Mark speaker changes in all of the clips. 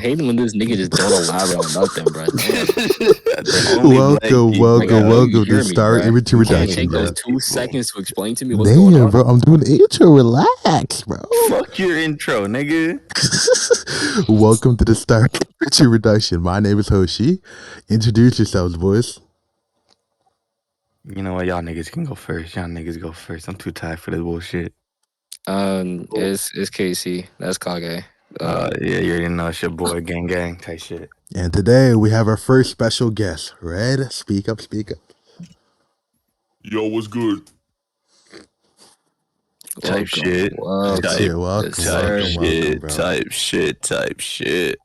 Speaker 1: hating when this nigga just don't elaborate on nothing, bro.
Speaker 2: Welcome to
Speaker 1: You
Speaker 2: Starry Image
Speaker 1: can't
Speaker 2: Production,
Speaker 1: take those
Speaker 2: yo.
Speaker 1: 2 seconds to explain to me what's going
Speaker 2: Damn,
Speaker 1: on.
Speaker 2: bro, I'm doing the intro. Relax, bro.
Speaker 3: Fuck your intro, nigga.
Speaker 2: Welcome to the Starry Image Production. My name is Hoshi. Introduce yourselves, boys.
Speaker 3: You know what? Y'all niggas can go first. Y'all niggas go first. I'm too tired for this bullshit.
Speaker 1: It's Casey. That's Kage.
Speaker 3: Yeah, you already know it's your boy, gang type shit.
Speaker 2: And today we have our first special guest. Red, speak up, speak up.
Speaker 4: Yo, what's good?
Speaker 3: Type shit.
Speaker 1: Welcome,
Speaker 2: Type shit. Welcome,
Speaker 1: yes,
Speaker 2: welcome, welcome, bro.
Speaker 3: Type shit.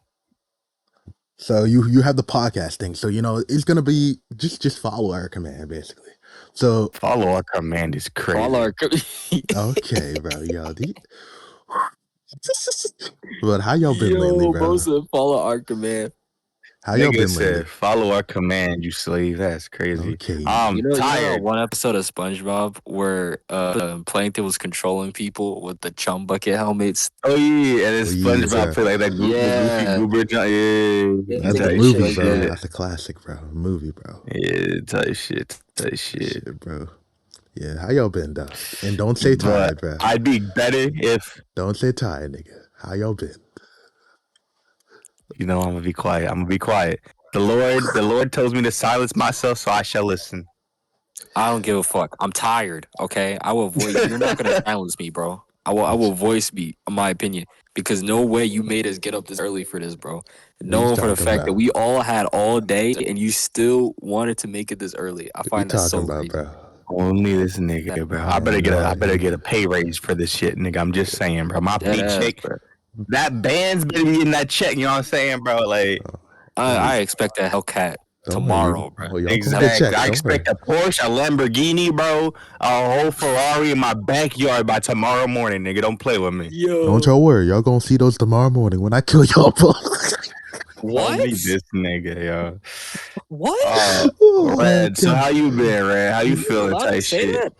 Speaker 2: So you have the podcast thing. So it's gonna be just follow our command basically. So
Speaker 3: Follow our command is crazy.
Speaker 1: Follow our
Speaker 2: okay, bro. But how y'all been lately, bro?
Speaker 1: Bro said follow our command.
Speaker 2: How y'all
Speaker 3: Nigga
Speaker 2: been
Speaker 3: said,
Speaker 2: lately?
Speaker 3: follow our command, you slave. That's crazy.
Speaker 2: Okay.
Speaker 1: You know
Speaker 3: tired.
Speaker 1: one episode of SpongeBob where Plankton was controlling people with the chum bucket helmets.
Speaker 3: Oh yeah, and then
Speaker 2: yeah,
Speaker 3: SpongeBob
Speaker 2: bro.
Speaker 3: play like that the Goofy Goober. Yeah,
Speaker 2: That's the
Speaker 3: type
Speaker 2: movie,
Speaker 3: shit.
Speaker 2: bro. That's a classic, bro. Movie, bro.
Speaker 3: Yeah, type shit.
Speaker 2: Shit, bro. Yeah, how y'all been, though? And don't say tired, bro.
Speaker 3: I'd be better if...
Speaker 2: Don't say tired, nigga. How y'all been?
Speaker 3: You know, I'm gonna be quiet. The Lord tells me to silence myself, so I shall listen.
Speaker 1: I don't give a fuck. I'm tired. Okay, I will voice. You're not gonna silence me, bro. I will voice me my opinion because no way you made us get up this early for this, bro. Knowing for the fact that we all had all day and you still wanted to make it this early. I find that so crazy.
Speaker 2: Bro?
Speaker 3: Only this nigga, bro. I better get a pay raise for this shit, nigga. I'm just saying, bro. My paycheck, that band's better be in that check. You know what I'm saying, bro? Like,
Speaker 1: I expect a Hellcat tomorrow, bro.
Speaker 3: Exactly. I expect a Porsche, a Lamborghini, bro, a whole Ferrari in my backyard by tomorrow morning, nigga. Don't play with me.
Speaker 1: Yo.
Speaker 2: Don't y'all worry. Y'all gonna see those tomorrow morning when I kill y'all, bro.
Speaker 1: What?
Speaker 3: Only this nigga, yo.
Speaker 1: What?
Speaker 3: Red, so how you been, Red? How you feeling type shit?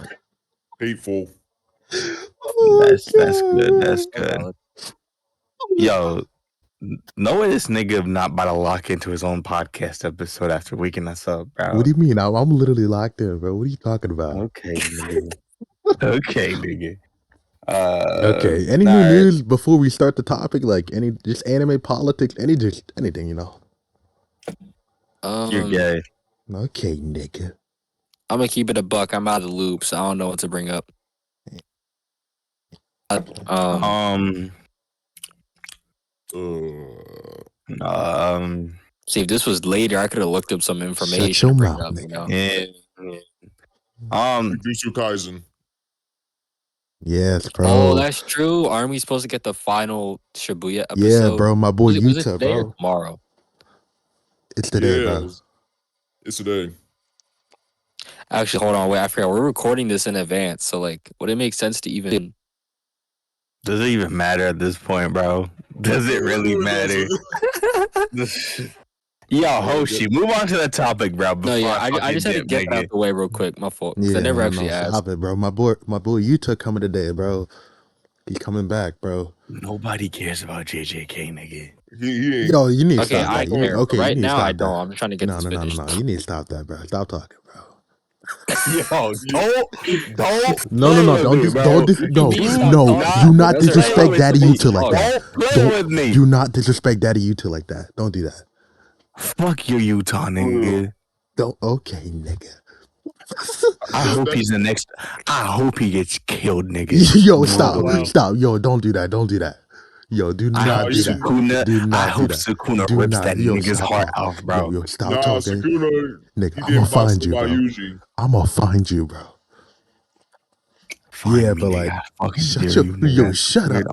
Speaker 4: Hateful.
Speaker 3: That's good. That's good. Yo, knowing this nigga not about to lock into his own podcast episode after waking us up, bro.
Speaker 2: What do you mean? I'm literally locked in, bro. What are you talking about?
Speaker 3: Okay, nigga. Okay.
Speaker 2: Okay. Any new news before we start the topic? Like just anime, politics, anything, you know?
Speaker 3: You're gay.
Speaker 2: Okay, nigga.
Speaker 1: I'm gonna keep it a buck. I'm out of the loop, so I don't know what to bring up. See, if this was later, I could have looked up some information.
Speaker 2: Shut your
Speaker 1: to bring
Speaker 2: mouth,
Speaker 1: up,
Speaker 2: nigga.
Speaker 1: you know?
Speaker 3: Yeah.
Speaker 4: Jujutsu Kaisen.
Speaker 2: Yes, bro.
Speaker 1: Oh, that's true. Aren't we supposed to get the final Shibuya episode?
Speaker 2: Yeah, bro. My boy
Speaker 1: was it
Speaker 2: Yuta,
Speaker 1: today
Speaker 2: bro.
Speaker 1: or tomorrow?
Speaker 2: It's today, bro.
Speaker 4: It's today.
Speaker 1: Actually, hold on. Wait, I forgot. We're recording this in advance, so like, would it make sense to even?
Speaker 3: Does it even matter at this point, bro? Does it really matter? Yo, Hoshi, move on to the topic, bro.
Speaker 1: No, yeah, I just had to get that out the way real quick. My fault. Yeah, I never actually asked.
Speaker 2: Stop it, bro. My boy Yuta coming today, bro. He's coming back, bro.
Speaker 3: Nobody cares about JJK, nigga.
Speaker 2: Yo, you need to stop
Speaker 1: I
Speaker 2: that.
Speaker 1: care.
Speaker 2: Okay,
Speaker 1: right
Speaker 2: you need
Speaker 1: now
Speaker 2: to stop
Speaker 1: I
Speaker 2: that.
Speaker 1: don't. I'm trying to get this finished.
Speaker 2: No. You need to stop that, bro. Stop talking, bro.
Speaker 3: Yo, don't.
Speaker 2: Do not disrespect Daddy Yuta like that.
Speaker 3: Don't play with me.
Speaker 2: Do not disrespect Daddy Yuta like that. Don't do that.
Speaker 3: Fuck your Utah, nigga.
Speaker 2: Don't. Okay, nigga.
Speaker 3: I hope he's the next. I hope he gets killed, nigga.
Speaker 2: Yo, stop. Yo, don't do that. Yo, do not do that.
Speaker 3: I hope Sukuna rips that nigga's heart off, bro.
Speaker 2: Yo, stop talking.
Speaker 4: Sukuna,
Speaker 2: nigga, I'm gonna find you, bro. I'm gonna find you, bro.
Speaker 3: Find
Speaker 2: yeah,
Speaker 3: me,
Speaker 2: but like, shut up.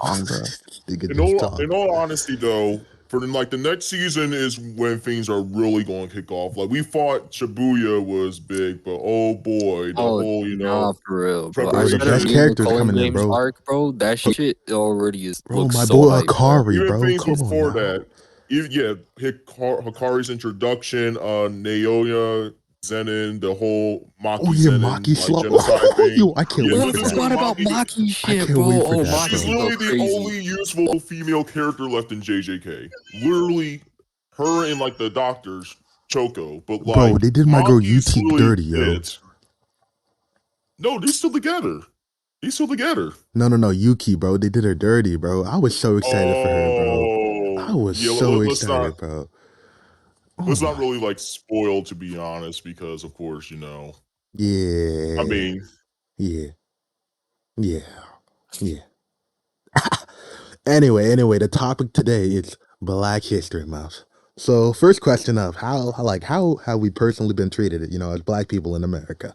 Speaker 4: In all honesty, though, for the next season is when things are really going to kick off. Like, we thought Shibuya was big, but oh boy, the whole,
Speaker 1: nah, for real, bro.
Speaker 2: The best characters coming in, bro.
Speaker 1: Arc, bro, that shit already is.
Speaker 2: Bro, my boy Akari, bro.
Speaker 4: Even things before that. Hikari's introduction, Naoya Zenin, the whole Maki
Speaker 2: Oh yeah,
Speaker 4: Zenin
Speaker 2: Maki
Speaker 4: like
Speaker 2: slap.
Speaker 4: genocide thing.
Speaker 2: Yo, I can't
Speaker 4: Yeah,
Speaker 2: wait
Speaker 1: Oh, I
Speaker 2: for
Speaker 4: listen
Speaker 2: that.
Speaker 4: to
Speaker 1: forgot about
Speaker 4: Maki.
Speaker 1: Maki
Speaker 2: I
Speaker 1: shit,
Speaker 2: can't
Speaker 1: bro.
Speaker 2: wait for
Speaker 1: Oh,
Speaker 2: that,
Speaker 4: She's
Speaker 1: Maki's
Speaker 2: bro.
Speaker 1: go
Speaker 4: literally the
Speaker 1: crazy.
Speaker 4: only useful female character left in JJK. Literally, her and like the doctors, Choco. But
Speaker 2: Bro,
Speaker 4: like
Speaker 2: they did my girl
Speaker 4: Maki's
Speaker 2: UT
Speaker 4: really
Speaker 2: dirty, yo.
Speaker 4: it. No, they're still together. He's still together.
Speaker 2: No, Yuki, bro. They did her dirty, bro. I was so excited for her, bro. I
Speaker 4: Oh,
Speaker 2: was
Speaker 4: yeah.
Speaker 2: so
Speaker 4: Let's not
Speaker 2: excited, bro. Oh
Speaker 4: let's not
Speaker 2: my.
Speaker 4: really like spoil, to be honest, because of course, I
Speaker 2: Yeah.
Speaker 4: mean,
Speaker 2: Yeah. Yeah. Yeah. Anyway, the topic today is Black History Month. So, first question of how have we personally been treated, as black people in America?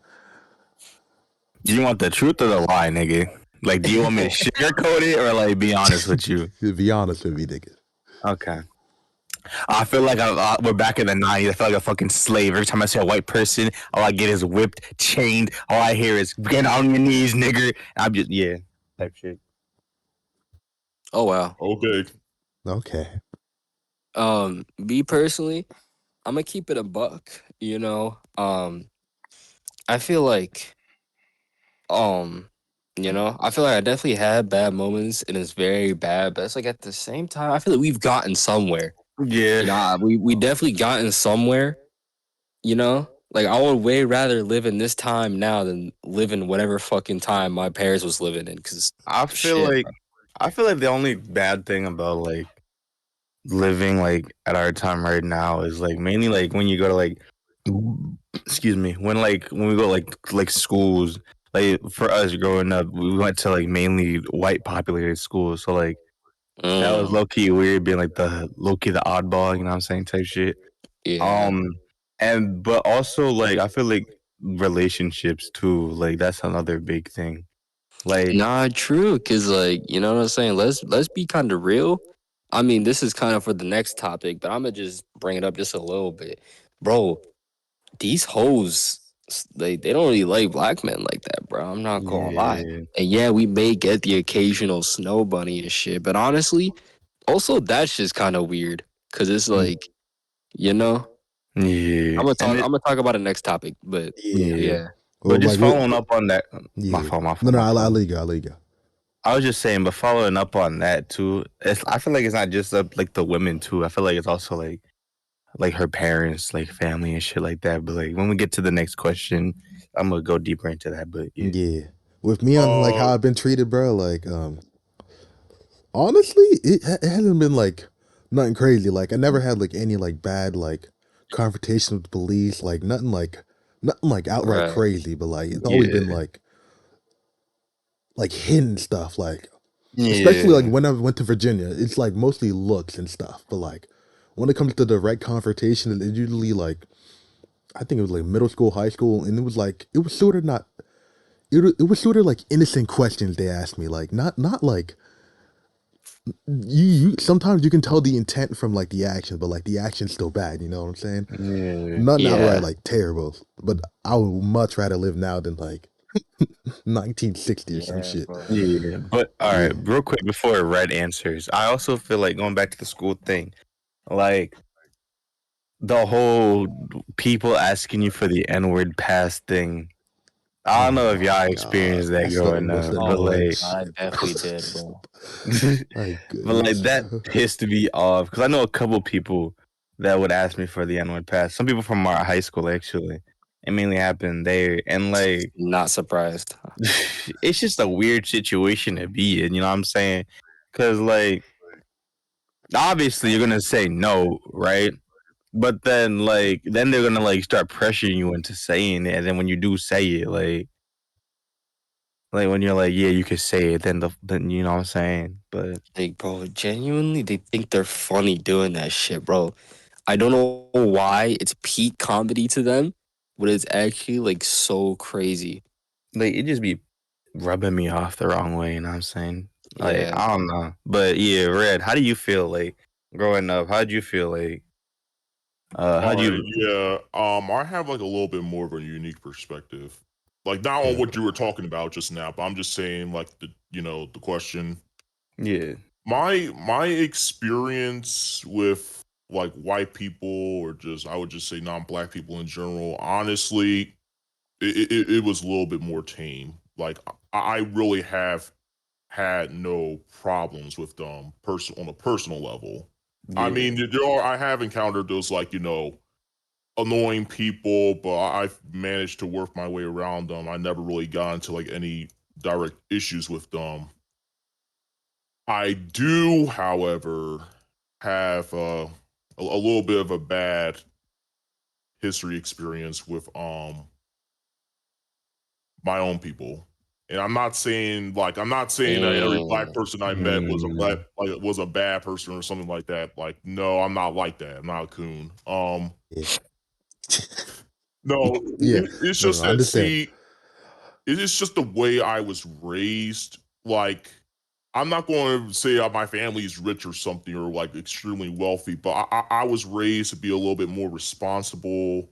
Speaker 3: Do you want the truth or the lie, nigga? Like, do you want me to sugarcoat it or like be honest with you?
Speaker 2: To be honest with you, nigga.
Speaker 3: Okay. I feel like we're back in the 90s. I feel like a fucking slave. Every time I see a white person, all I get is whipped, chained. All I hear is get on your knees, nigger. I'm just, yeah, type shit.
Speaker 1: Oh wow.
Speaker 4: okay.
Speaker 2: Okay.
Speaker 1: Me personally, I'm gonna keep it a buck. I feel like, I feel like I definitely had bad moments, and it's very bad. But it's like at the same time, I feel like we've gotten somewhere.
Speaker 3: Yeah.
Speaker 1: We definitely gotten somewhere. Like I would way rather live in this time now than live in whatever fucking time my parents was living in. Cause
Speaker 3: I feel
Speaker 1: shit,
Speaker 3: like
Speaker 1: bro.
Speaker 3: I feel like the only bad thing about like living like at our time right now is like mainly like when you go to like excuse me, when we go like schools, like for us growing up, we went to like mainly white populated schools. So like that was
Speaker 1: Mm,
Speaker 3: low key weird being like the low key the oddball, you know what I'm saying, type shit.
Speaker 1: yeah.
Speaker 3: Um and but also like I feel like relationships too, like that's another big thing. Like
Speaker 1: Nah, true. Cause like, you know what I'm saying? Let's be kind of real. I mean, this is kind of for the next topic, but I'm gonna just bring it up just a little bit. Bro, these hoes, they don't really like black men like that, bro. I'm not gonna lie.
Speaker 3: yeah,
Speaker 1: And yeah, we may get the occasional snow bunny and shit, but honestly, also that's just kind of weird. Cause it's like, you know,
Speaker 3: yeah. And
Speaker 1: I'm
Speaker 3: it
Speaker 1: gonna talk about the next topic, but
Speaker 2: Yeah.
Speaker 3: yeah.
Speaker 1: yeah.
Speaker 3: But
Speaker 2: Well,
Speaker 3: just
Speaker 2: like what?
Speaker 3: following up on that, my
Speaker 2: Yeah.
Speaker 3: fault, my
Speaker 2: No,
Speaker 3: fault,
Speaker 2: no,
Speaker 3: my
Speaker 2: I'll
Speaker 3: fault.
Speaker 2: let you go. I'll let you go.
Speaker 3: I was just saying, but following up on that too, I feel like it's not just like the women too. I feel like it's also like her parents, like family and shit like that. But like when we get to the next question, I'm gonna go deeper into that. But yeah,
Speaker 2: Yeah. With me on like how
Speaker 4: Uh,
Speaker 2: I've been treated, bro. Like, honestly, it hasn't been like nothing crazy. Like, I never had like any like bad like confrontation with police. Like nothing like outright
Speaker 1: Right.
Speaker 2: crazy. But like it's always been
Speaker 3: yeah,
Speaker 2: like hidden stuff. Like especially like
Speaker 3: yeah,
Speaker 2: when I went to Virginia, it's like mostly looks and stuff. But like when it comes to direct confrontation, it's usually like I think it was like middle school, high school, and it was sort of not. It was sort of like innocent questions they asked me, like not like you sometimes you can tell the intent from like the action, but like the action's still bad, you know what I'm saying?
Speaker 3: yeah,
Speaker 2: Nothing outright
Speaker 1: Yeah.
Speaker 2: like terrible, but I would much rather live now than like 1960 or some
Speaker 1: Yeah,
Speaker 2: shit.
Speaker 1: bro.
Speaker 3: yeah. But all right,
Speaker 2: Yeah.
Speaker 3: real quick before Red answers, I also feel like going back to the school thing, like the whole people asking you for the N word pass thing. I don't
Speaker 2: Oh
Speaker 3: know if
Speaker 2: my
Speaker 3: y'all
Speaker 2: god,
Speaker 3: experienced that
Speaker 2: that's the
Speaker 3: growing
Speaker 2: most
Speaker 3: up, but
Speaker 1: Oh my
Speaker 3: like,
Speaker 1: god,
Speaker 2: annoyance.
Speaker 1: I definitely did, bro.
Speaker 2: My
Speaker 3: but like
Speaker 2: goodness,
Speaker 3: that
Speaker 2: bro.
Speaker 3: pissed me off because I know a couple people that would ask me for the N word pass. Some people from our high school actually. It mainly happened there, and like,
Speaker 1: Not surprised.
Speaker 3: it's just a weird situation to be in. You know what I'm saying? Because like, obviously you're gonna say no, right? But then then they're gonna like start pressuring you into saying it, and then when you do say it, like when you're like, yeah, you could say it, then you know what I'm saying. But
Speaker 1: Like, bro, genuinely, they think they're funny doing that shit, bro. I don't know why it's peak comedy to them, but it's actually like so crazy.
Speaker 3: like it just be rubbing me off the wrong way, you know what I'm saying? Like
Speaker 1: Yeah.
Speaker 3: I don't know. But yeah, Red, how do you feel like growing up? How'd you feel like how'd
Speaker 4: all right,
Speaker 3: you
Speaker 4: yeah. I have like a little bit more of a unique perspective. Like not on
Speaker 2: Okay.
Speaker 4: what you were talking about just now, but I'm just saying like the question.
Speaker 3: yeah.
Speaker 4: My experience with like white people or just I would just say non-black people in general, honestly, it was a little bit more tame. Like I really have had no problems with them on a personal level. I
Speaker 3: Yeah.
Speaker 4: mean, I have encountered those like annoying people, but I've managed to work my way around them. I never really got into like any direct issues with them. I do, however, have a little bit of a bad history experience with my own people. And I'm not saying that every black person I met was
Speaker 3: Mm.
Speaker 4: was a bad person or something like that. Like, no, I'm not like that. I'm not a coon.
Speaker 2: Yeah.
Speaker 4: No,
Speaker 2: Yeah.
Speaker 4: it's
Speaker 2: No,
Speaker 4: just
Speaker 2: no, I
Speaker 4: that
Speaker 2: understand.
Speaker 4: it's just the way I was raised. Like, I'm not going to say my family is rich or something or like extremely wealthy, but I was raised to be a little bit more responsible.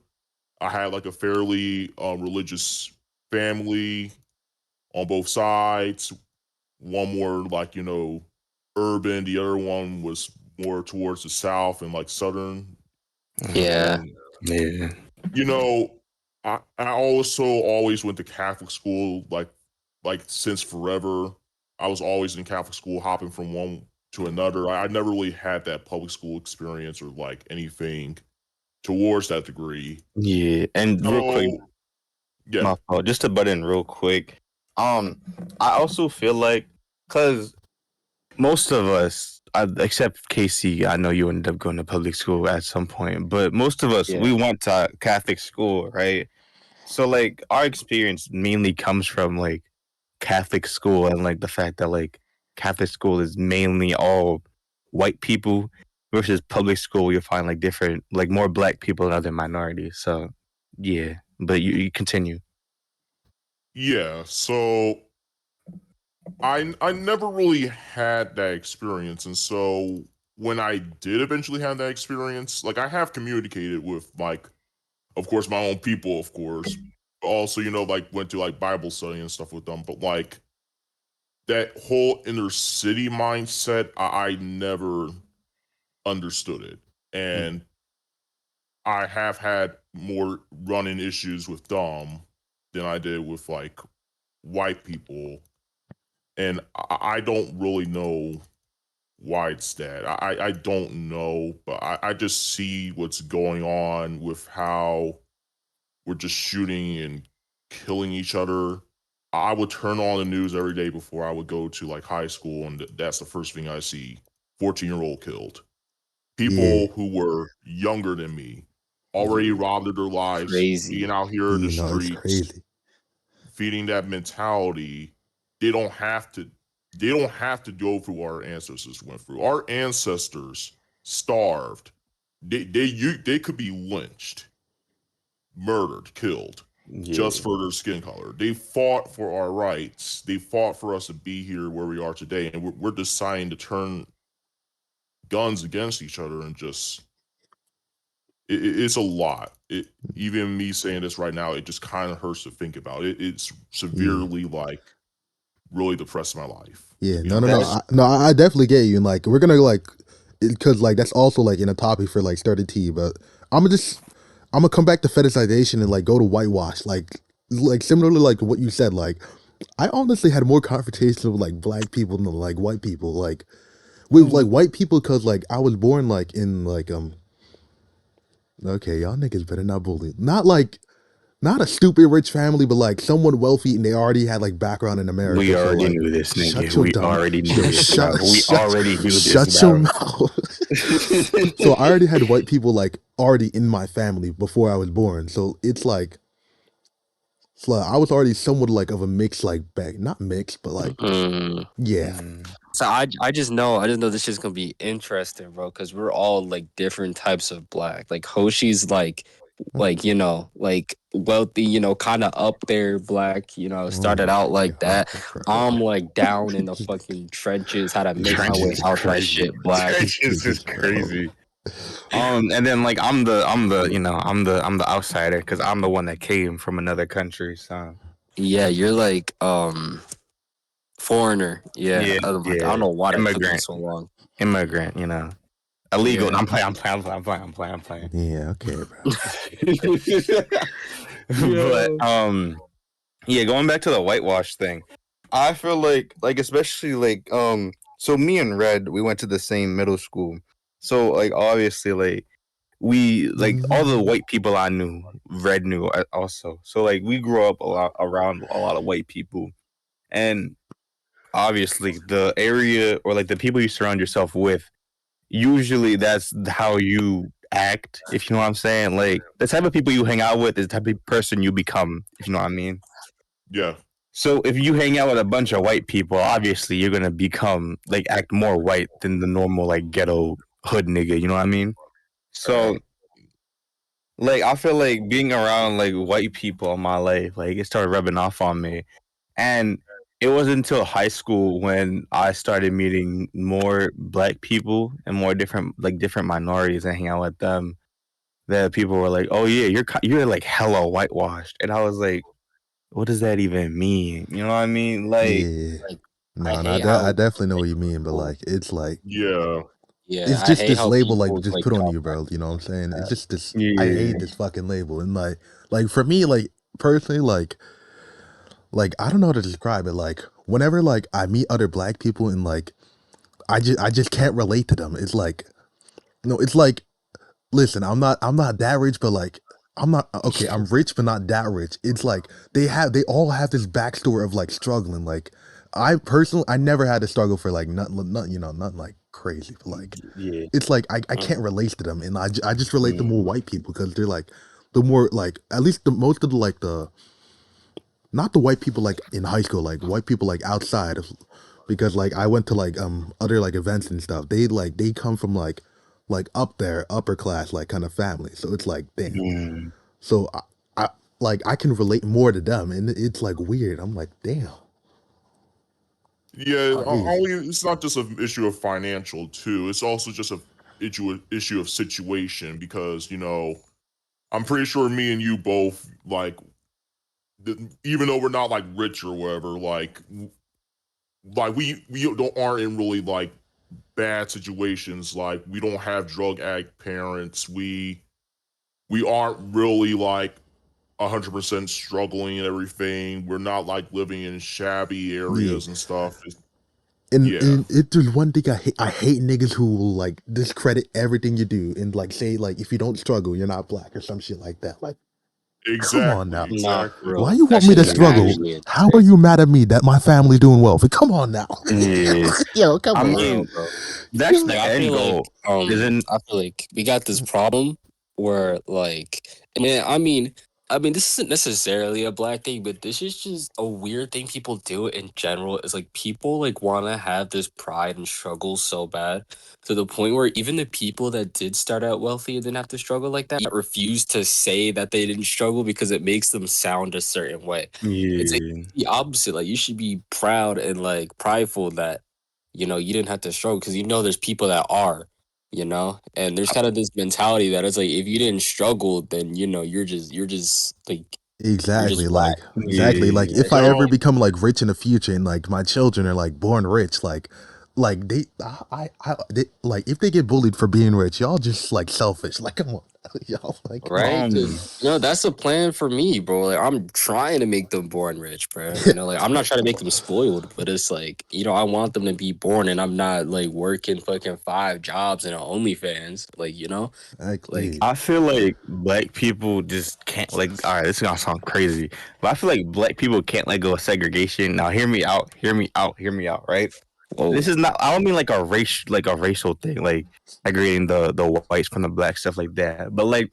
Speaker 4: I had like a fairly religious family on both sides. One more like urban, the other one was more towards the south and like southern.
Speaker 1: Yeah.
Speaker 4: And
Speaker 3: Yeah.
Speaker 4: you know, I also always went to Catholic school like since forever. I was always in Catholic school, hopping from one to another. I never really had that public school experience or like anything towards that degree.
Speaker 3: Yeah. And real quick,
Speaker 4: So yeah,
Speaker 3: my fault. Just to butt in real quick. I also feel like because most of us, except Casey, I know you ended up going to public school at some point, but most of us
Speaker 1: Yeah.
Speaker 3: we went to Catholic school, right? So like our experience mainly comes from like Catholic school and like the fact that like Catholic school is mainly all white people versus public school you'll find like different like more black people and other minorities. So yeah, but you continue.
Speaker 4: yeah. So I never really had that experience, and so when I did eventually have that experience, like I have communicated with like, of course, my own people, of course, but also like went to like Bible study and stuff with them, but like that whole inner city mindset, I never understood it, and I have had more running issues with them than I did with like white people, and I don't really know why it's that. I don't know, but I just see what's going on with how we're just shooting and killing each other. I would turn on the news every day before I would go to like high school, and that's the first thing I see: 14-year-old killed.
Speaker 2: Yeah.
Speaker 4: People who were younger than me already
Speaker 1: Yeah.
Speaker 4: robbed of their lives, being
Speaker 1: Crazy.
Speaker 4: out here in the
Speaker 2: You know, it's
Speaker 4: streets,
Speaker 2: crazy.
Speaker 4: feeding that mentality. They don't have to. They don't have to go through what our ancestors went through. Our ancestors starved. They could be lynched, murdered, killed, just
Speaker 3: Yeah.
Speaker 4: for their skin color. They fought for our rights. They fought for us to be here where we are today, and we're deciding to turn guns against each other and just it's a lot. Even me saying this right now, it just kind of hurts to think about. It's
Speaker 2: Yeah.
Speaker 4: severely like really depressed my life.
Speaker 2: Yeah,
Speaker 4: You
Speaker 2: no,
Speaker 4: know,
Speaker 2: no, no.
Speaker 3: That's
Speaker 2: I definitely get you. And like, we're gonna like, because like that's also like in a topic for like started tea. But I'm gonna come back to fetishization and like go to whitewash. Like similarly like what you said. Like, I honestly had more conversations with like black people than like white people. Like with like white people, because like I was born like in like Okay, y'all niggas better not bully. Not a stupid rich family, but like someone wealthy and they already had like background in
Speaker 3: we
Speaker 2: America. So
Speaker 3: already
Speaker 2: like,
Speaker 3: knew this, nigga.
Speaker 2: shut your
Speaker 3: We
Speaker 2: dumb,
Speaker 3: already knew this, bro. We
Speaker 2: shut,
Speaker 3: already knew this,
Speaker 2: shut your
Speaker 3: bro.
Speaker 2: mouth. So I already had white people like already in my family before I was born. So it's like I was already somewhat like of a mix, like back, not mixed, but like
Speaker 1: Mm.
Speaker 2: yeah,
Speaker 3: Mm.
Speaker 1: So I just know this is gonna be interesting, bro, because we're all like different types of black. Like Hoshi's like like wealthy, kind of up there black,
Speaker 2: oh
Speaker 1: started
Speaker 2: my
Speaker 1: out like
Speaker 2: god,
Speaker 1: that.
Speaker 2: bro.
Speaker 1: I'm like down in the fucking trenches, had to make my way
Speaker 3: Trenches
Speaker 2: Jesus
Speaker 3: is
Speaker 1: out that
Speaker 2: Christ,
Speaker 3: crazy.
Speaker 1: shit black.
Speaker 3: Trenches is
Speaker 2: Jesus, bro.
Speaker 3: crazy. And then like I'm the outsider because I'm the one that came from another country. So
Speaker 1: Yeah, you're like foreigner. Yeah,
Speaker 3: yeah,
Speaker 1: I'm like I don't
Speaker 3: yeah,
Speaker 1: know why that took me
Speaker 3: immigrant,
Speaker 1: so long.
Speaker 3: immigrant. illegal.
Speaker 1: Yeah.
Speaker 3: No, I'm playing.
Speaker 2: Yeah, okay, bro.
Speaker 3: But
Speaker 1: Yo.
Speaker 3: yeah, going back to the whitewash thing, I feel like especially so me and Red, we went to the same middle school, so like obviously like we like all the
Speaker 2: Mm,
Speaker 3: white people I knew, Red knew also, so like we grew up a lot around a lot of white people, and obviously the area or like the people you surround yourself with, usually that's how you act, if you know what I'm saying. Like the type of people you hang out with is the type of person you become, if you know what I mean.
Speaker 4: Yeah.
Speaker 3: So if you hang out with a bunch of white people, obviously you're gonna become like act more white than the normal like ghetto hood nigga, you know what I mean? So
Speaker 1: Right.
Speaker 3: like I feel like being around like white people in my life, like it started rubbing off on me. And it wasn't until high school when I started meeting more black people and more different minorities and hang out with them that people were like, "Oh yeah, you're like hella whitewashed," and I was like, "What does that even mean?" You know what I mean? Like,
Speaker 2: yeah.
Speaker 1: Like, I
Speaker 2: No, no,
Speaker 1: hate
Speaker 2: I
Speaker 1: how
Speaker 2: definitely know
Speaker 1: like
Speaker 2: what you mean, but
Speaker 1: people.
Speaker 2: like,
Speaker 4: Yeah.
Speaker 2: it's
Speaker 1: Yeah, I
Speaker 2: just
Speaker 1: hate
Speaker 2: this
Speaker 1: how
Speaker 2: label like
Speaker 1: people
Speaker 2: just
Speaker 1: like
Speaker 2: put on
Speaker 1: talk
Speaker 2: you,
Speaker 1: back
Speaker 2: bro. You know what I'm saying? It's
Speaker 1: that.
Speaker 2: just this. I hate
Speaker 3: yeah,
Speaker 2: this fucking label, and like for me, like personally, like I don't know how to describe it. Like whenever like I meet other black people and like I just can't relate to them. It's like no, it's like listen, I'm not that rich, but like I'm not okay. I'm rich, but not that rich. It's like they all have this backstory of like struggling. Like I personally, I never had to struggle for like nothing, you know, nothing like crazy. But like
Speaker 3: yeah,
Speaker 2: it's like I
Speaker 1: Mm.
Speaker 2: can't relate to them, and I just relate to more
Speaker 3: mm,
Speaker 2: white people because they're like the more like at least the most of the like the not the white people like in high school, like white people like outside of because like I went to like other like events and stuff. They come from like up there, upper class like kind of family. So it's like damn.
Speaker 3: mm,
Speaker 2: So I like I can relate more to them and it's like weird. I'm like, damn,
Speaker 4: Yeah.
Speaker 2: crazy.
Speaker 4: It's not just an issue of financial too. It's also just a issue of situation because I'm pretty sure me and you both like even though we're not like rich or whatever, like we don't aren't in really like bad situations. Like we don't have drug addict parents. We aren't really like 100% struggling and everything. We're not like living in shabby
Speaker 2: Yeah.
Speaker 4: areas and stuff. Yeah,
Speaker 2: And it there's one thing I hate niggas who will like discredit everything you do and like say like if you don't struggle you're not black or some shit like that. Like come on
Speaker 4: exactly,
Speaker 2: now.
Speaker 1: Nah, for
Speaker 4: exactly.
Speaker 2: Why
Speaker 1: real.
Speaker 2: you
Speaker 1: That
Speaker 2: want me
Speaker 1: shit
Speaker 2: to
Speaker 1: is
Speaker 3: mm,
Speaker 2: struggle?
Speaker 1: actually
Speaker 2: How are
Speaker 1: insane.
Speaker 2: you mad at me that my family's doing well? Come on now.
Speaker 3: yeah.
Speaker 2: Yo, come
Speaker 3: I
Speaker 1: For
Speaker 2: on.
Speaker 1: real,
Speaker 3: mean,
Speaker 1: bro.
Speaker 3: that's
Speaker 2: Yo.
Speaker 1: Like
Speaker 3: the end goal, isn't?
Speaker 1: I feel like we got this problem where like and I mean this isn't necessarily a black thing, but this is just a weird thing people do in general is like people like wanna have this pride and struggle so bad to the point where even the people that did start out wealthy and didn't have to struggle like that refuse to say that they didn't struggle because it makes them sound a certain way. It's like
Speaker 3: Yeah.
Speaker 1: the opposite. Like you should be proud and like prideful that you didn't have to struggle because there's people that are, and there's kind of this mentality that it's like if you didn't struggle, then you're just like you're just
Speaker 2: Exactly,
Speaker 1: whack.
Speaker 2: exactly. Like
Speaker 3: Yeah.
Speaker 2: if
Speaker 1: Like,
Speaker 2: I ever
Speaker 4: No,
Speaker 2: become like rich in the future and like my children are like born rich, like they like if they get bullied for being rich, y'all just like selfish. Like come on. Y'all like come on.
Speaker 1: right? Because
Speaker 3: Um.
Speaker 1: that's the plan for me, bro. Like I'm trying to make them born rich, bro. Like I'm not trying to make them spoiled, but it's like I want them to be born, and I'm not like working fucking 5 jobs and an OnlyFans,
Speaker 2: Like,
Speaker 1: like.
Speaker 2: yeah.
Speaker 3: I feel like black people just can't like. All right, this is gonna sound crazy, but I feel like black people can't let go of segregation. Now, hear me out. Hear me out. Hear me out. Right?
Speaker 1: Whoa.
Speaker 3: This is not. I don't mean like a racial thing, like segregating the whites from the black stuff like that. But like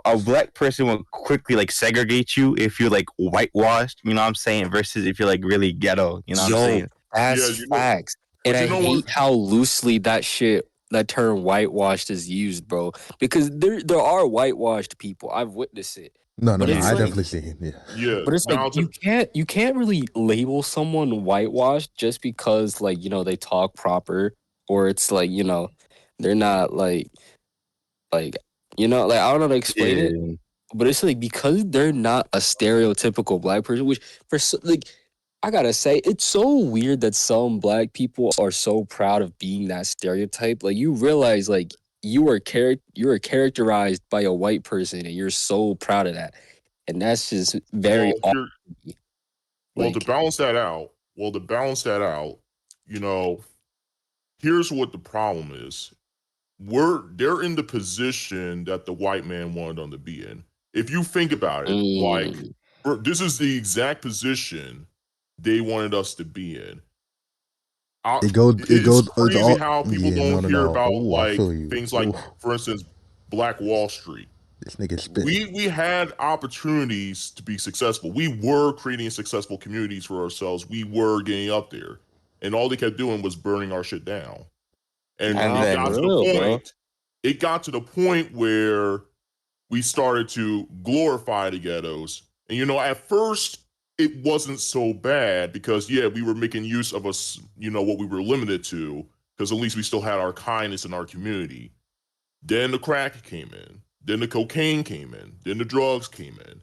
Speaker 3: a black person will quickly like segregate you if you're like whitewashed. You know what I'm saying? Versus if you're like really ghetto. You know what I'm
Speaker 1: Yo,
Speaker 3: saying?
Speaker 1: that's
Speaker 4: yeah,
Speaker 1: facts. And
Speaker 4: but
Speaker 1: I
Speaker 4: you know what?
Speaker 1: hate how loosely that term whitewashed is used, bro. Because there are whitewashed people. I've witnessed it.
Speaker 2: No, no,
Speaker 1: But
Speaker 2: no.
Speaker 1: it's
Speaker 2: I
Speaker 3: Yeah.
Speaker 1: like
Speaker 2: definitely see him. Yeah.
Speaker 4: Yeah.
Speaker 1: but it's like
Speaker 4: Now to
Speaker 1: you can't really label someone whitewashed just because like, they talk proper or it's like, they're not like like I don't know how to explain it,
Speaker 3: Yeah.
Speaker 1: but it's like because they're not a stereotypical black person, which like I gotta say, it's so weird that some black people are so proud of being that stereotype. Like you realize, like you were characterized by a white person, and you're so proud of that, and that's just very
Speaker 4: Well,
Speaker 1: off.
Speaker 4: here, well to
Speaker 1: Like,
Speaker 4: balance that out, you know, here's what the problem is. They're in the position that the white man wanted them to be in. If you think about it, like
Speaker 1: mm,
Speaker 4: this is the exact position they wanted us to be in.
Speaker 2: It
Speaker 4: It's
Speaker 2: goes, it's
Speaker 4: crazy
Speaker 2: all,
Speaker 4: how people
Speaker 2: yeah,
Speaker 4: don't
Speaker 2: no, no,
Speaker 4: hear
Speaker 2: no.
Speaker 4: about
Speaker 2: Oh, I
Speaker 4: like
Speaker 2: feel you.
Speaker 4: things like,
Speaker 2: Ooh,
Speaker 4: for instance, Black Wall Street.
Speaker 2: this nigga spitting.
Speaker 4: We had opportunities to be successful. We were creating successful communities for ourselves. We were getting up there, and all they kept doing was burning our shit down. And
Speaker 3: And
Speaker 1: nah,
Speaker 4: it
Speaker 1: for
Speaker 4: got
Speaker 3: then
Speaker 4: to the
Speaker 1: real, bro.
Speaker 4: point. It got to the point where we started to glorify the ghettos. And at first it wasn't so bad because yeah, we were making use of us, what we were limited to, because at least we still had our kindness in our community. Then the crack came in. Then the cocaine came in. Then the drugs came in.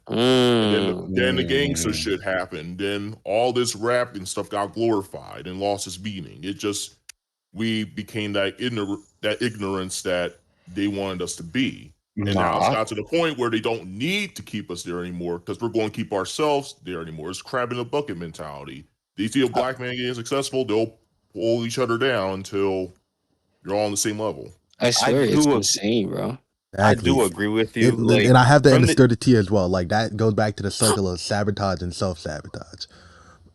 Speaker 4: And then the gangster
Speaker 3: mm,
Speaker 4: shit happened. Then all this rap and stuff got glorified and lost its meaning. It just we became that ignorance that they wanted us to be. And now it's
Speaker 3: nah.
Speaker 4: got to the point where they don't need to keep us there anymore because we're going to keep ourselves there anymore. It's crab in a bucket mentality. They see a black man getting successful, they'll pull each other down until you're all on the same level.
Speaker 1: I
Speaker 3: I
Speaker 1: swear, it's
Speaker 3: do
Speaker 1: insane, bro.
Speaker 3: I
Speaker 2: Exactly.
Speaker 3: do agree with you.
Speaker 2: And
Speaker 3: Like
Speaker 2: I have that in
Speaker 3: from
Speaker 2: the
Speaker 3: the
Speaker 2: sturdy T as well. Like that goes back to the cycle of sabotage and self sabotage,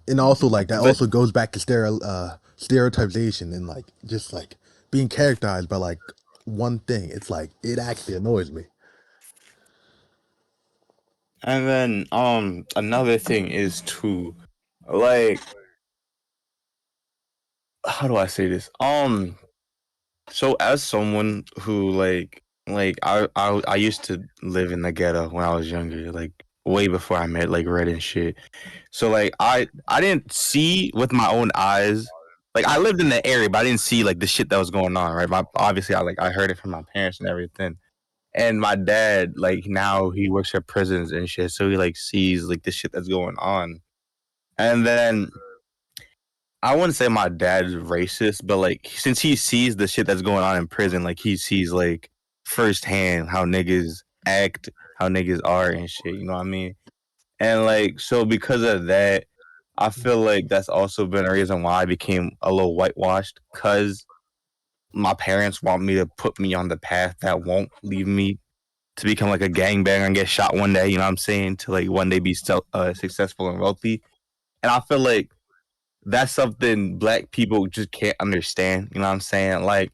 Speaker 2: and also like that
Speaker 3: but
Speaker 2: also goes back to stereotypization and like just like being characterized by like one thing. It's like it actually annoys me.
Speaker 3: and then another thing is to like how do I say this? So as someone who I used to live in the ghetto when I was younger, like way before I met like Red and shit. So like I didn't see with my own eyes. Like I lived in the area, but I didn't see like the shit that was going on, right? Obviously I heard it from my parents and everything. And my dad, like now he works at prisons and shit, so he like sees like the shit that's going on. And then I wouldn't say my dad's racist, but like since he sees the shit that's going on in prison, like he sees like firsthand how niggas act, how niggas are and shit, you know what I mean? And like so because of that, I feel like that's also been a reason why I became a little whitewashed, cause my parents want me to put me on the path that won't leave me to become like a gangbanger and get shot one day, you know what I'm saying? To like one day be successful and wealthy. And I feel like that's something black people just can't understand. You know what I'm saying? Like,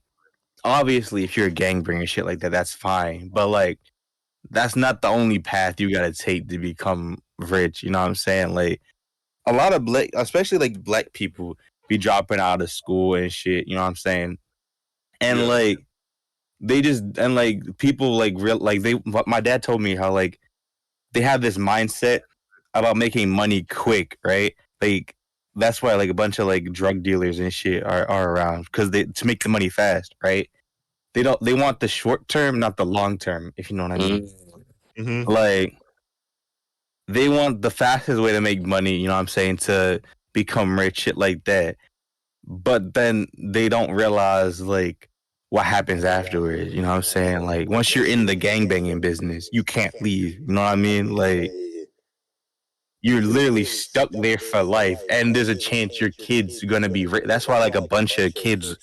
Speaker 3: obviously, if you're a gangbanger shit like that, that's fine. But like, that's not the only path you gotta take to become rich. You know what I'm saying? Like, a lot of black, especially like black people, be dropping out of school and shit. You know what I'm saying? And
Speaker 4: Yeah.
Speaker 3: like, they just and like people like real like they. My dad told me how like they have this mindset about making money quick, right? Like that's why like a bunch of like drug dealers and shit are around because they to make the money fast, right? They want the short term, not the long term, if you know what I mean.
Speaker 1: Mm,
Speaker 4: Mm-hmm.
Speaker 3: Like they want the fastest way to make money, you know what I'm saying, to become rich, shit like that. But then they don't realize like what happens afterwards, you know what I'm saying? Like once you're in the gangbanging business, you can't leave, you know what I mean? Like you're literally stuck there for life, and there's a chance your kids are gonna be. That's why like a bunch of kids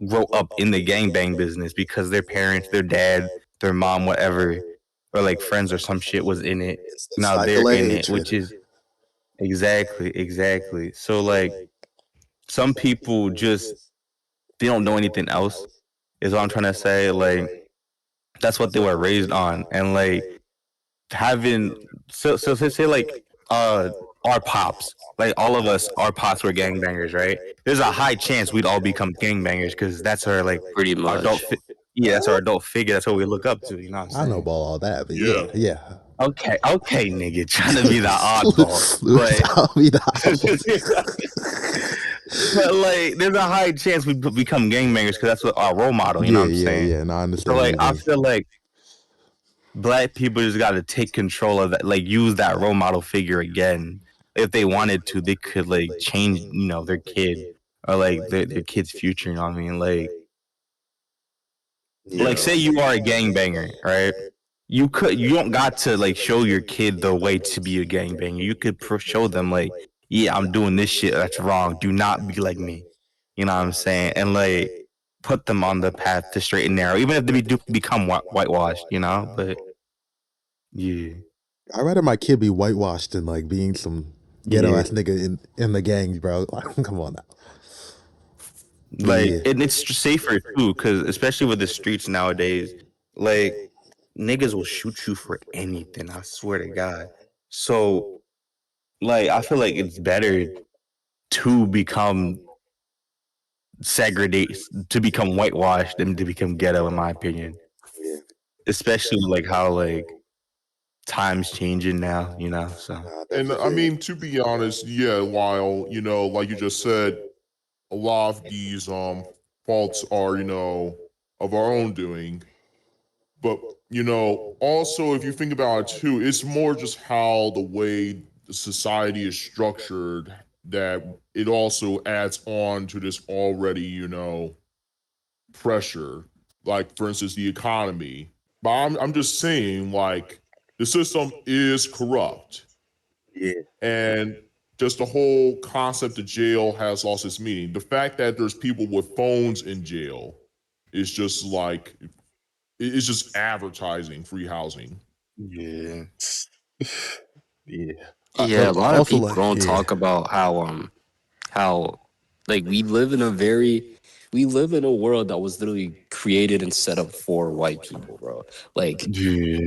Speaker 3: grow up in the gangbang business because their parents, their dad, their mom, whatever, or like friends or some shit was in it.
Speaker 2: It's the
Speaker 3: Now they're
Speaker 2: cycle of
Speaker 3: in it,
Speaker 2: hatred.
Speaker 3: which is exactly. So like some people just they don't know anything else. Is what I'm trying to say. Like that's what they were raised on, and like having so say like uh our pops, like all of us, our pops were gangbangers, right? There's a high chance we'd all become gangbangers because that's our like
Speaker 1: pretty
Speaker 3: our
Speaker 1: much.
Speaker 3: yeah, that's our adult figure. That's what we look up to. You know what I'm
Speaker 2: I know
Speaker 3: saying?
Speaker 2: about all that, but
Speaker 4: Yeah.
Speaker 2: yeah, yeah.
Speaker 3: Okay, nigga, trying to be the oddball, but
Speaker 2: Stop me that.
Speaker 3: but like there's a high chance we become gangbangers because that's what our role model. You know
Speaker 2: Yeah,
Speaker 3: what I'm
Speaker 2: yeah,
Speaker 3: saying?
Speaker 2: yeah. No, I
Speaker 3: So
Speaker 2: understand what
Speaker 3: like
Speaker 2: you
Speaker 3: I
Speaker 2: mean.
Speaker 3: feel like black people just got to take control of that, like use that role model figure again. if they wanted to, they could like change, their kid or like their kid's future. You know what I mean? Like say you are a gangbanger, right? You don't got to like show your kid the way to be a gangbanger. You could show them like, yeah, I'm doing this shit that's wrong. Do not be like me. You know what I'm saying? And like put them on the path to straight and narrow, even if they do become whitewashed. But yeah,
Speaker 2: I'd rather my kid be whitewashed than like being some ghetto
Speaker 3: yeah.
Speaker 2: ass nigga in the gangs, bro. Like, come on now. But
Speaker 3: Like,
Speaker 2: yeah,
Speaker 3: and it's safer too, because especially with the streets nowadays, like niggas will shoot you for anything. I swear to God. So, like, I feel like it's better to become segregate, to become whitewashed, than to become ghetto, in my opinion.
Speaker 2: yeah,
Speaker 3: Especially like how like times changing now, So
Speaker 2: nah,
Speaker 4: And
Speaker 2: definitely
Speaker 4: I
Speaker 2: feel you.
Speaker 4: mean, to be honest, yeah, while, like you just said, a lot of these faults are, of our own doing. But, also if you think about it too, it's more just how the way the society is structured that it also adds on to this already, pressure. Like for instance, the economy. But I'm just saying, like, the system is corrupt.
Speaker 3: yeah,
Speaker 4: And just the whole concept of jail has lost its meaning. The fact that there's people with phones in jail is just like it's just advertising free housing.
Speaker 3: yeah, yeah,
Speaker 1: Yeah, a
Speaker 2: But
Speaker 1: lot of
Speaker 2: also
Speaker 1: people
Speaker 2: like
Speaker 1: don't
Speaker 2: yeah,
Speaker 1: talk about how like we live in a world that was literally created and set up for white people, bro. Like,
Speaker 3: yeah,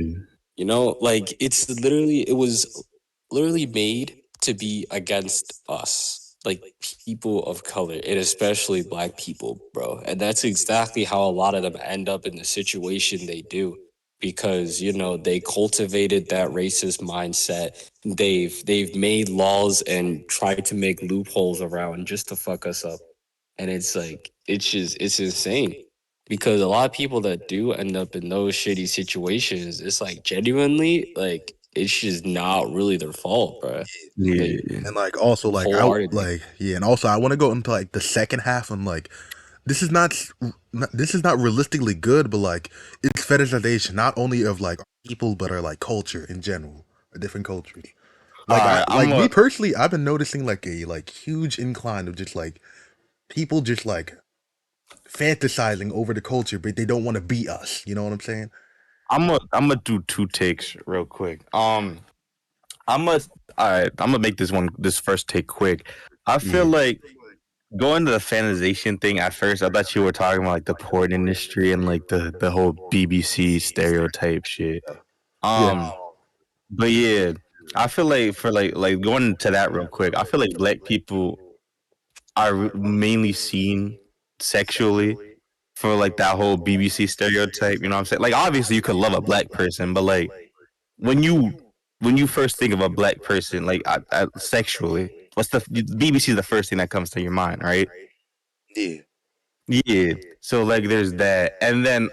Speaker 1: like it was literally made to be against us, like people of color, and especially black people, bro. And that's exactly how a lot of them end up in the situation they do because they cultivated that racist mindset. They've made laws and tried to make loopholes around just to fuck us up. And it's like it's insane because a lot of people that do end up in those shitty situations, it's like genuinely like it's just not really their fault, bro. Like
Speaker 3: yeah.
Speaker 2: and like also like
Speaker 1: wholeheartedly.
Speaker 2: and also I want to go into like the second half and like this is this is not realistically good, but like it's fetishization not only of like people but our like culture in general, or different cultures.
Speaker 3: All
Speaker 2: Like I
Speaker 3: right,
Speaker 2: like me personally, I've been noticing like a like huge incline of just like people just like fantasizing over the culture, but they don't want to be us. You know what I'm saying?
Speaker 3: I'm gonna do two takes real quick. I'm gonna all right. I'm gonna make this first take quick. I feel
Speaker 2: Yeah,
Speaker 3: like going to the fanization thing at first. I thought you were talking about like the porn industry and like the whole BBC stereotype shit.
Speaker 2: yeah,
Speaker 3: Um, but yeah, I feel like for like going into that real quick. I feel like black people are mainly seen sexually for like that whole BBC stereotype. You know what I'm saying? Like obviously you could love a black person, but like when you when you first think of a black person, like sexually, what's the BBC is the first thing that comes to your mind, right?
Speaker 2: yeah.
Speaker 3: Yeah. So like there's that. And then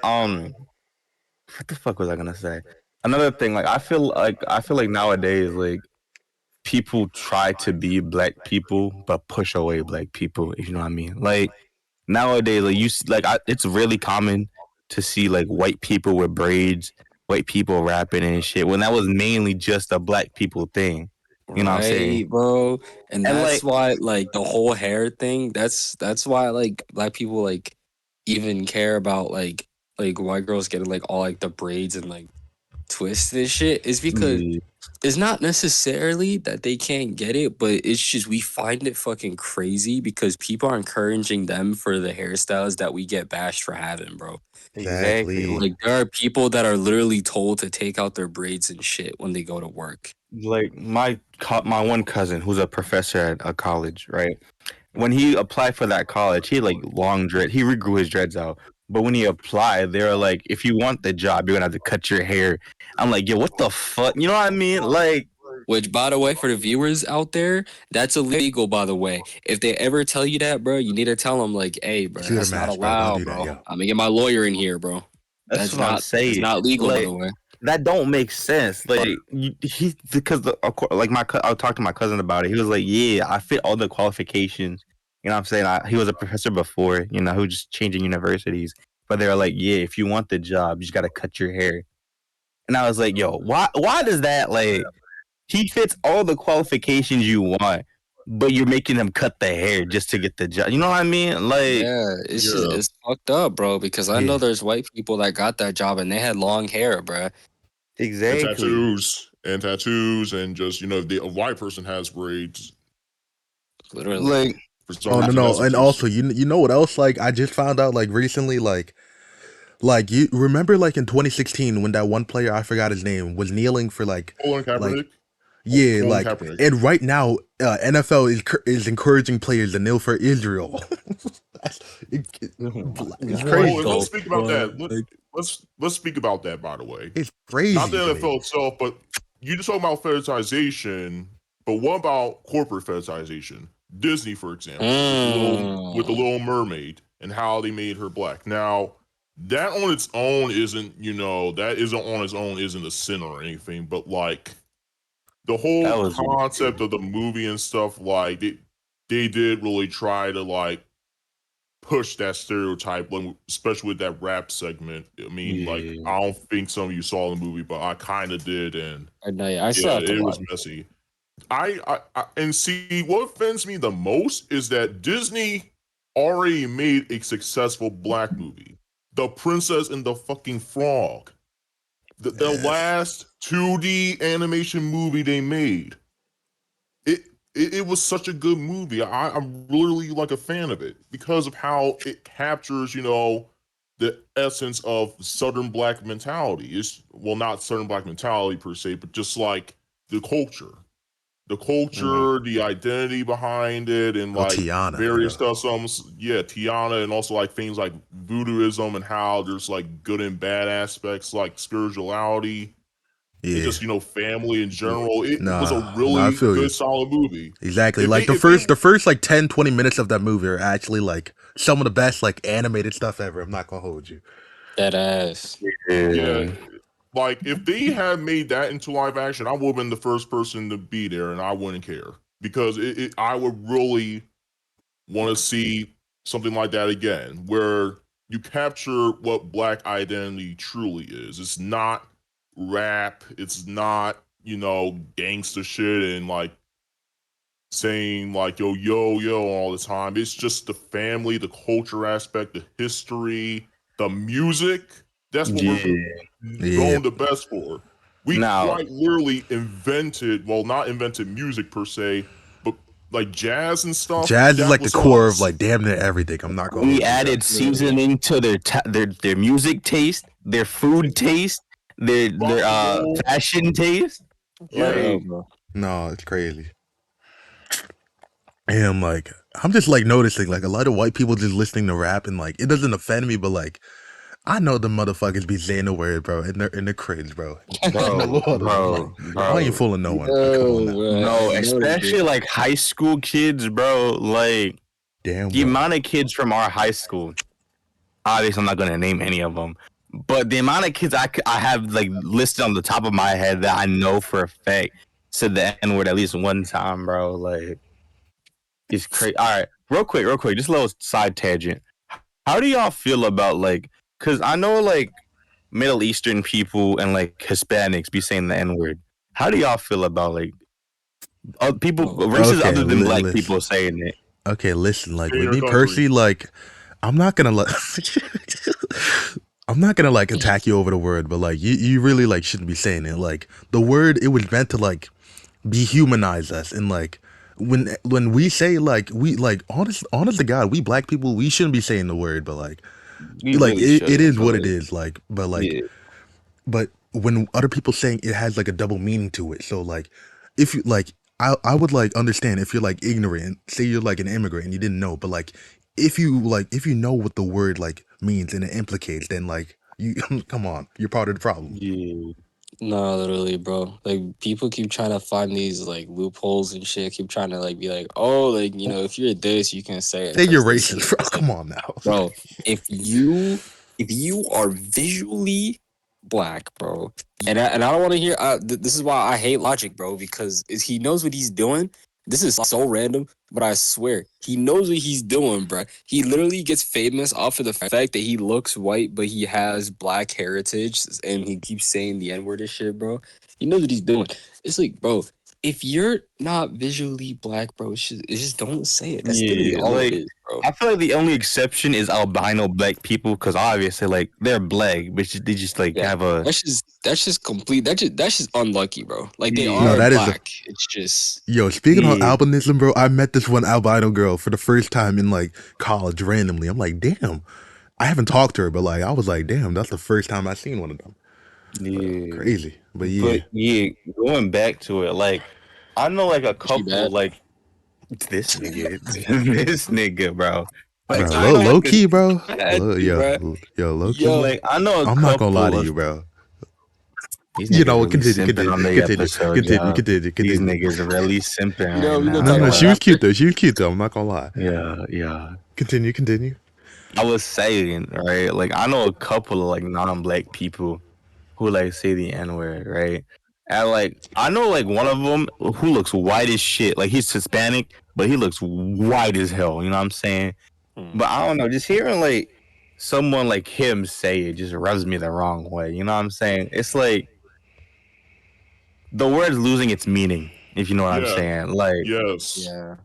Speaker 3: what the fuck was I gonna say? Another thing, like I feel like nowadays, like people try to be black people but push away black people, if you know what I mean. Like nowadays, like it's really common to see like white people with braids, white people rapping and shit, when that was mainly just a black people thing. You know what I'm saying?
Speaker 1: Right, bro. And
Speaker 3: And
Speaker 1: that's
Speaker 3: like,
Speaker 1: why like the whole hair thing, that's why like black people like even care about like white girls getting like all like the braids and like twists and shit is because
Speaker 3: yeah,
Speaker 1: it's not necessarily that they can't get it, but it's just we find it fucking crazy because people are encouraging them for the hairstyles that we get bashed for having, bro.
Speaker 3: exactly.
Speaker 2: Exactly.
Speaker 1: Like there are people that are literally told to take out their braids and shit when they go to work.
Speaker 3: Like my one cousin who's a professor at a college, right? When he applied for that college, he had like long dread. He regrew his dreads out. But when he applied, they were like, if you want the job, you're gonna have to cut your hair. I'm like, yo, what the fuck? You know what I mean? Like,
Speaker 1: Which, by the way, for the viewers out there, that's illegal. By the way, if they ever tell you that, bro, you need to tell them like, "Hey, bro,
Speaker 2: Shoot a
Speaker 1: that's not
Speaker 2: match, bro. Don't
Speaker 1: allowed,
Speaker 2: do that,
Speaker 1: bro.
Speaker 2: yo.
Speaker 1: I'm gonna get my lawyer in here, bro.
Speaker 3: that's what I'm
Speaker 1: That's
Speaker 3: saying.
Speaker 1: not legal, by
Speaker 3: Like,
Speaker 1: the way."
Speaker 3: that don't make sense. Like he because like I talked to my cousin about it. He was like, "Yeah, I fit all the qualifications." You know what I'm saying? He was a professor before. You know, who was just changing universities. But they were like, "Yeah, if you want the job, you just gotta cut your hair." And I was like, "Yo, why does that like?" He fits all the qualifications you want, but you're making him cut the hair just to get the job. You know what I mean? Like,
Speaker 1: Yeah, it's just
Speaker 4: Yeah.
Speaker 1: it's fucked up, bro. Because I know
Speaker 2: Yeah.
Speaker 1: there's white people that got that job and they had long hair, bro.
Speaker 4: And
Speaker 3: exactly.
Speaker 4: tattoos, and just a white person has braids.
Speaker 1: Literally.
Speaker 3: Like,
Speaker 4: For some
Speaker 2: Oh no
Speaker 4: reason,
Speaker 2: no,
Speaker 4: that's
Speaker 2: and
Speaker 4: just
Speaker 2: also you know what else? Like I just found out like recently like you remember like in 2016 when that one player I forgot his name was kneeling for
Speaker 4: Colin
Speaker 2: like
Speaker 4: Kaepernick.
Speaker 2: yeah
Speaker 4: Colin
Speaker 2: like
Speaker 4: Kaepernick.
Speaker 2: and right now NFL is encouraging players to kneel for Israel. That's, it's
Speaker 1: What
Speaker 4: Oh, and
Speaker 2: crazy.
Speaker 4: let's
Speaker 1: the
Speaker 4: speak about that.
Speaker 1: fuck?
Speaker 4: Let's speak about that. By the way,
Speaker 2: It's
Speaker 4: not the
Speaker 2: crazy to me.
Speaker 4: NFL itself, but you just talk about fetishization. But what about corporate fetishization? Disney, for example, with the
Speaker 1: Mm.
Speaker 4: Little Mermaid and how they made her black. Now, that on its own isn't that isn't on its own isn't a sin or anything, but like the
Speaker 3: that
Speaker 4: whole
Speaker 3: was
Speaker 4: concept of the movie and stuff, like they did really try to like push that stereotype, especially with that rap segment. I mean, like
Speaker 3: yeah,
Speaker 4: I don't think some of you saw the movie, but I kind of did, and
Speaker 1: I know. I
Speaker 4: yeah,
Speaker 1: still have to
Speaker 4: it was
Speaker 1: watch.
Speaker 4: messy. And see what offends me the most is that Disney already made a successful black movie, The Princess and the Fucking Frog, the
Speaker 2: Yes.
Speaker 4: last 2D animation movie they made. It it was such a good movie. I'm really like a fan of it because of how it captures, the essence of Southern black mentality. It's well, not Southern black mentality per se, but just like the culture,
Speaker 3: mhm.
Speaker 4: the identity behind it, and
Speaker 2: Oh,
Speaker 4: like
Speaker 2: Tiana,
Speaker 4: various
Speaker 2: bro.
Speaker 4: stuff. Yeah, Tiana, and also like things like voodooism and how there's like good and bad aspects, like spirituality and
Speaker 2: Yeah.
Speaker 4: just family in general. It was a
Speaker 2: I
Speaker 4: really
Speaker 2: feel you.
Speaker 4: good, solid movie.
Speaker 2: Exactly.
Speaker 4: If they
Speaker 2: Like
Speaker 4: if they
Speaker 2: the first like 10, 20 minutes of that movie are actually like some of the best like animated stuff ever. I'm not gonna hold you.
Speaker 1: That ass.
Speaker 4: yeah,
Speaker 3: Yeah,
Speaker 4: like if they had made that into live action, I would have been the first person to be there, and I wouldn't care because I would really want to see something like that again, where you capture what black identity truly is. It's not rap. It's not gangster shit and like saying like yo all the time. It's just the family, the culture aspect, the history, the music. That's what we're
Speaker 3: yeah.
Speaker 2: Yeah.
Speaker 4: known the best for. We
Speaker 3: Now
Speaker 4: quite literally invented, well, not invented music per se, but like jazz and stuff.
Speaker 2: Jazz is
Speaker 4: That
Speaker 2: like the
Speaker 4: was
Speaker 2: core of
Speaker 4: us.
Speaker 2: like damn near everything. I'm not gonna
Speaker 3: we
Speaker 2: hold you, bro.
Speaker 3: added
Speaker 1: Literally.
Speaker 3: seasoning to their music taste, their food taste,
Speaker 4: Rock
Speaker 3: their
Speaker 4: and roll.
Speaker 3: fashion taste.
Speaker 1: For
Speaker 4: Yeah.
Speaker 1: real,
Speaker 3: Like,
Speaker 1: bro.
Speaker 2: No, it's crazy. And I'm just like noticing like a lot of white people just listening to rap and like it doesn't offend me, but like I know the motherfuckers be saying the word, bro, and they're cringe, bro. In the Lord, I'm like, I ain't
Speaker 3: bro.
Speaker 2: fooling no one. Like, come on
Speaker 1: Yo,
Speaker 2: now.
Speaker 1: bro, I
Speaker 3: No,
Speaker 1: know they do.
Speaker 3: especially like high school kids, bro. Like
Speaker 2: Damn
Speaker 3: the
Speaker 2: well.
Speaker 3: amount of kids from our high school. Obviously, I'm not gonna name any of them, but the amount of kids I have like listed on the top of my head that I know for a fact said the N word at least one time, bro. Like it's crazy. All right, real quick, just a little side tangent. How do y'all feel about like? Because I know like Middle Eastern people and like Hispanics be saying the N word. How do y'all feel about like people
Speaker 1: Oh,
Speaker 3: races
Speaker 2: Okay,
Speaker 3: other than black
Speaker 2: listen.
Speaker 3: people saying it?
Speaker 2: Okay, listen. Like
Speaker 4: In
Speaker 2: with
Speaker 4: your
Speaker 2: me
Speaker 4: country.
Speaker 2: personally, like I'm not gonna like. I'm not gonna like attack you over the word, but like you really like shouldn't be saying it. Like the word, it was meant to like dehumanize us, and like when we say like we like honest to God, we black people we shouldn't be saying the word, but
Speaker 3: We really
Speaker 2: it
Speaker 3: shouldn't,
Speaker 2: is
Speaker 3: but
Speaker 2: what it
Speaker 3: like,
Speaker 2: is. Like,
Speaker 3: yeah,
Speaker 2: but when other people saying it has like a double meaning to it, so like if you like I would like understand if you're like ignorant, say you're like an immigrant and you didn't know, but like if you know what the word like means and it implicates, then like you come on, you're part of the problem.
Speaker 3: yeah.
Speaker 1: no, literally, bro. Like people keep trying to find these like loopholes and shit. Keep trying to like be like, oh, like if you're this, you can say it
Speaker 2: Say you're
Speaker 1: because this and
Speaker 2: racist, bro.
Speaker 1: this.
Speaker 2: Come on now.
Speaker 1: Bro, if you are visually black, bro. And I don't want to hear. This is why I hate Logic, bro, because he knows what he's doing. This is so random, but I swear he knows what he's doing, bro. He literally gets famous off of the fact that he looks white, but he has black heritage, and he keeps saying the N word and shit, bro. He knows what he's doing. It's like, bro, if you're not visually black, bro, it's just don't say it. That's literally
Speaker 3: Yeah,
Speaker 1: all it
Speaker 3: like
Speaker 1: is, bro.
Speaker 3: I feel like the only exception is albino black people because obviously like they're black, but they just like
Speaker 1: Yeah,
Speaker 3: have a
Speaker 1: that's just complete. That's just unlucky, bro. Like they
Speaker 2: No,
Speaker 3: yeah
Speaker 1: are
Speaker 2: that is a
Speaker 1: black. It's just
Speaker 2: yo. Speaking of
Speaker 3: yeah
Speaker 2: albinism, bro, I met this one albino girl for the first time in like college randomly. I'm like, damn. I haven't talked to her, but like I was like, damn, that's the first time I seen one of them.
Speaker 3: yeah.
Speaker 2: Crazy, but yeah,
Speaker 3: But yeah, going back to it, like I know like a
Speaker 1: she
Speaker 3: couple
Speaker 1: bad.
Speaker 3: like this nigga, this nigga, bro. Like
Speaker 2: bro,
Speaker 3: I know
Speaker 2: low
Speaker 3: like a
Speaker 2: key, bro.
Speaker 1: Bad, bro.
Speaker 2: Yo, low key.
Speaker 1: Yo,
Speaker 3: like I know a
Speaker 2: I'm not gonna lie
Speaker 3: couple
Speaker 2: to
Speaker 3: of
Speaker 2: you, bro.
Speaker 3: these
Speaker 2: You
Speaker 3: niggas
Speaker 2: know what?
Speaker 3: really
Speaker 2: Continue,
Speaker 3: simping
Speaker 2: continue,
Speaker 3: on the
Speaker 2: continue,
Speaker 3: episode,
Speaker 2: continue,
Speaker 3: y'all.
Speaker 2: continue,
Speaker 3: These
Speaker 2: continue.
Speaker 3: niggas are really simping
Speaker 1: you know
Speaker 3: right
Speaker 1: we're gonna
Speaker 2: No,
Speaker 1: talk
Speaker 2: no,
Speaker 1: about
Speaker 3: now.
Speaker 2: she
Speaker 1: it
Speaker 2: was
Speaker 1: after.
Speaker 2: cute though. She was cute though. I'm not gonna lie.
Speaker 3: Yeah, yeah.
Speaker 2: Continue, continue.
Speaker 3: I was saying, right? Like I know a couple of like non-black people who like say the N-word, right? And like I know like one of them who looks white as shit. Like he's Hispanic, but he looks white as hell. You know what I'm saying? But I don't know, just hearing like someone like him say it just rubs me the wrong way. You know what I'm saying? It's like the word's losing its meaning, if you know what I'm
Speaker 4: Yeah.
Speaker 3: saying.
Speaker 4: Yes.
Speaker 1: Yeah,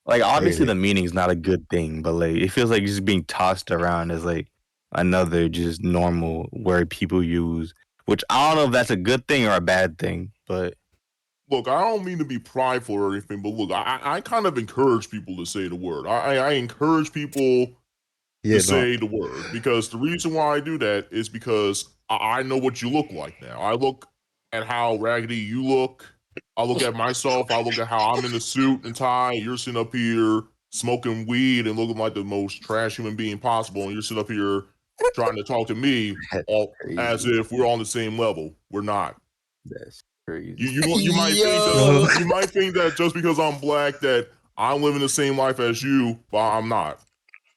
Speaker 3: Like obviously
Speaker 2: Crazy.
Speaker 3: the meaning's not a good thing, but like it feels like just being tossed around as like another just normal word people use. Which I don't know if that's a good thing or a bad thing, but
Speaker 4: Look, I don't mean to be prideful or anything, but look, I kind of encourage people to say the word. I encourage people to
Speaker 2: Yeah, no.
Speaker 4: say the word because the reason why I do that is because I know what you look like now. I look at how raggedy you look. I look at myself. I look at how I'm in a suit and tie. You're sitting up here smoking weed and looking like the most trash human being possible, and you're sitting up here trying to talk to me
Speaker 3: that's
Speaker 4: all as
Speaker 3: crazy.
Speaker 4: if we're on the same level. We're not.
Speaker 3: That's crazy.
Speaker 4: You might think that
Speaker 2: Uh,
Speaker 1: yo,
Speaker 4: just because I'm black that I'm living the same life as you, but I'm not.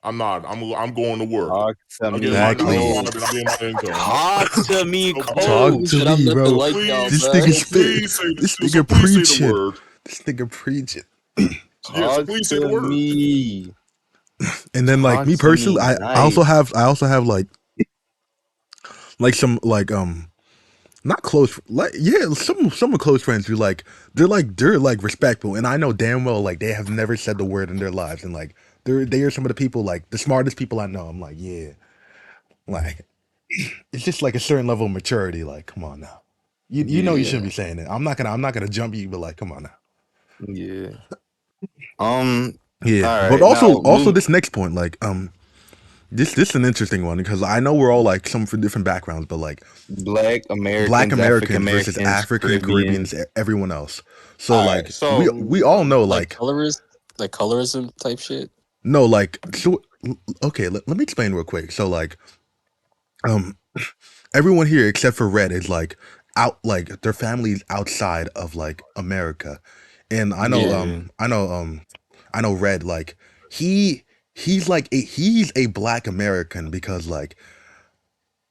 Speaker 4: I'm not. I'm going to work.
Speaker 3: Talk to
Speaker 4: I'm getting
Speaker 3: me,
Speaker 4: my nine to
Speaker 2: exactly.
Speaker 3: Cole.
Speaker 4: five and I'm getting my income.
Speaker 3: Talk to me,
Speaker 4: So
Speaker 2: Talk
Speaker 3: Cole.
Speaker 4: please,
Speaker 2: to
Speaker 1: shit, I'm
Speaker 2: me,
Speaker 1: nothing
Speaker 2: bro.
Speaker 4: so
Speaker 1: like y'all,
Speaker 4: please,
Speaker 2: This
Speaker 1: bro.
Speaker 2: nigga
Speaker 4: so
Speaker 2: spit.
Speaker 4: please say
Speaker 2: This
Speaker 4: so
Speaker 2: nigga
Speaker 4: please say the
Speaker 2: preaching.
Speaker 4: word.
Speaker 2: This nigga preaching.
Speaker 4: Yeah, so
Speaker 3: Talk
Speaker 4: please say the
Speaker 3: to
Speaker 4: word.
Speaker 3: me.
Speaker 2: And then like
Speaker 3: Talk
Speaker 2: me
Speaker 3: to me
Speaker 2: personally, I also
Speaker 3: nice.
Speaker 2: have like some like not close like yeah some close friends who they're like respectful, and I know damn well like they have never said the word in their lives, and like they are some of the people like the smartest people I know. I'm like, yeah, like it's just like a certain level of maturity. Like, come on now, you know you shouldn't
Speaker 3: Yeah,
Speaker 2: be saying it. I'm not gonna jump you, but like, come on now.
Speaker 3: yeah. Um.
Speaker 2: Yeah,
Speaker 3: All
Speaker 2: but
Speaker 3: right. Now
Speaker 2: also
Speaker 3: move
Speaker 2: this next point, like this is an interesting one because I know we're all like some from different backgrounds, but like
Speaker 3: Black
Speaker 2: Black
Speaker 3: Americans, African
Speaker 2: Americans versus
Speaker 3: Americans,
Speaker 2: African Caribbeans,
Speaker 3: Caribbeans.
Speaker 2: everyone else. So
Speaker 3: All right.
Speaker 2: like
Speaker 3: So
Speaker 2: we all know
Speaker 1: Like
Speaker 2: like
Speaker 1: colorism type shit.
Speaker 2: no like so okay let me explain real quick. So like um everyone here except for Red is like out like their families outside of like America, and
Speaker 1: Yeah,
Speaker 2: I know Red like he he's a Black American because like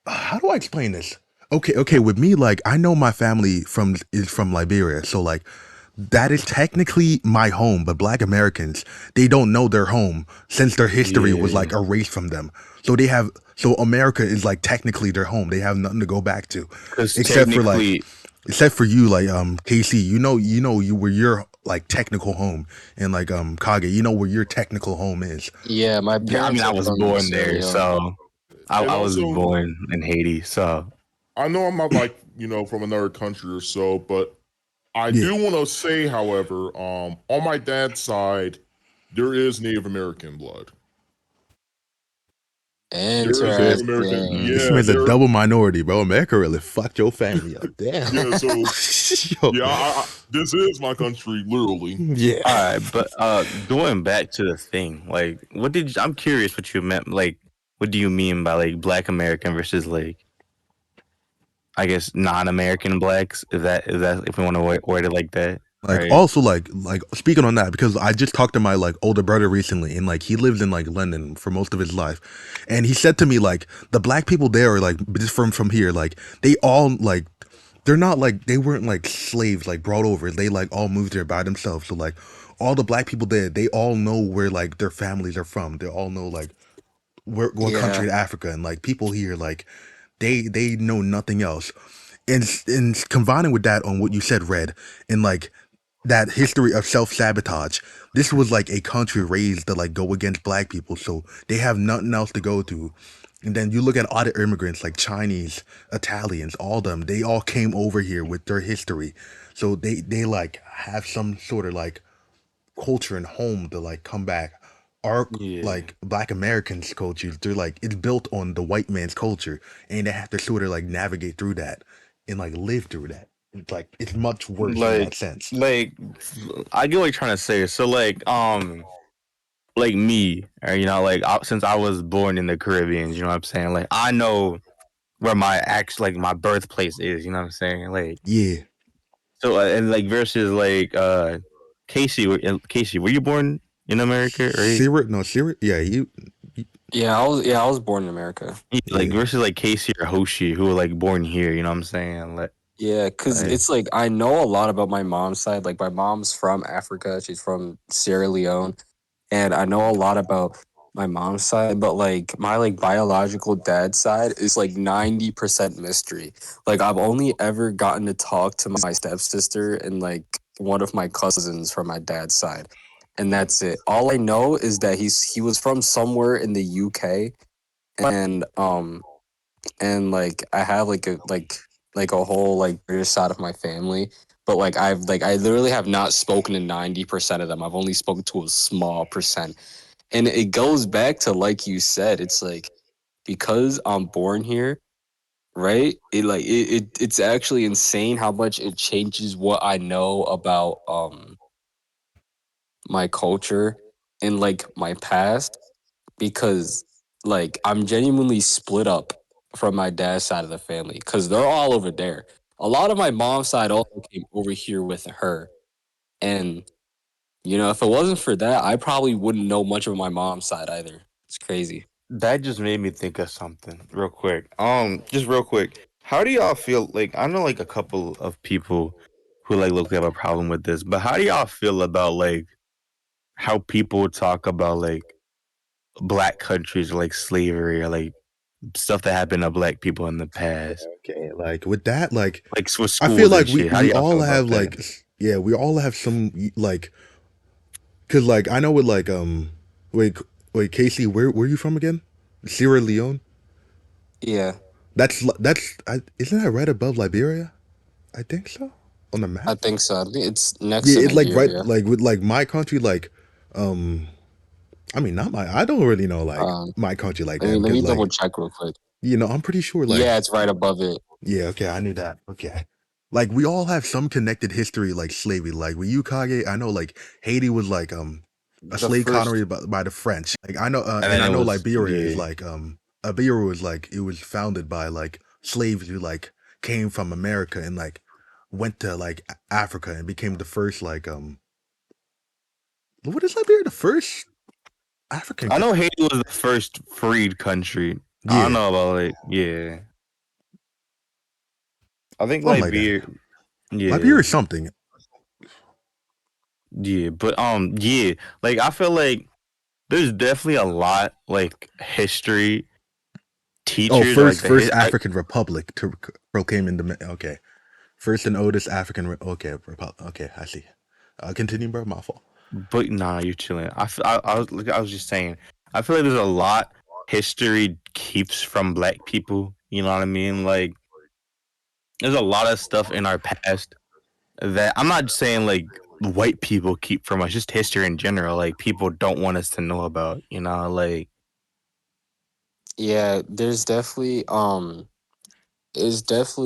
Speaker 2: how do I explain this? Okay, with me, like I know my family is from Liberia, so like that is technically my home, but Black Americans, they don't know their home since their history was
Speaker 3: yeah,
Speaker 2: like erased from them. So America is like technically their home. They have nothing to go back to.
Speaker 3: because
Speaker 2: Except for like
Speaker 3: technically,
Speaker 2: except for you, like KC, you where your like technical home, and like Kage, you know where your technical home is.
Speaker 1: yeah. My
Speaker 3: I mean,
Speaker 1: parents
Speaker 3: I
Speaker 1: are
Speaker 3: was
Speaker 1: from
Speaker 3: born
Speaker 1: Sierra
Speaker 3: there,
Speaker 1: Leone.
Speaker 3: so
Speaker 4: And
Speaker 3: I was
Speaker 4: also,
Speaker 3: born in Haiti, so
Speaker 4: I know I'm not like from another country or so, but I
Speaker 2: Yeah.
Speaker 4: do want to say, however, on my dad's side, there is Native American blood. There is Native American.
Speaker 1: Interesting.
Speaker 2: This
Speaker 4: Yeah,
Speaker 2: man's a
Speaker 4: there.
Speaker 2: double minority, bro. America really fucked your family up. Damn.
Speaker 4: Yeah, so
Speaker 2: Yo,
Speaker 4: yeah, this is my country, literally.
Speaker 2: yeah.
Speaker 3: all right. But going back to the thing, like, I'm curious what you meant. Like, what do you mean by like Black American versus like I guess non-American blacks? Is that if we want to word it like that?
Speaker 2: Like
Speaker 3: right?
Speaker 2: also like speaking on that, because I just talked to my like older brother recently, and like he lived in like London for most of his life, and he said to me like the black people there are like just from here, like they all like they're not like they weren't like slaves like brought over, they like all moved there by themselves. So like all the black people there, they all know where like their families are from, they all know like where what country
Speaker 1: Yeah.
Speaker 2: in Africa, and like people here like they know nothing else. And combining with that on what you said, Red, and like that history of self-sabotage, this was like a country raised to like go against black people, so they have nothing else to go to. And then you look at other immigrants like Chinese, Italians, all them, they all came over here with their history, so they like have some sort of like culture and home to like come back. Our
Speaker 3: Yeah.
Speaker 2: like black Americans cultures, they're like it's built on the white man's culture, and they have to sort of like navigate through that and like live through that. It's like it's much worse in
Speaker 3: Like,
Speaker 2: that sense.
Speaker 3: like, I get what you're trying to say. So, like me, or since I was born in the Caribbean, you know what I'm saying? Like, I know where my like my birthplace is. You know what I'm saying? Like,
Speaker 2: Yeah.
Speaker 3: so and like versus like Casey, Casey, were you born in America, right?
Speaker 2: Siri, no, Siri, yeah,
Speaker 1: Yeah, I was born in America.
Speaker 3: Yeah, like
Speaker 2: yeah,
Speaker 3: versus like Casey or Hoshi, who were like born here. You know what I'm saying?
Speaker 1: Yeah, cause
Speaker 3: Like
Speaker 1: it's like I know a lot about my mom's side. Like my mom's from Africa. She's from Sierra Leone, and I know a lot about my mom's side. But like my like biological dad's side is like 90% mystery. Like I've only ever gotten to talk to my stepsister and like one of my cousins from my dad's side, and that's it. All I know is that he was from somewhere in the UK, and like I have like a whole like British side of my family, but like I literally have not spoken to 90% of them. I've only spoken to a small percent, and it goes back to like you said, it's like because I'm born here, right? It's actually insane how much it changes what I know about my culture and like my past because like I'm genuinely split up from my dad's side of the family because they're all over there. A lot of my mom's side also came over here with her, and if it wasn't for that, I probably wouldn't know much of my mom's side either. It's crazy.
Speaker 3: that just made me think of something real quick. Just real quick. How do y'all feel? Like I know like a couple of people who like look they have a problem with this, but how do y'all feel about like how people talk about like black countries or like slavery or like stuff that happened to black people in the past?
Speaker 2: okay. Like with that, like
Speaker 3: Like with
Speaker 2: I feel
Speaker 3: schools
Speaker 2: like
Speaker 3: and
Speaker 2: we
Speaker 3: shit. How do
Speaker 2: we
Speaker 3: y'all
Speaker 2: all
Speaker 3: feel about
Speaker 2: have
Speaker 3: that?
Speaker 2: like yeah, we all have some like because like I know with like wait wait Casey, where you from again? Sierra Leone.
Speaker 1: Yeah,
Speaker 2: That's isn't that right above Liberia? I think so on the
Speaker 1: I
Speaker 2: map.
Speaker 1: think so. I think it's next
Speaker 2: Yeah,
Speaker 1: to
Speaker 2: it's like right
Speaker 1: Nigeria.
Speaker 2: like with like my country like um I mean not my I don't really know like
Speaker 1: Um,
Speaker 2: my country like
Speaker 1: let
Speaker 2: that
Speaker 1: me let
Speaker 2: because
Speaker 1: me double
Speaker 2: like
Speaker 1: check real quick.
Speaker 2: I'm pretty sure like
Speaker 1: Yeah, it's right above it.
Speaker 2: yeah, okay, I knew that. Okay. Like we all have some connected history like slavery. Like with Ukage, I know like Haiti was like a
Speaker 3: The
Speaker 2: slave
Speaker 3: first,
Speaker 2: colony by the French. Like I know
Speaker 3: and
Speaker 2: and
Speaker 3: then
Speaker 2: I
Speaker 3: it
Speaker 2: know
Speaker 3: was
Speaker 2: Liberia is
Speaker 3: yeah.
Speaker 2: like Liberia was like it was founded by like slaves who like came from America and like went to like Africa and became the first like what is Liberia? The first African
Speaker 3: I know Haiti was the first freed country. I don't
Speaker 2: yeah,
Speaker 3: know about like yeah. I think
Speaker 2: something like that.
Speaker 3: Liberia.
Speaker 2: Liberia
Speaker 3: Yeah,
Speaker 2: is something.
Speaker 3: yeah, but yeah. Like I feel like there's definitely a lot like history
Speaker 2: Oh,
Speaker 3: teachers or like
Speaker 2: first African republic to proclaim independence. Okay. First and oldest African. Okay, I see. Continue, bro. My fault.
Speaker 3: but nah, you're chilling. I was just saying. I feel like there's a lot history keeps from black people. You know what I mean? Like there's a lot of stuff in our past that I'm not saying like white people keep from us, just history in general. Like people don't want us to know about. You know, like
Speaker 1: Yeah, there's definitely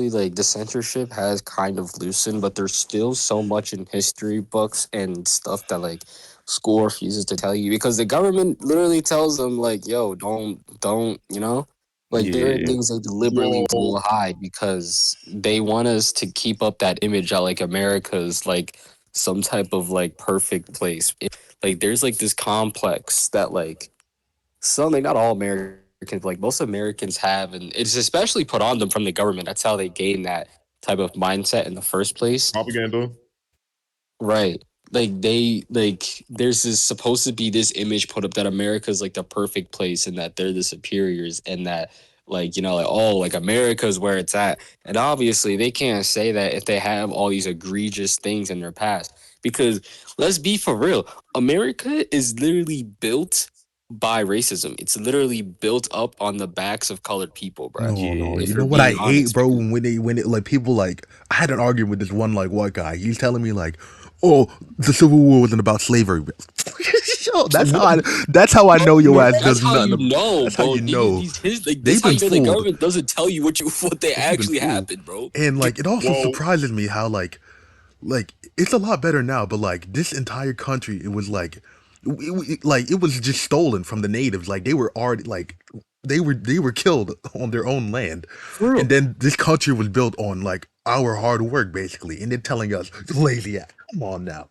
Speaker 1: like the censorship has kind of loosened, but there's still so much in history books and stuff that like school refuses to tell you because the government literally tells them like, yo, don't, like there are
Speaker 3: yeah.
Speaker 1: things they deliberately
Speaker 4: Well,
Speaker 1: will hide because they want us to keep up that image that like America's like some type of like perfect place. Like there's like this complex that like some, like not all Americans, like most Americans have, and it's especially put on them from the government. That's how they gain that type of mindset in the first place.
Speaker 4: Propaganda.
Speaker 1: Right. Like there's this supposed to be this image put up that America's like the perfect place and that they're the superiors and that like like oh like America's where it's at. And obviously they can't say that if they have all these egregious things in their past. Because let's be for real, America is literally built by racism. It's literally built up on the backs of colored people, bro.
Speaker 2: No.
Speaker 3: Yeah.
Speaker 1: If
Speaker 2: You
Speaker 1: we're
Speaker 2: know what I
Speaker 1: being
Speaker 2: hate,
Speaker 1: honest,
Speaker 2: bro?
Speaker 1: because
Speaker 2: When it like people like I had an argument with this one like white guy. He's telling me like, oh, the Civil War wasn't about slavery. Yo, that's how I know your
Speaker 1: bro,
Speaker 2: ass
Speaker 1: that's
Speaker 2: does
Speaker 1: how you
Speaker 2: nothing.
Speaker 1: know,
Speaker 2: That's how
Speaker 1: bro.
Speaker 2: you know
Speaker 1: These his like this
Speaker 2: they've
Speaker 1: how
Speaker 2: been
Speaker 1: you know the
Speaker 2: fooled.
Speaker 1: government doesn't tell you what they
Speaker 2: They've been
Speaker 1: actually
Speaker 2: fooled.
Speaker 1: happened, bro.
Speaker 2: And like it also
Speaker 4: Well,
Speaker 2: surprises me how like it's a lot better now, but like this entire country, it was like like it was just stolen from the natives. Like they were already like they were killed on their own land,
Speaker 1: For
Speaker 2: and
Speaker 1: real.
Speaker 2: then this country was built on like our hard work basically, and they're telling us lazy ass. Come on now,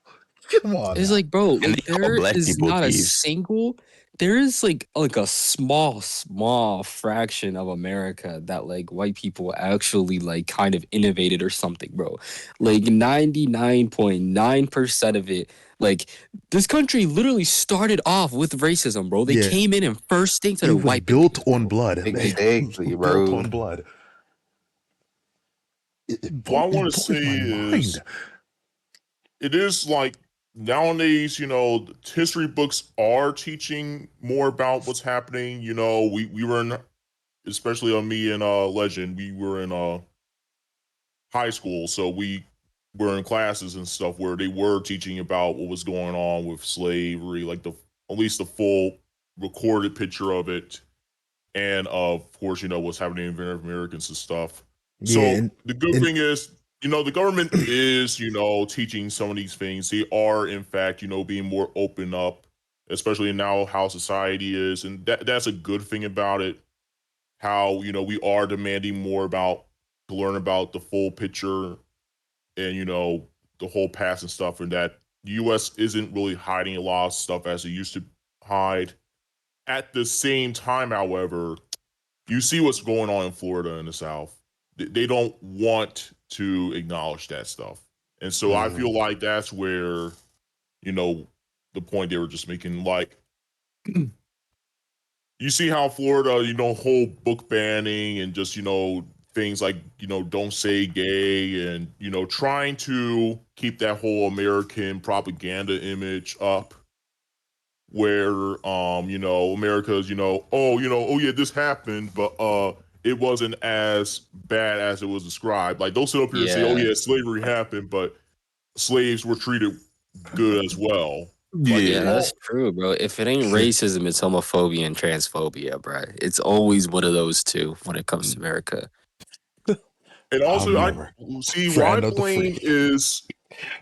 Speaker 2: come on
Speaker 1: It's
Speaker 2: now.
Speaker 1: like, bro,
Speaker 3: And
Speaker 1: like
Speaker 3: they call
Speaker 1: there
Speaker 3: black
Speaker 1: is
Speaker 3: people
Speaker 1: not a
Speaker 3: thieves.
Speaker 1: single there is like a small fraction of America that like white people actually like kind of innovated or something, bro. Like 99.9% of it, like this country literally started off with racism, bro. They
Speaker 2: Yeah,
Speaker 1: came in and first thing to
Speaker 2: it
Speaker 1: the
Speaker 2: was
Speaker 1: wiping
Speaker 2: built
Speaker 1: things,
Speaker 2: on
Speaker 1: bro.
Speaker 2: blood. It was
Speaker 3: Exactly,
Speaker 2: built
Speaker 3: bro.
Speaker 2: on blood.
Speaker 4: what I
Speaker 2: It
Speaker 4: want to say
Speaker 2: blows my mind.
Speaker 4: is it is like nowadays, history books are teaching more about what's happening. We were in, especially on me and Legend, we were in high school, so we were in classes and stuff where they were teaching about what was going on with slavery, like the at least the full recorded picture of it, and of course, what's happening in Native Americans and stuff.
Speaker 2: Yeah,
Speaker 4: So the good
Speaker 2: and
Speaker 4: thing is, the government is, teaching some of these things. They are, in fact, being more open up, especially now how society is, and that's a good thing about it. How we are demanding more about to learn about the full picture and the whole past and stuff, and that the U.S. isn't really hiding a lot of stuff as it used to hide. At the same time, however, you see what's going on in Florida and the South. They don't want to acknowledge that stuff. And so I feel like that's where, you know, the point they were just making. Like, you see how Florida, whole book banning and just, things like, don't say gay and, trying to keep that whole American propaganda image up where America's oh yeah, this happened, but it wasn't as bad as it was described. Like they'll sit up here and say, oh
Speaker 1: Yeah.
Speaker 4: yeah, slavery happened, but slaves were treated good as well. Like
Speaker 1: Yeah,
Speaker 3: Yeah.
Speaker 1: that's true, bro. If it ain't
Speaker 2: shit,
Speaker 1: racism, it's homophobia and transphobia, bro. It's always one of those two when it comes to America.
Speaker 4: and
Speaker 2: I'll
Speaker 4: also I
Speaker 2: never.
Speaker 4: see what I
Speaker 2: Friend of the
Speaker 4: blame
Speaker 2: free.
Speaker 4: is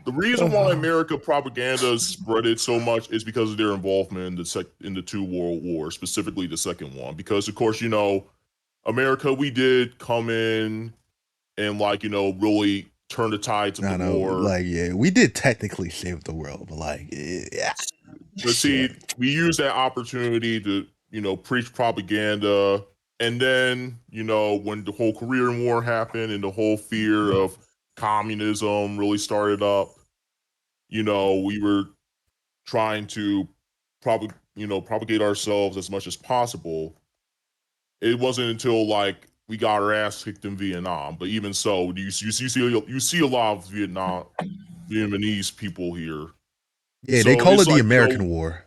Speaker 4: the reason why America propaganda spread it so much is because of their involvement in the two world wars, specifically the second one. Because of course, America, we did come in and really turn the tides of the
Speaker 2: I know,
Speaker 4: war.
Speaker 2: like, yeah, we did technically save the world, but like, yeah,
Speaker 4: But
Speaker 2: shit.
Speaker 4: see, we used that opportunity to preach propaganda, and then when the whole Korean War happened and the whole fear of communism really started up, we were trying to propagate ourselves as much as possible. It wasn't until we got our ass kicked in Vietnam, but even so, you see a lot of Vietnamese people here.
Speaker 2: Yeah, they
Speaker 4: So
Speaker 2: call
Speaker 4: it's
Speaker 2: it the
Speaker 4: like
Speaker 2: American War.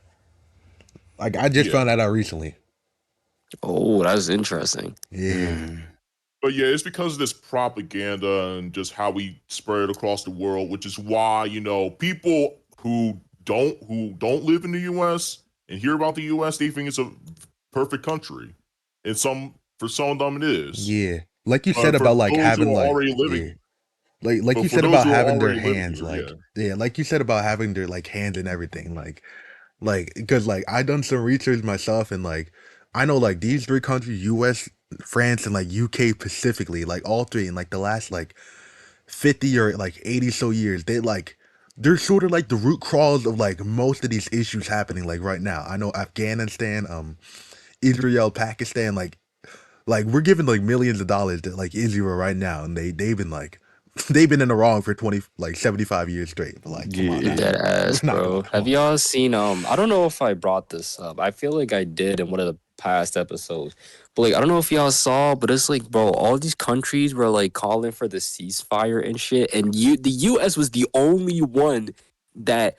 Speaker 2: Like, I just
Speaker 4: yeah.
Speaker 2: found that out recently.
Speaker 1: Oh, that's interesting.
Speaker 2: Yeah,
Speaker 3: Mm.
Speaker 4: But yeah, it's because of this propaganda and just how we spread it across the world, which is why people who don't live in the U.S. and hear about the U.S. they think it's a perfect country, and for some of them it is.
Speaker 2: yeah. Like you said
Speaker 4: But for
Speaker 2: about like
Speaker 4: those who
Speaker 2: having
Speaker 4: are
Speaker 2: like,
Speaker 4: already
Speaker 2: yeah,
Speaker 4: living,
Speaker 2: like
Speaker 4: but
Speaker 2: you
Speaker 4: for
Speaker 2: said
Speaker 4: those
Speaker 2: about
Speaker 4: who are
Speaker 2: having their
Speaker 4: already living
Speaker 2: hands,
Speaker 4: here, yeah.
Speaker 2: like, yeah, like you said about having their like hands and everything, like because like I done some research myself and like I know like these three countries, U.S., France, and like UK specifically, like all three in like the last like 50 or like 80 so years, they're sort of like the root cause of like most of these issues happening like right now. I know Afghanistan, Israel, Pakistan, like we're giving like millions of dollars to like Israel right now, and they've been like they've been in the wrong for 75 years straight. But like, come on now,
Speaker 1: Dead
Speaker 3: Yeah.
Speaker 1: ass,
Speaker 2: we're not gonna
Speaker 1: bro.
Speaker 2: come
Speaker 1: Have
Speaker 2: on.
Speaker 1: y'all seen I don't know if I brought this up. I feel like I did in one of the past episodes. But like I don't know if y'all saw, but it's like, bro, all these countries were like calling for the ceasefire and shit. And the US was the only one that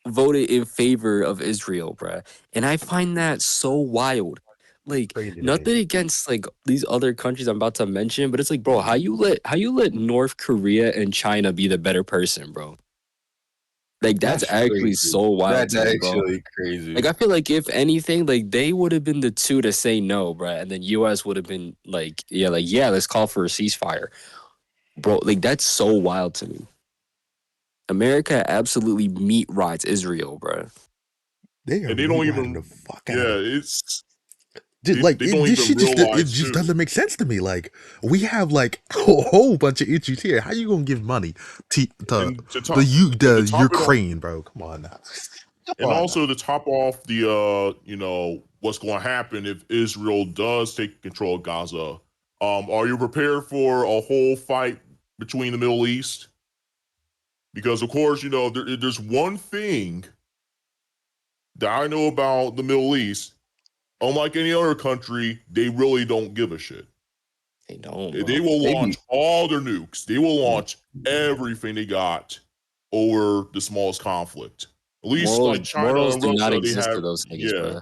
Speaker 1: voted in favor of Israel, bruh. And I find that so wild. Like
Speaker 2: Crazy to me.
Speaker 1: nothing against like these other countries I'm about to mention, but it's like, bro, how you let North Korea and China be the better person, bro? Like that's
Speaker 2: That's
Speaker 1: actually
Speaker 3: Crazy.
Speaker 1: so wild
Speaker 3: That's
Speaker 1: to me, bro.
Speaker 3: actually
Speaker 1: Like
Speaker 3: crazy.
Speaker 1: I feel like if anything, like they would have been the two to say no, bruh, and then US would have been like, yeah, let's call for a ceasefire, bro. Like that's so wild to me. America absolutely meat rides Israel, bruh.
Speaker 2: they are
Speaker 4: And they
Speaker 2: meat
Speaker 4: don't
Speaker 2: riding the
Speaker 4: even,
Speaker 2: fuck out
Speaker 4: yeah,
Speaker 2: of.
Speaker 4: it's
Speaker 2: Dude, like
Speaker 4: they don't
Speaker 2: this
Speaker 4: even
Speaker 2: shit just it
Speaker 4: realize
Speaker 2: just
Speaker 4: too.
Speaker 2: doesn't make sense to me. Like we have like a whole bunch of issues here. How you gonna give money to
Speaker 4: And to top and to
Speaker 2: the
Speaker 4: top it off,
Speaker 2: Ukraine, bro? Come on now, come
Speaker 4: and
Speaker 2: on now.
Speaker 4: also to top off the what's going to happen if Israel does take control of Gaza. Are you prepared for a whole fight between the Middle East? Because of course, there's one thing that I know about the Middle East. Unlike any other country, they really don't give a shit.
Speaker 1: They don't,
Speaker 4: They
Speaker 1: bro.
Speaker 4: will
Speaker 3: They
Speaker 4: launch
Speaker 3: be
Speaker 4: all their nukes. They will
Speaker 1: Mm.
Speaker 4: launch everything they got over the smallest conflict. At least
Speaker 1: Morals,
Speaker 4: like China
Speaker 1: morals
Speaker 4: and
Speaker 1: do not
Speaker 4: Russia, they
Speaker 1: exist to
Speaker 4: have,
Speaker 1: those niggas,
Speaker 4: yeah,
Speaker 1: bro.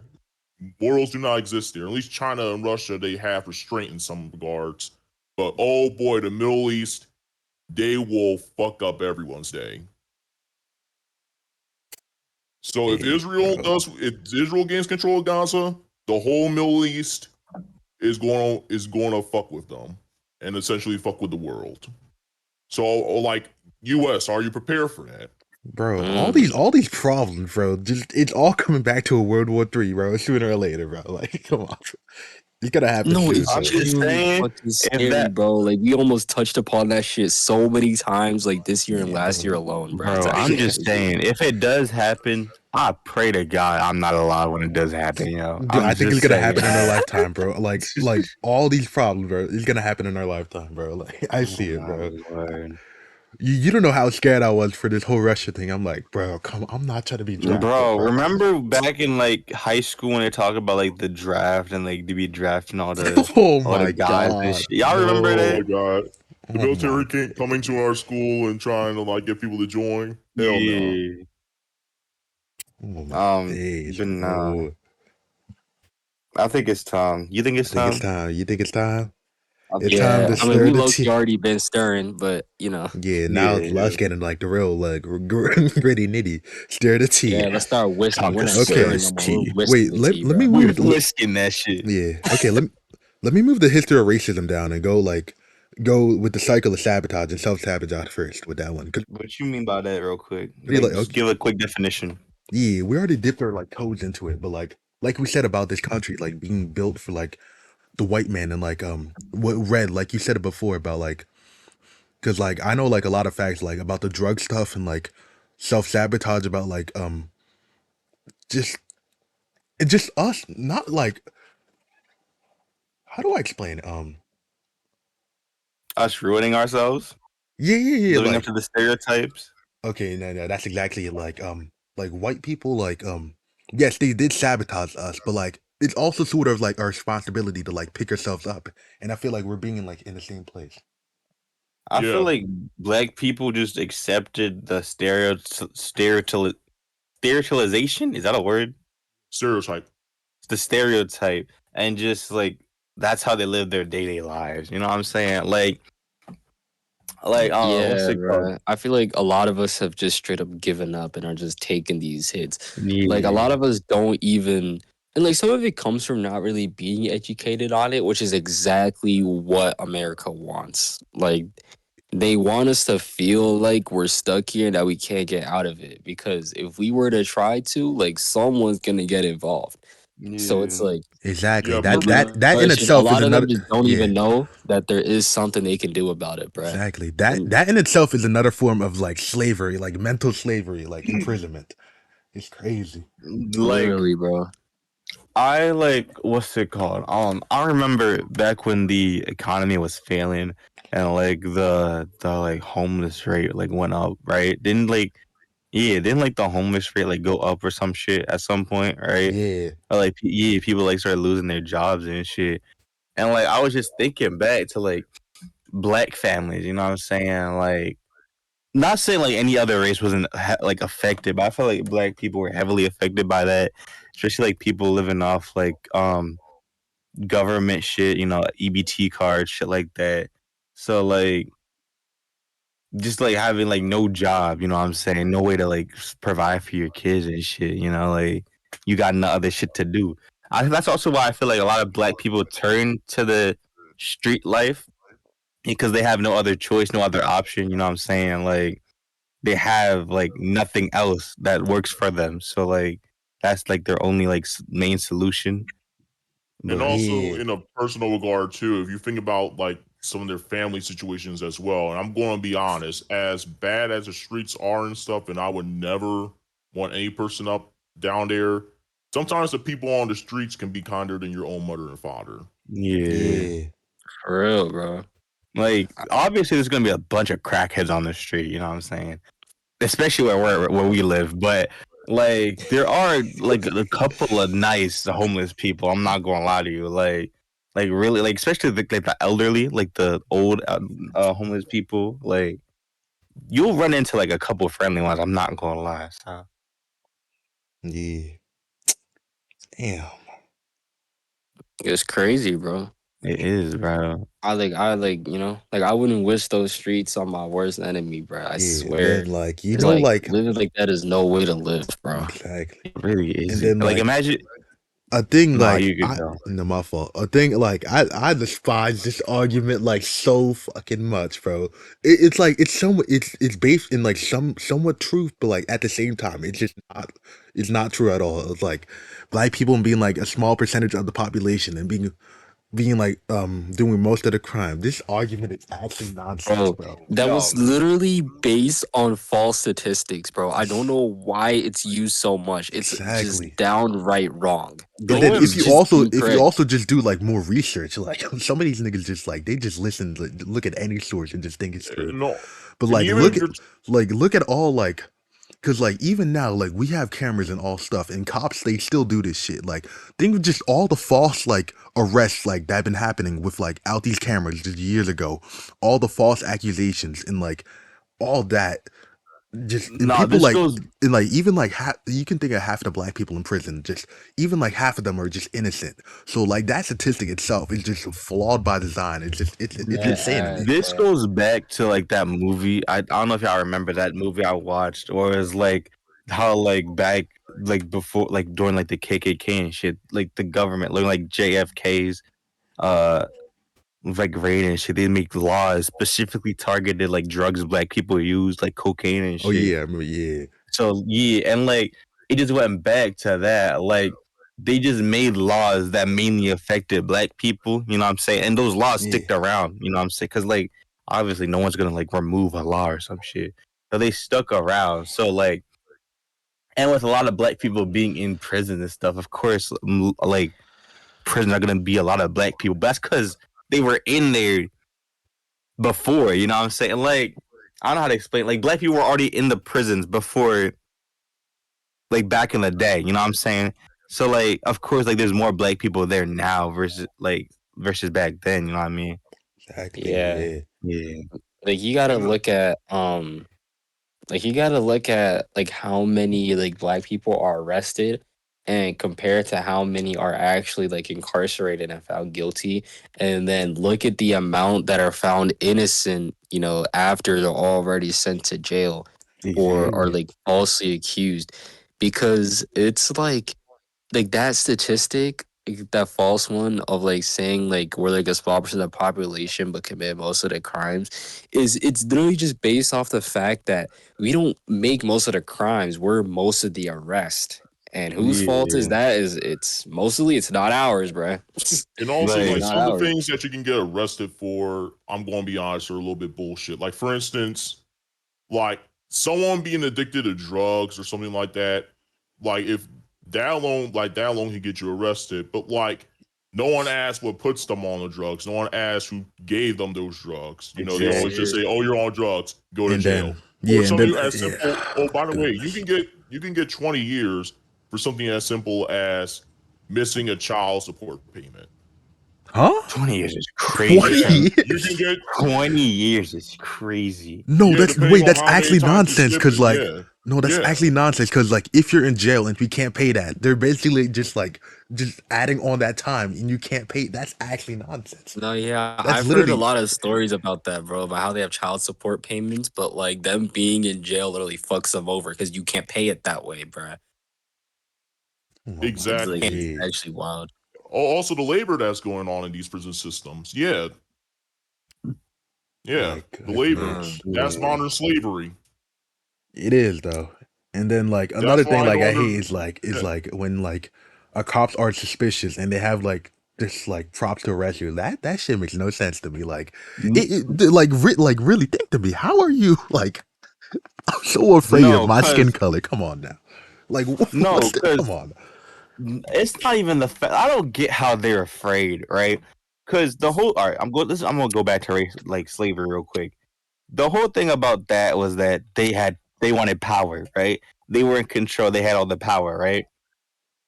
Speaker 4: morals do not exist there. At least China and Russia, they have restraint in some regards. But oh boy, the Middle East, they will fuck up everyone's day. So
Speaker 2: Hey, bro.
Speaker 4: if Israel gains control of Gaza, the whole Middle East is going to fuck with them and essentially fuck with the world. So like US, are you prepared for that?
Speaker 2: Bro,
Speaker 1: Mm.
Speaker 2: all these problems, bro. Just it's all coming back to a World War III, bro. Sooner or later, bro. Like, come on, it's gonna happen
Speaker 1: No,
Speaker 2: soon,
Speaker 1: it's
Speaker 3: I'm
Speaker 2: bro.
Speaker 3: just
Speaker 1: genuinely
Speaker 3: saying
Speaker 1: fucking
Speaker 3: if
Speaker 1: scary,
Speaker 3: that
Speaker 1: bro. Like we almost touched upon that shit so many times, like this year and
Speaker 2: Yeah,
Speaker 1: last year
Speaker 2: bro.
Speaker 1: alone, bro. It's
Speaker 3: bro, I'm
Speaker 1: actually
Speaker 2: Yeah,
Speaker 3: just
Speaker 1: crazy.
Speaker 3: saying if it does happen, I pray to God I'm not alive when it does happen, yo.
Speaker 2: dude,
Speaker 3: I'm
Speaker 2: I think it's
Speaker 3: just
Speaker 2: gonna
Speaker 3: saying.
Speaker 2: happen in our lifetime, bro. Like all these problems, bro. It's gonna happen in our lifetime, bro. Like, I
Speaker 3: Oh
Speaker 2: see it,
Speaker 3: my
Speaker 2: bro.
Speaker 3: lord.
Speaker 2: You don't know how scared I was for this whole Russia thing. I'm like, bro, come on. I'm not trying to be drafted,
Speaker 3: Bro,
Speaker 2: bro.
Speaker 3: remember back in like high school when they talk about like the draft and like to be drafting
Speaker 2: Oh
Speaker 3: all the
Speaker 2: my
Speaker 3: guys and
Speaker 2: god,
Speaker 3: shit. Y'all remember
Speaker 4: Oh
Speaker 2: no.
Speaker 4: my
Speaker 3: that?
Speaker 4: god. The
Speaker 2: Oh my
Speaker 4: military coming to our school and trying to like get people to join? Hell no.
Speaker 3: Yeah.
Speaker 2: oh my days,
Speaker 3: But nah.
Speaker 2: bro.
Speaker 3: I think it's time. You think
Speaker 2: I
Speaker 3: it's
Speaker 2: think it's
Speaker 3: time?
Speaker 2: time. You think it's time?
Speaker 3: I
Speaker 2: It's
Speaker 3: think it's
Speaker 2: time
Speaker 1: Yeah,
Speaker 2: to
Speaker 1: I
Speaker 3: time.
Speaker 1: mean,
Speaker 2: stir
Speaker 1: we
Speaker 2: the
Speaker 1: low key
Speaker 2: tea.
Speaker 1: already been stirring, but
Speaker 2: Yeah, now
Speaker 3: Yeah.
Speaker 2: it's us getting like the real like gritty nitty. Stir the tea.
Speaker 1: yeah, let's start whisking.
Speaker 3: Time
Speaker 1: We're
Speaker 3: to
Speaker 1: not
Speaker 3: stir
Speaker 2: Okay.
Speaker 1: stirring no
Speaker 3: this
Speaker 1: more. We're
Speaker 3: tea.
Speaker 1: whisking
Speaker 2: Wait,
Speaker 1: the tea,
Speaker 2: let me
Speaker 1: bro.
Speaker 3: We
Speaker 2: move.
Speaker 3: whisking that shit.
Speaker 2: Yeah. Okay. Let me move the history of racism down and go with the cycle of sabotage and self sabotage first with that one. 'Cause
Speaker 3: What you mean by that, real quick?
Speaker 2: be
Speaker 3: Like,
Speaker 2: like,
Speaker 3: just
Speaker 2: okay,
Speaker 3: give a quick definition.
Speaker 2: yeah, we already dipped our like toes into it, but like we said about this country like being built for like the white man and like what red like you said it before about like because like I know like a lot of facts like about the drug stuff and like self sabotage about like just it's just us not like how do I explain it?
Speaker 3: Us ruining ourselves,
Speaker 2: Yeah,
Speaker 3: living up
Speaker 2: like
Speaker 3: to the stereotypes.
Speaker 2: okay, no, that's exactly it. Like white people, yes, they did sabotage us, but like, it's also sort of like our responsibility to like pick ourselves up. And I feel like we're being like in the same place.
Speaker 3: I feel
Speaker 4: Yeah.
Speaker 3: like black people just accepted the stereotypization. Is that a word?
Speaker 4: Stereotype.
Speaker 3: The stereotype, and just like that's how they live their day lives. You know what I'm saying? Like what's
Speaker 1: Yeah,
Speaker 3: it called?
Speaker 1: bro. I feel like a lot of us have just straight up given up and are just taking these hits. Like a lot
Speaker 3: Yeah,
Speaker 1: of us don't even, and like some of it comes from not really being educated on it, which is exactly what America wants. Like they want us to feel like we're stuck here and that we can't get out of it. Because if we were to try to, like someone's gonna get involved. So it's
Speaker 3: Yeah.
Speaker 1: like,
Speaker 2: Exactly.
Speaker 4: Yeah,
Speaker 2: That
Speaker 4: perfect.
Speaker 2: that in
Speaker 1: question. A
Speaker 2: itself is
Speaker 1: lot of them
Speaker 2: another.
Speaker 1: just don't
Speaker 2: Yeah.
Speaker 1: even know that there is something they can do about it, bruh.
Speaker 2: Exactly. That
Speaker 1: And
Speaker 2: that in itself is another form of like slavery, like mental slavery, like imprisonment. It's crazy.
Speaker 3: Like
Speaker 1: literally, bro.
Speaker 3: I like what's it called? I remember back when the economy was failing and like the like homeless rate like went up, right? Didn't like the homeless rate like go up or some shit at some point, right?
Speaker 2: Yeah.
Speaker 3: Or like yeah, people like started losing their jobs and shit. And like I was just thinking back to like black families, you know what I'm saying? Like not saying like any other race wasn't like affected, but I feel like black people were heavily affected by that, especially like people living off like government shit, you know, EBT cards, shit like that. So like just like having like no job, you know what I'm saying? No way to like provide for your kids and shit, you know, like you got no other shit to do. That's also why I feel like a lot of black people turn to the street life because they have no other choice, no other option, you know what I'm saying? Like they have like nothing else that works for them. So like that's like their only like main solution.
Speaker 4: And
Speaker 3: But
Speaker 4: also
Speaker 2: Yeah.
Speaker 4: in a personal regard too, if you think about like some of their family situations as well, and I'm going to be honest, as bad as the streets are and stuff, and I would never want any person up down there. Sometimes the people on the streets can be kinder than your own mother and father.
Speaker 3: yeah.
Speaker 2: Yeah.
Speaker 1: For real, bro.
Speaker 3: Like obviously there's gonna be a bunch of crackheads on the street, you know what I'm saying? Especially where we live. But like there are like a couple of nice homeless people. I'm not gonna lie to you. Like really like especially like the elderly, like the old homeless people, like you'll run into like a couple friendly ones, I'm not gonna lie. So
Speaker 2: Yeah. Damn.
Speaker 1: It's crazy, bro.
Speaker 3: it is, bro.
Speaker 1: Like I wouldn't wish those streets on my worst enemy, bro. I
Speaker 2: Yeah. And then
Speaker 1: swear.
Speaker 2: like
Speaker 1: It's like living like that is no way to live, bro.
Speaker 2: exactly.
Speaker 3: It really
Speaker 2: And
Speaker 3: is.
Speaker 2: then
Speaker 3: Like
Speaker 2: like
Speaker 3: imagine
Speaker 2: a thing
Speaker 3: no,
Speaker 2: like
Speaker 3: you could
Speaker 2: I
Speaker 3: go.
Speaker 2: no my fault. A thing like I despise this argument like so fucking much, bro. It's like it's based in like somewhat truth, but like at the same time, it's not true at all. It's like black people being like a small percentage of the population and being like doing most of the crime. This argument is actually nonsense,
Speaker 1: Bro,
Speaker 2: bro.
Speaker 1: that
Speaker 3: Yo,
Speaker 1: was literally based on false statistics, bro. I don't know why it's used so much. It's just
Speaker 2: Exactly.
Speaker 1: downright wrong.
Speaker 2: And then
Speaker 1: It's
Speaker 3: going
Speaker 1: just
Speaker 2: if you
Speaker 1: incorrect.
Speaker 2: also just do like more research, like some of these niggas just like they just listen, like, look at any source and just think it's true.
Speaker 4: No,
Speaker 2: But
Speaker 4: and
Speaker 2: like
Speaker 4: even if you're
Speaker 2: look at all like because like even now like we have cameras and all stuff and cops they still do this shit. Like think of just all the false like arrests like that been happening with like out these cameras just years ago, all the false accusations and like all that just and
Speaker 3: nah,
Speaker 2: people
Speaker 3: this
Speaker 2: like
Speaker 3: goes
Speaker 2: and like even like you can think of half the black people in prison just even like half of them are just innocent, so like that statistic itself is just flawed by design. It's
Speaker 1: Dead
Speaker 2: insane to me.
Speaker 1: ass,
Speaker 3: this
Speaker 1: bro.
Speaker 3: goes back to like that movie. I don't know if y'all remember that movie I watched, or it's like how like back like before like during like the KKK and shit, like the government, like JFK's uh like raid and shit, they make laws specifically targeted like drugs black people use, like cocaine and
Speaker 2: Oh
Speaker 3: shit.
Speaker 2: yeah, I remember, yeah.
Speaker 3: So yeah, and like it just went back to that. Like they just made laws that mainly affected black people, you know what I'm saying? And those laws
Speaker 2: Yeah,
Speaker 3: sticked around, you know what I'm saying? Cause like obviously no one's gonna like remove a law or some shit. So they stuck around. So like and with a lot of black people being in prison and stuff, of course like prison are gonna be a lot of black people. But that's cause they were in there before, you know what I'm saying? Like I don't know how to explain. Like black people were already in the prisons before like back in the day, you know what I'm saying? So like of course like there's more black people there now versus back then, you know what I mean?
Speaker 2: exactly,
Speaker 1: Yeah.
Speaker 2: yeah.
Speaker 3: Yeah.
Speaker 1: Like you gotta
Speaker 4: and
Speaker 1: look at like how many like black people are arrested and compare to how many are actually like incarcerated and found guilty, and then look at the amount that are found innocent, after they're already sent to jail or are
Speaker 3: Exactly.
Speaker 1: like falsely accused. Because it's like that statistic, that false one of like saying like we're like a small percent of the population but commit most of the crimes, it's literally just based off the fact that we don't make most of the crimes, we're most of the arrest. And whose fault is that? It's mostly it's not ours, bruh.
Speaker 4: And also,
Speaker 3: Like,
Speaker 4: like
Speaker 1: not
Speaker 4: some of the
Speaker 1: ours.
Speaker 4: things that you can get arrested for, I'm going to be honest, are a little bit bullshit. Like, for instance, like someone being addicted to drugs or something like that. Like, if that alone can get you arrested. But like, no one asks what puts them on the drugs. No one asks who gave them those drugs. You know, they always just say, "Oh, you're on drugs, go to
Speaker 2: And
Speaker 4: jail."
Speaker 2: then
Speaker 4: Or
Speaker 2: yeah, and then
Speaker 4: something as
Speaker 2: yeah.
Speaker 4: simple. Oh, by the way,
Speaker 2: Goodness.
Speaker 4: you can get 20 years for something as simple as missing a child support payment.
Speaker 2: Huh?
Speaker 3: 20 years is
Speaker 2: 20
Speaker 3: crazy.
Speaker 4: Yeah, you can
Speaker 2: years?
Speaker 4: get
Speaker 3: 20 years is crazy.
Speaker 2: No,
Speaker 4: yeah,
Speaker 2: that's
Speaker 4: depending
Speaker 2: wait,
Speaker 4: on
Speaker 2: that's
Speaker 4: how many
Speaker 2: actually
Speaker 4: times you
Speaker 2: nonsense.
Speaker 4: skip
Speaker 2: Cause
Speaker 4: it.
Speaker 2: like,
Speaker 4: Yeah,
Speaker 2: no, that's
Speaker 4: yeah,
Speaker 2: actually nonsense. Cause like, if you're in jail and we can't pay that, they're basically just like just adding on that time, and you can't pay. That's actually nonsense.
Speaker 1: No, yeah,
Speaker 2: That's
Speaker 1: I've heard a
Speaker 2: literally
Speaker 1: lot of stories about that, bro, about how they have child support payments, but like them being in jail literally fucks them over because you can't pay it that way, bruh.
Speaker 2: oh my
Speaker 1: It's like
Speaker 4: exactly.
Speaker 1: it's
Speaker 2: days.
Speaker 1: actually wild.
Speaker 4: Also, the labor that's going on in these prison systems. Yeah, yeah,
Speaker 2: My
Speaker 4: the labor.
Speaker 1: Uh,
Speaker 2: goodness.
Speaker 4: That's
Speaker 3: Yeah.
Speaker 4: modern slavery.
Speaker 2: It is though. And then like
Speaker 4: That's
Speaker 2: another
Speaker 4: why
Speaker 2: thing
Speaker 4: I
Speaker 2: like
Speaker 4: don't
Speaker 2: I
Speaker 4: under.
Speaker 2: hate is
Speaker 4: Yeah,
Speaker 2: like when like a cops are suspicious and they have like this like props to arrest you. That shit makes no sense to me. Like like really think to me. How are you like I'm so afraid of
Speaker 3: No,
Speaker 2: my skin
Speaker 3: cause
Speaker 2: color. Come on now. Like
Speaker 3: no,
Speaker 2: what's the come
Speaker 3: cause
Speaker 2: on.
Speaker 3: it's not even the fact. I don't get how they're afraid, right? Cause the whole all right, I'm gonna go back to race like slavery real quick. The whole thing about that was that they wanted power, right? They were in control. They had all the power, right?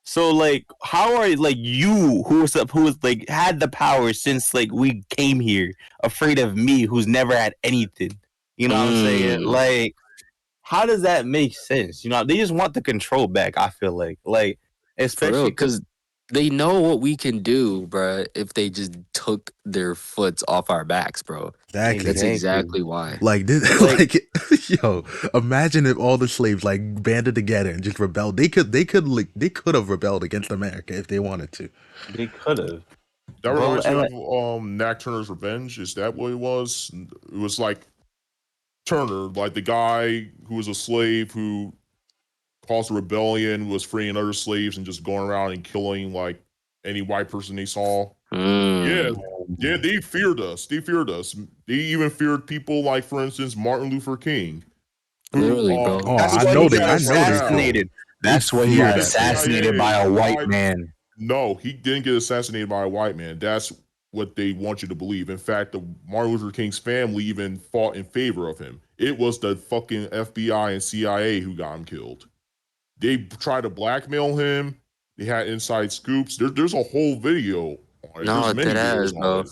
Speaker 3: So like, how are like you who was like had the power since like we came here, afraid of me who's never had anything? You know what I'm saying?
Speaker 1: mm.
Speaker 3: Like, how does that make sense? You know, they just want the control back. I feel like
Speaker 1: For real,
Speaker 3: especially because
Speaker 1: because they know what we can do, bruh, if they just took their foots off our backs, bro.
Speaker 2: Exactly.
Speaker 1: That's
Speaker 3: exactly
Speaker 1: exactly why.
Speaker 2: Like this
Speaker 3: like
Speaker 2: like yo, imagine if all the slaves like banded together and just rebelled. They could have rebelled against America if they wanted to.
Speaker 3: they could have,
Speaker 4: that
Speaker 3: but
Speaker 4: reminds me
Speaker 3: and
Speaker 4: of
Speaker 3: like
Speaker 4: Nat Turner's Revenge. Is that what it was? It was like Turner, like the guy who was a slave who caused a rebellion, was freeing other slaves and just going around and killing like any white person they saw. Yeah,
Speaker 1: Mm.
Speaker 4: yeah, they feared us. They feared us. They even feared people like, for instance, Martin Luther King,
Speaker 1: Literally, bro.
Speaker 2: Oh,
Speaker 3: that's
Speaker 2: I
Speaker 3: why
Speaker 4: before
Speaker 3: he
Speaker 2: know
Speaker 4: he
Speaker 3: got
Speaker 2: they
Speaker 4: got
Speaker 2: I
Speaker 4: shot
Speaker 2: know they
Speaker 4: down,
Speaker 2: feared.
Speaker 3: assassinated.
Speaker 2: They
Speaker 3: That's why he got
Speaker 2: feared
Speaker 4: the
Speaker 2: that man.
Speaker 3: assassinated by
Speaker 4: CIA
Speaker 3: a white
Speaker 4: tried.
Speaker 3: man.
Speaker 4: No, he didn't get assassinated by a white man. That's what they want you to believe. In fact, the Martin Luther King's family even fought in favor of him. It was the fucking FBI and CIA who got him killed. They tried to blackmail him. They had inside scoops. There's a whole video on it. There's
Speaker 1: No,
Speaker 4: many
Speaker 1: dead ass,
Speaker 4: videos on
Speaker 1: bro.
Speaker 4: it.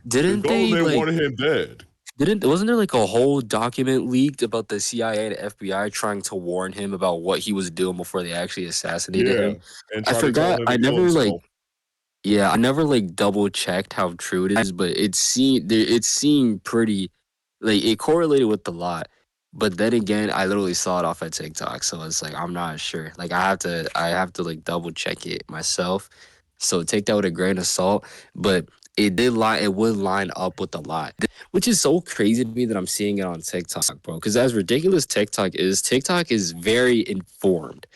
Speaker 4: The
Speaker 1: Didn't they
Speaker 4: government
Speaker 1: like?
Speaker 4: wanted him dead.
Speaker 1: Didn't wasn't there like a whole document leaked about the CIA and FBI trying to warn him about what he was doing before they actually assassinated
Speaker 4: Yeah,
Speaker 1: him?
Speaker 4: and
Speaker 1: I
Speaker 4: tried to tell
Speaker 1: forgot.
Speaker 4: him
Speaker 1: I
Speaker 4: to kill
Speaker 1: never like
Speaker 4: himself.
Speaker 1: yeah, I never like double checked how true it is, but it seemed pretty like it correlated with the lot. But then again, I literally saw it off at TikTok, so it's like I'm not sure. Like I have to like double check it myself. So take that with a grain of salt. But it would line up with a lot. Which is so crazy to me that I'm seeing it on TikTok, bro. Because as ridiculous TikTok is very informed.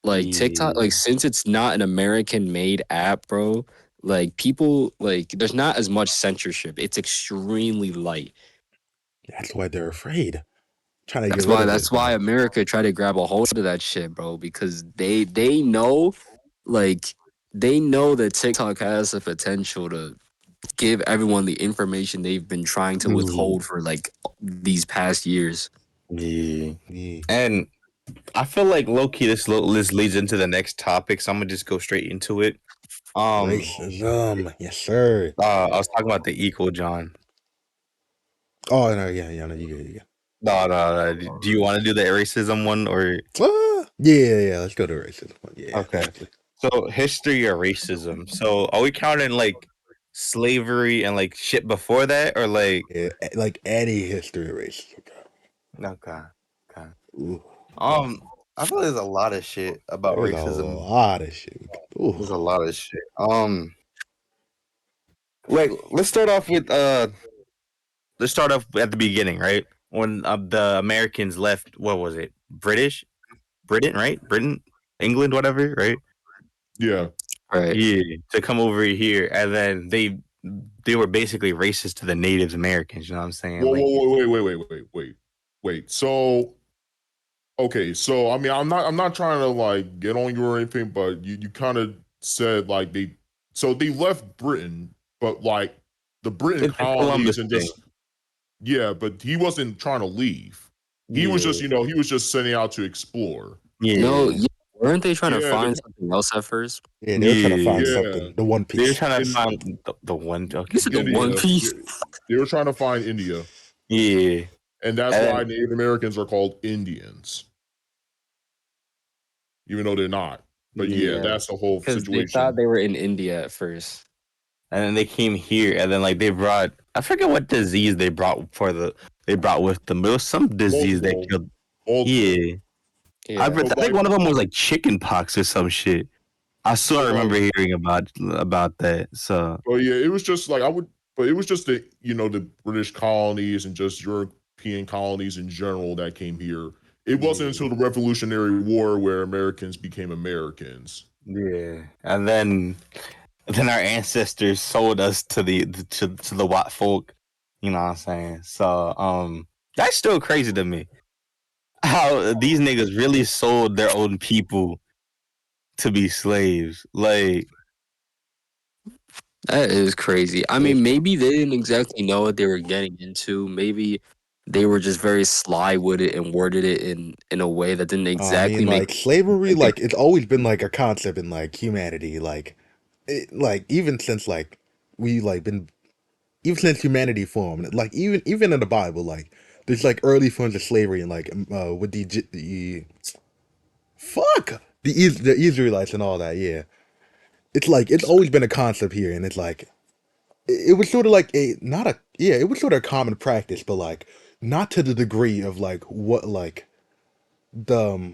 Speaker 1: Like TikTok, like
Speaker 3: Yeah.
Speaker 1: since it's not an American made app, bro, like people like there's not as much censorship. It's extremely light.
Speaker 2: That's why they're afraid. Trying to get rid of
Speaker 1: That's
Speaker 2: it,
Speaker 1: why
Speaker 2: man.
Speaker 1: America tried to grab a hold of that shit, bro, because they know like they know that TikTok has the potential to give everyone the information they've been trying to
Speaker 3: Mhm.
Speaker 1: withhold for like these past years.
Speaker 3: Yeah.
Speaker 2: Yeah.
Speaker 3: And I feel like low key this leads into the next topic, so I'm gonna just go straight into it. Um,
Speaker 2: Racism. Yes, sir.
Speaker 3: I was talking about the equal, John.
Speaker 2: Oh no, yeah, no, you good, you good.
Speaker 3: No. Do you want to do the racism one or
Speaker 2: Yeah, let's go to racism one. Yeah,
Speaker 3: okay?
Speaker 2: definitely.
Speaker 3: So history or racism. So are we counting like slavery and like shit before that, or like
Speaker 2: Yeah, like any history of racism,
Speaker 3: okay, okay.
Speaker 2: bro. Ooh,
Speaker 3: I feel there's a lot of shit about
Speaker 2: there's a
Speaker 3: racism.
Speaker 2: lot of shit. Ooh,
Speaker 3: There's a lot of shit. Like let's start off at the beginning, right? When the Americans left, what was it? Britain, right? Britain. England, whatever, right?
Speaker 4: Yeah.
Speaker 1: Right.
Speaker 3: Yeah, to come over here, and then they were basically racist to the Native Americans. You know what I'm saying?
Speaker 4: Whoa,
Speaker 3: Like,
Speaker 4: wait. So, okay, so I mean, I'm not trying to like get on you or anything, but you kind of said like they left Britain, but like the Britain
Speaker 3: it's a Columbus
Speaker 4: colonies and
Speaker 3: thing.
Speaker 4: just yeah, but he wasn't trying to leave. He was just
Speaker 3: Yeah,
Speaker 4: he was just setting out to explore.
Speaker 1: No,
Speaker 3: yeah,
Speaker 1: yeah, weren't they trying to
Speaker 4: Yeah,
Speaker 1: find something else at first?
Speaker 2: Yeah, they were trying to find
Speaker 3: yeah.
Speaker 4: yeah.
Speaker 2: something. The One
Speaker 3: They were
Speaker 2: Piece.
Speaker 3: trying to
Speaker 4: In
Speaker 3: find the one.
Speaker 1: You
Speaker 3: Okay,
Speaker 1: said the One
Speaker 4: India,
Speaker 1: Piece.
Speaker 4: they were trying to find India,
Speaker 3: yeah,
Speaker 4: and that's
Speaker 3: and
Speaker 4: why
Speaker 3: then
Speaker 4: Native Americans are called Indians, even though they're not. But yeah,
Speaker 3: yeah,
Speaker 4: that's the whole
Speaker 1: Because they thought
Speaker 4: situation.
Speaker 1: they were in India at first.
Speaker 3: they came here, and then like they brought. I forget what disease they brought with them. It was some disease that
Speaker 4: Multiple,
Speaker 3: killed.
Speaker 4: multiple.
Speaker 3: Yeah,
Speaker 1: Yeah.
Speaker 4: So
Speaker 3: I think
Speaker 4: like,
Speaker 3: one of them was like chicken pox or some shit. I
Speaker 4: so
Speaker 3: still
Speaker 4: like,
Speaker 3: remember hearing about that. So
Speaker 4: but yeah, it was just like but it was just the British colonies and just European colonies in general that came here. It wasn't
Speaker 3: yeah,
Speaker 4: until the Revolutionary War where Americans became Americans.
Speaker 3: yeah, and then our ancestors sold us to the white folk. You know what I'm saying? So that's still crazy to me. How these niggas really sold their own people to be slaves. Like,
Speaker 1: That is crazy. I
Speaker 2: It's,
Speaker 1: mean, maybe they didn't exactly know what they were getting into. Maybe they were just very sly with it and worded it in a way that didn't
Speaker 2: I
Speaker 1: exactly
Speaker 2: mean,
Speaker 1: make
Speaker 2: like slavery,
Speaker 1: like they
Speaker 2: like it's always been like a concept in like humanity, like even since like we like been even since humanity formed, like even in the Bible, like there's like early forms of slavery and like with the fuck the Israelites and all that. Yeah, it's like it's always been a concept here, and it's like it was sort of like a not a yeah, it was sort of a common practice, but like not to the degree of like what like the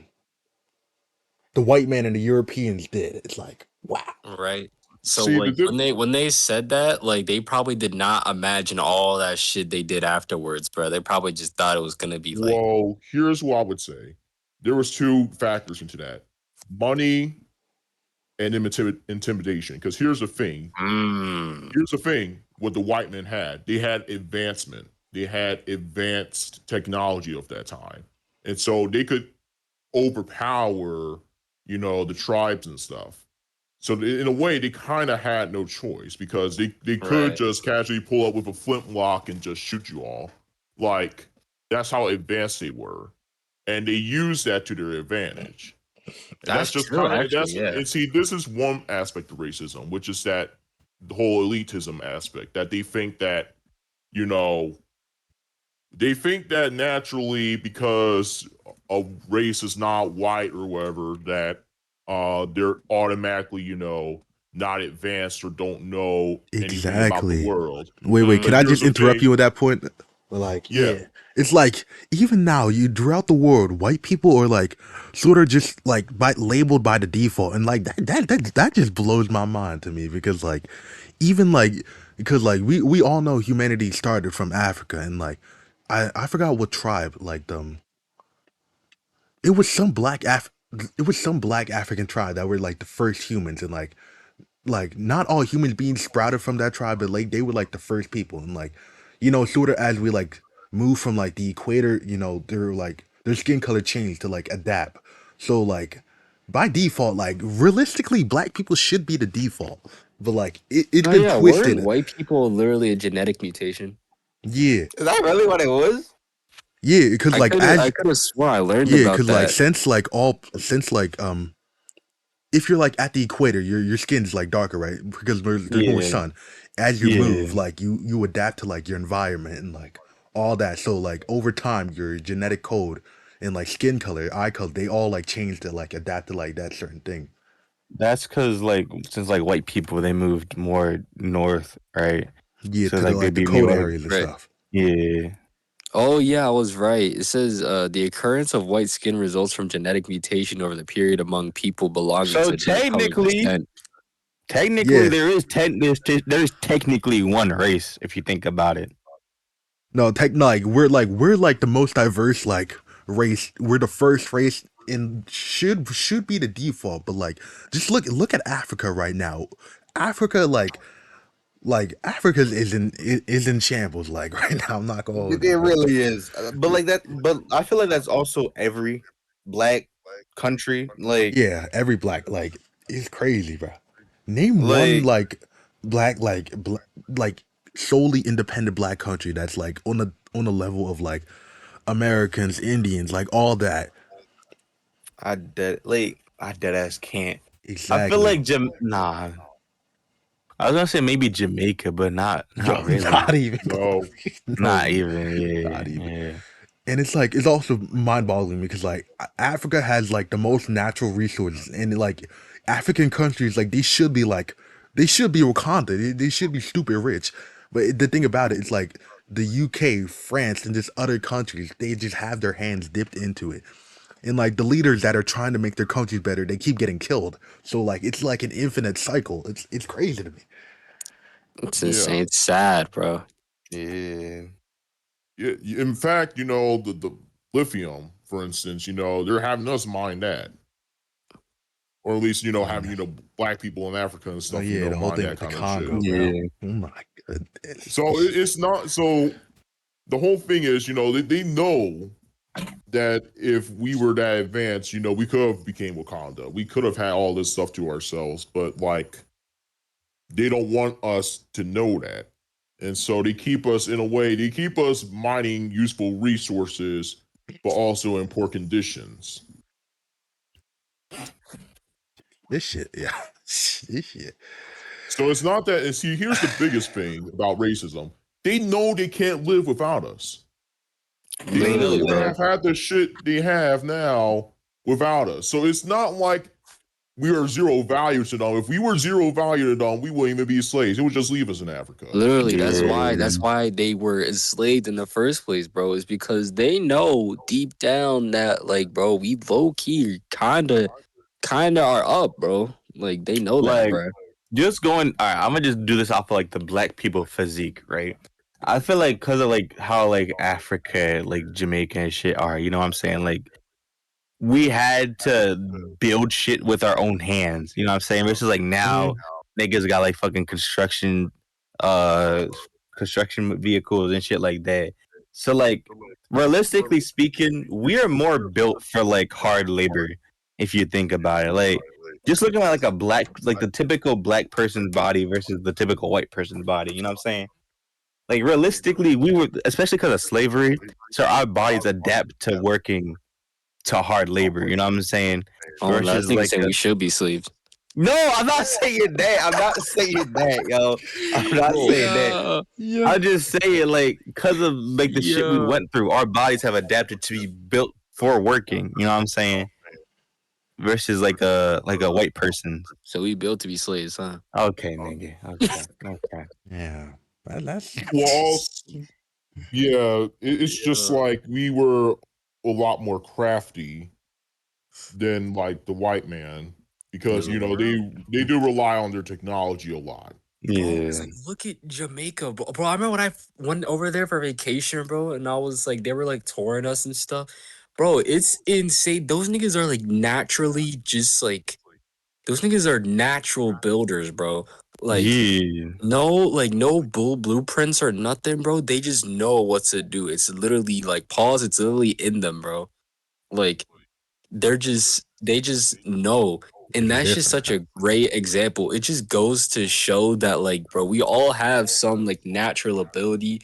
Speaker 2: the white man and the Europeans did. It's like wow.
Speaker 1: right. So
Speaker 4: See,
Speaker 1: like when they said that, like they probably did not imagine all that shit they did afterwards, bro. They probably just thought it was gonna be like,
Speaker 4: well, here's what I would say. There was two factors into that: money and intimidation. Because
Speaker 1: mm,
Speaker 4: here's the thing: what the white men had, they had advancement, they had advanced technology of that time, and so they could overpower, the tribes and stuff. So in a way, they kind of had no choice because they could
Speaker 1: right.
Speaker 4: just casually pull up with a flintlock and just shoot you all. Like that's how advanced they were, and they used that to their advantage. And that's
Speaker 1: That's
Speaker 4: just
Speaker 1: true,
Speaker 4: kind of
Speaker 1: actually,
Speaker 4: that's
Speaker 1: yeah.
Speaker 4: and see, this is one aspect of racism, which is that the whole elitism aspect that they think that you know they think that naturally because a race is not white or whatever that they're automatically not advanced or don't know anything about the
Speaker 2: Exactly.
Speaker 4: world.
Speaker 2: Wait, can
Speaker 4: But
Speaker 2: I
Speaker 1: Mm,
Speaker 4: here's
Speaker 2: just
Speaker 4: the
Speaker 2: interrupt you
Speaker 4: thing,
Speaker 2: at that point? Like,
Speaker 4: yeah.
Speaker 2: yeah. It's like even now, you throughout the world, white people are like sort of just like labeled by the default, and like that just blows my mind to me because like even like because like we all know humanity started from Africa, and like I forgot what tribe like it was some it was some black African tribe that were like the first humans, and like not all human beings sprouted from that tribe, but like they were like the first people, and like sort of as we like move from like the equator, they're like their skin color changed to like adapt. So like by default, like realistically, black people should be the default, but like it's
Speaker 1: oh
Speaker 2: been
Speaker 1: yeah, weren't
Speaker 2: twisted.
Speaker 1: white people literally a genetic mutation?
Speaker 2: Yeah,
Speaker 3: is that really what it was?
Speaker 2: yeah, because like
Speaker 1: I
Speaker 2: as
Speaker 1: could have swore I learned
Speaker 2: yeah,
Speaker 1: about
Speaker 2: because like
Speaker 1: that.
Speaker 2: since if you're like at the equator, your skin's like darker, right? Because there's more
Speaker 3: Yeah,
Speaker 2: sun. As you
Speaker 3: yeah.
Speaker 2: move, like you adapt to like your environment and like all that. So like over time, your genetic code and like skin color, eye color, they all like change to like adapt to like that certain thing.
Speaker 3: That's because like since like white people they moved more north, right?
Speaker 2: Yeah,
Speaker 3: So
Speaker 2: to the
Speaker 3: like
Speaker 2: like
Speaker 3: they'd
Speaker 2: the
Speaker 3: be
Speaker 2: cold
Speaker 3: more
Speaker 2: areas and
Speaker 1: Right.
Speaker 2: stuff.
Speaker 3: yeah.
Speaker 1: Oh yeah, I was right. It says the occurrence of white skin results from genetic mutation over the period among people belonging
Speaker 3: So
Speaker 1: to dark colored descent.
Speaker 3: technically
Speaker 2: Yeah,
Speaker 3: there's technically one race if you think about it.
Speaker 2: no, like we're like the most diverse like race. We're the first race and should be the default, but like just look at Africa right now. Africa like Africa is in shambles like right now. I'm not gonna hold
Speaker 3: It
Speaker 2: you, bro.
Speaker 3: really is. But like that, but I feel like that's also every black country.
Speaker 2: Yeah, every black like it's crazy, bro. Name one
Speaker 3: Like
Speaker 2: like black like solely independent black country that's like on a level of like Americans, Indians, like all that.
Speaker 3: I dead ass can't. I feel
Speaker 2: Exactly.
Speaker 3: like nah. I was gonna say maybe Jamaica, but not
Speaker 2: Yo,
Speaker 3: really.
Speaker 2: not even, bro.
Speaker 4: No,
Speaker 2: No,
Speaker 3: Not even.
Speaker 2: not
Speaker 3: Yeah,
Speaker 2: even.
Speaker 3: yeah.
Speaker 2: And it's like it's also mind-boggling because like Africa has like the most natural resources, and like African countries they should be Wakanda. They should be stupid rich. But the thing about it is like the UK, France, and just other countries, they just have their hands dipped into it. And like the leaders that are trying to make their countries better, they keep getting killed. So like it's like an infinite cycle. It's crazy to me.
Speaker 1: It's
Speaker 4: yeah.
Speaker 1: insane. It's sad, bro.
Speaker 3: Yeah.
Speaker 4: Yeah, in fact, the lithium, for instance, they're having us mine that, or at least
Speaker 2: Oh,
Speaker 4: having black people in Africa and
Speaker 2: oh
Speaker 4: stuff,
Speaker 2: yeah, the whole
Speaker 4: mine
Speaker 2: thing
Speaker 4: that
Speaker 2: with the
Speaker 4: kind of shit.
Speaker 2: Congo, bro.
Speaker 3: Yeah.
Speaker 2: Oh my goodness.
Speaker 4: So it's not so. The whole thing is, they know that if we were that advanced, we could have became Wakanda. We could have had all this stuff to ourselves, but like they don't want us to know that. And so they keep us in a way, they keep us mining useful resources, but also in poor conditions.
Speaker 2: This shit, yeah. This shit.
Speaker 4: So it's not that, and see, here's the biggest thing about racism. They know they can't live without us. They
Speaker 1: Literally,
Speaker 4: wouldn't
Speaker 1: bro.
Speaker 4: have had the shit they have now without us. So it's not like we are zero value to them. If we were zero value to them, we wouldn't even be slaves. It would just leave us in Africa.
Speaker 1: Literally,
Speaker 3: Yeah.
Speaker 1: that's why they were enslaved in the first place, bro. Is because they know deep down that like, bro, we low key kinda are up, bro. Like they know that,
Speaker 3: Like
Speaker 1: bro.
Speaker 3: just going. All right, I'm gonna just do this off of like the black people physique, right? I feel like because of like how like Africa, like Jamaica and shit are. You know what I'm saying? Like we had to build shit with our own hands. You know what I'm saying? Versus like now, niggas got like fucking uh, construction vehicles and shit like that. So like, realistically speaking, we are more built for like hard labor. If you think about it, like just looking at like like the typical black person's body versus the typical white person's body. You know what I'm saying? Like realistically, we were especially because of slavery, so our bodies adapt to working to hard labor. You know what I'm saying?
Speaker 1: Oh, that
Speaker 3: Versus
Speaker 1: nigga
Speaker 3: like
Speaker 1: saying we should be slaves.
Speaker 3: no, I'm not saying that. I'm not saying that, yo. I'm not saying that.
Speaker 1: Yeah,
Speaker 2: Yeah.
Speaker 3: I'm just saying like because of like the shit we
Speaker 1: yeah.
Speaker 3: went through, our bodies have adapted to be built for working. You know what I'm saying? Versus like a white person.
Speaker 1: So we built to be slaves, huh?
Speaker 3: Okay, nigga. Okay, okay.
Speaker 2: Yeah. That's
Speaker 4: Well, also, yeah, it's just
Speaker 1: Yeah.
Speaker 4: like we were a lot more crafty than like the white man because they do rely on their technology a lot.
Speaker 1: Bro, it's
Speaker 3: Yeah.
Speaker 1: like look at Jamaica, bro. Bro, I remember when I went over there for vacation, bro, and I was like, they were like touring us and stuff. Bro, it's insane. Those niggas are like naturally just like those niggas are natural builders, bro. Like
Speaker 3: Yeah.
Speaker 1: no blueprints or nothing, bro. They just know what to do. It's literally like pause. It's literally in them, bro. Like they just know. And
Speaker 2: it's
Speaker 1: that's just
Speaker 2: different,
Speaker 1: such
Speaker 2: bro.
Speaker 1: a great example. It just goes to show that like, bro, we all have some like natural ability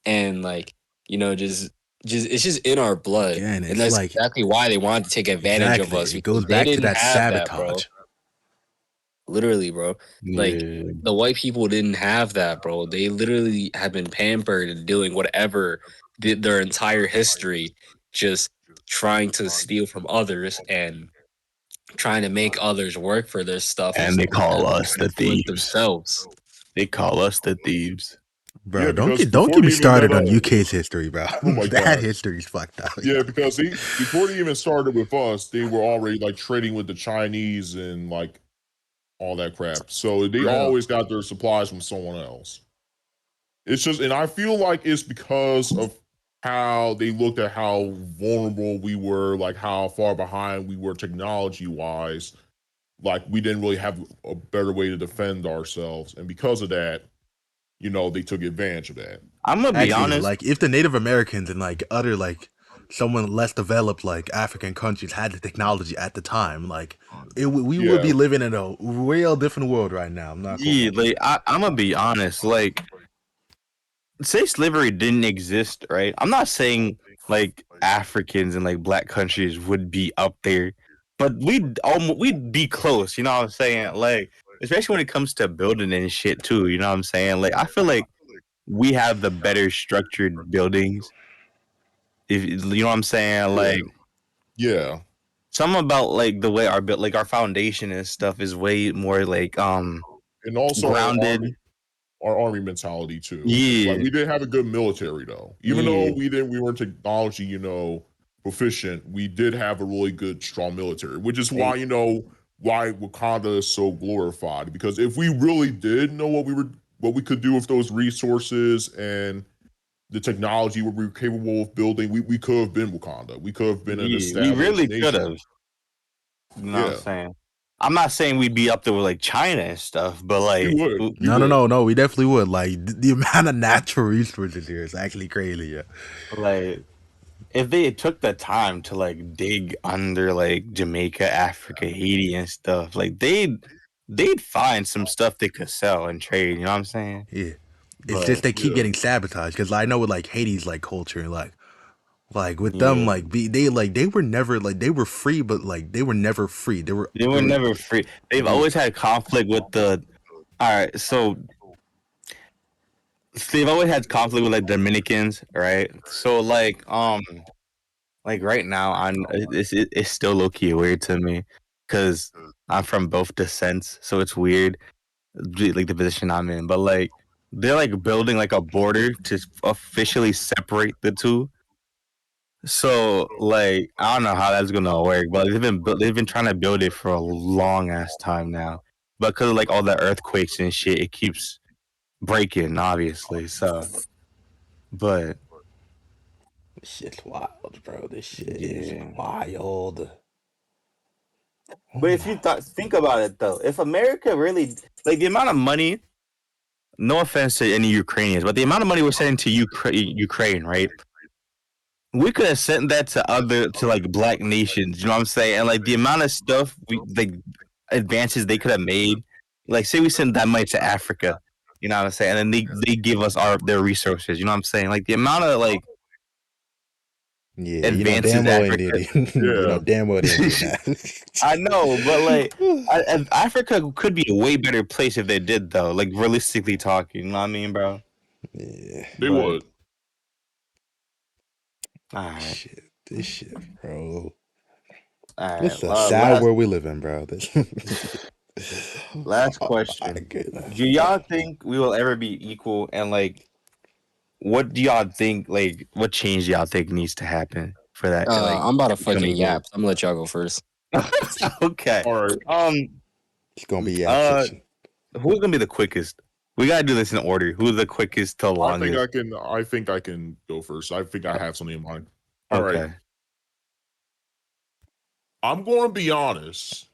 Speaker 1: and like, just it's just in our blood.
Speaker 2: Again,
Speaker 1: And
Speaker 2: it's
Speaker 1: that's
Speaker 2: like
Speaker 1: exactly why they wanted to take advantage of
Speaker 2: exactly.
Speaker 1: us
Speaker 2: It
Speaker 1: because
Speaker 2: goes
Speaker 1: they
Speaker 2: back to
Speaker 1: didn't
Speaker 2: that
Speaker 1: have that, bro.
Speaker 2: sabotage.
Speaker 1: Literally, bro. Like
Speaker 3: Yeah.
Speaker 1: the white people didn't have that, bro. They literally have been pampered and doing whatever did their entire history, just trying to steal from others and trying to make others work for their stuff
Speaker 3: And they
Speaker 1: instead of
Speaker 3: call
Speaker 1: them
Speaker 3: us the
Speaker 1: trying to do it
Speaker 3: thieves.
Speaker 1: themselves.
Speaker 3: They call us the thieves.
Speaker 2: Bro,
Speaker 4: Yeah, because
Speaker 2: don't
Speaker 4: before
Speaker 2: get
Speaker 4: they
Speaker 2: me
Speaker 4: even met
Speaker 2: started on
Speaker 4: us,
Speaker 2: UK's history, bro.
Speaker 4: oh my
Speaker 2: That
Speaker 4: god,
Speaker 2: history's fucked up.
Speaker 4: yeah, because before they even started with us, they were already like trading with the Chinese and like all that crap. So they
Speaker 1: Bro.
Speaker 4: always got their supplies from someone else. It's just, and I feel like it's because of how they looked at how vulnerable we were, like how far behind we were technology wise. Like we didn't really have a better way to defend ourselves, and because of that, they took advantage of that.
Speaker 3: I'm gonna be
Speaker 2: Actually,
Speaker 3: honest.
Speaker 2: like if the Native Americans and like other like someone less developed like African countries had the technology at the time, like we would be
Speaker 4: Yeah,
Speaker 2: living in a real different world right now. I'm not gonna
Speaker 3: Yeah,
Speaker 2: hold you.
Speaker 3: like I'm gonna be honest. Like, say slavery didn't exist, right? I'm not saying like Africans and like black countries would be up there, but we'd be close. You know what I'm saying? Like, especially when it comes to building and shit too. You know what I'm saying? Like, I feel like we have the better structured buildings. If you know what I'm saying?
Speaker 4: yeah,
Speaker 3: Like,
Speaker 4: yeah,
Speaker 3: some about like the way our built, like our foundation and stuff is way more like
Speaker 4: and also
Speaker 3: grounded.
Speaker 4: our army mentality too. Like
Speaker 3: Yeah,
Speaker 4: we did have a good military though. Even though
Speaker 3: yeah,
Speaker 4: we weren't technology, proficient, we did have a really good strong military, which is why, why Wakanda is so glorified. Because if we really did know what we could do with those resources and the technology we were capable of building, we could have been Wakanda. We could have been an
Speaker 3: yeah. We
Speaker 4: established
Speaker 3: really could
Speaker 4: nation.
Speaker 3: have. You know what I'm
Speaker 4: Yeah.
Speaker 3: saying? I'm not saying we'd be up there with like China and stuff, but
Speaker 4: We
Speaker 3: like,
Speaker 4: would. We
Speaker 2: No, no,
Speaker 4: would.
Speaker 2: no, no. We definitely would. Like the amount of natural resources here is actually crazy. Yeah.
Speaker 3: like if they took the time to like dig under like Jamaica, Africa, Haiti, and stuff, like they'd find some stuff they could sell and trade. You know what I'm saying?
Speaker 2: Yeah. It's just
Speaker 3: But
Speaker 2: they keep
Speaker 4: Yeah.
Speaker 2: getting sabotaged because I know with like Haiti's like culture and like with them
Speaker 3: yeah,
Speaker 2: they were never like they were free but like they were never free.
Speaker 3: they
Speaker 2: They
Speaker 3: were
Speaker 2: were
Speaker 3: never free. They've
Speaker 2: yeah.
Speaker 3: always had conflict with the. All right, so they've always had conflict with like Dominicans, right? So like right now, it's still low key weird to me because I'm from both descents, so it's weird, like the position I'm in. But like they're like building like a border to officially separate the two. So like I don't know how that's gonna work, but they've been trying to build it for a long ass time now. But because of like all the earthquakes and shit, it keeps breaking, obviously. So, but
Speaker 2: This shit's wild, bro. This shit is
Speaker 3: yeah.
Speaker 2: wild. Oh
Speaker 3: But if you
Speaker 2: my.
Speaker 3: think about it though, if America really like the amount of money, no offense to any Ukrainians, but the amount of money we're sending to Ukraine, right? We could have sent that to like black nations, you know what I'm saying? And like the amount of stuff we like advances they could have made. Like say we send that money to Africa, you know what I'm saying? And then they give us their resources, you know what I'm saying? Like the amount of like
Speaker 2: Yeah, you know
Speaker 3: advances
Speaker 2: damn well ain't
Speaker 3: Africa.
Speaker 2: did you know
Speaker 4: Yeah.
Speaker 2: damn well they ain't doing that.
Speaker 3: I know, but like Africa could be a way better place if they did though. Like realistically talking, you know what I mean, bro?
Speaker 2: Yeah.
Speaker 4: They
Speaker 3: But
Speaker 4: would.
Speaker 3: all
Speaker 2: Shit. This shit, bro. This
Speaker 3: right.
Speaker 2: is a sad world we live in, bro. This
Speaker 3: Last
Speaker 2: oh my
Speaker 3: question:
Speaker 2: goodness.
Speaker 3: do y'all think we will ever be equal? And like, what do y'all think? Like, what change do y'all think needs to happen for that? Like,
Speaker 1: I'm about to
Speaker 3: to become
Speaker 1: fucking
Speaker 3: equal?
Speaker 1: yap. I'm gonna let y'all go first.
Speaker 3: Okay.
Speaker 4: All right.
Speaker 2: It's gonna be yap
Speaker 3: Uh,
Speaker 2: session.
Speaker 3: who's gonna be the quickest? We gotta do this in order. Who's the quickest to longest?
Speaker 4: I think I can go first. I think I have something in mind. All right.
Speaker 3: Okay.
Speaker 4: I'm going to be honest.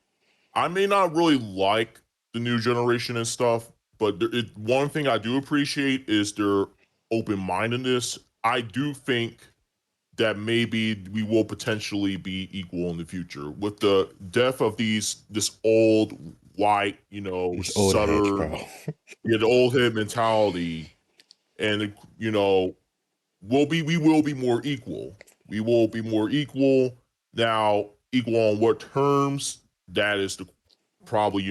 Speaker 4: I may not really like the new generation and stuff, but one thing I do appreciate is their open mindedness. I do think that maybe we will potentially be equal in the future with the death of this old white,
Speaker 2: It's old heads,
Speaker 4: sutter,
Speaker 2: bro.
Speaker 4: the old head mentality, and we will be more equal. We will be more equal. Now, equal on what terms? That is probably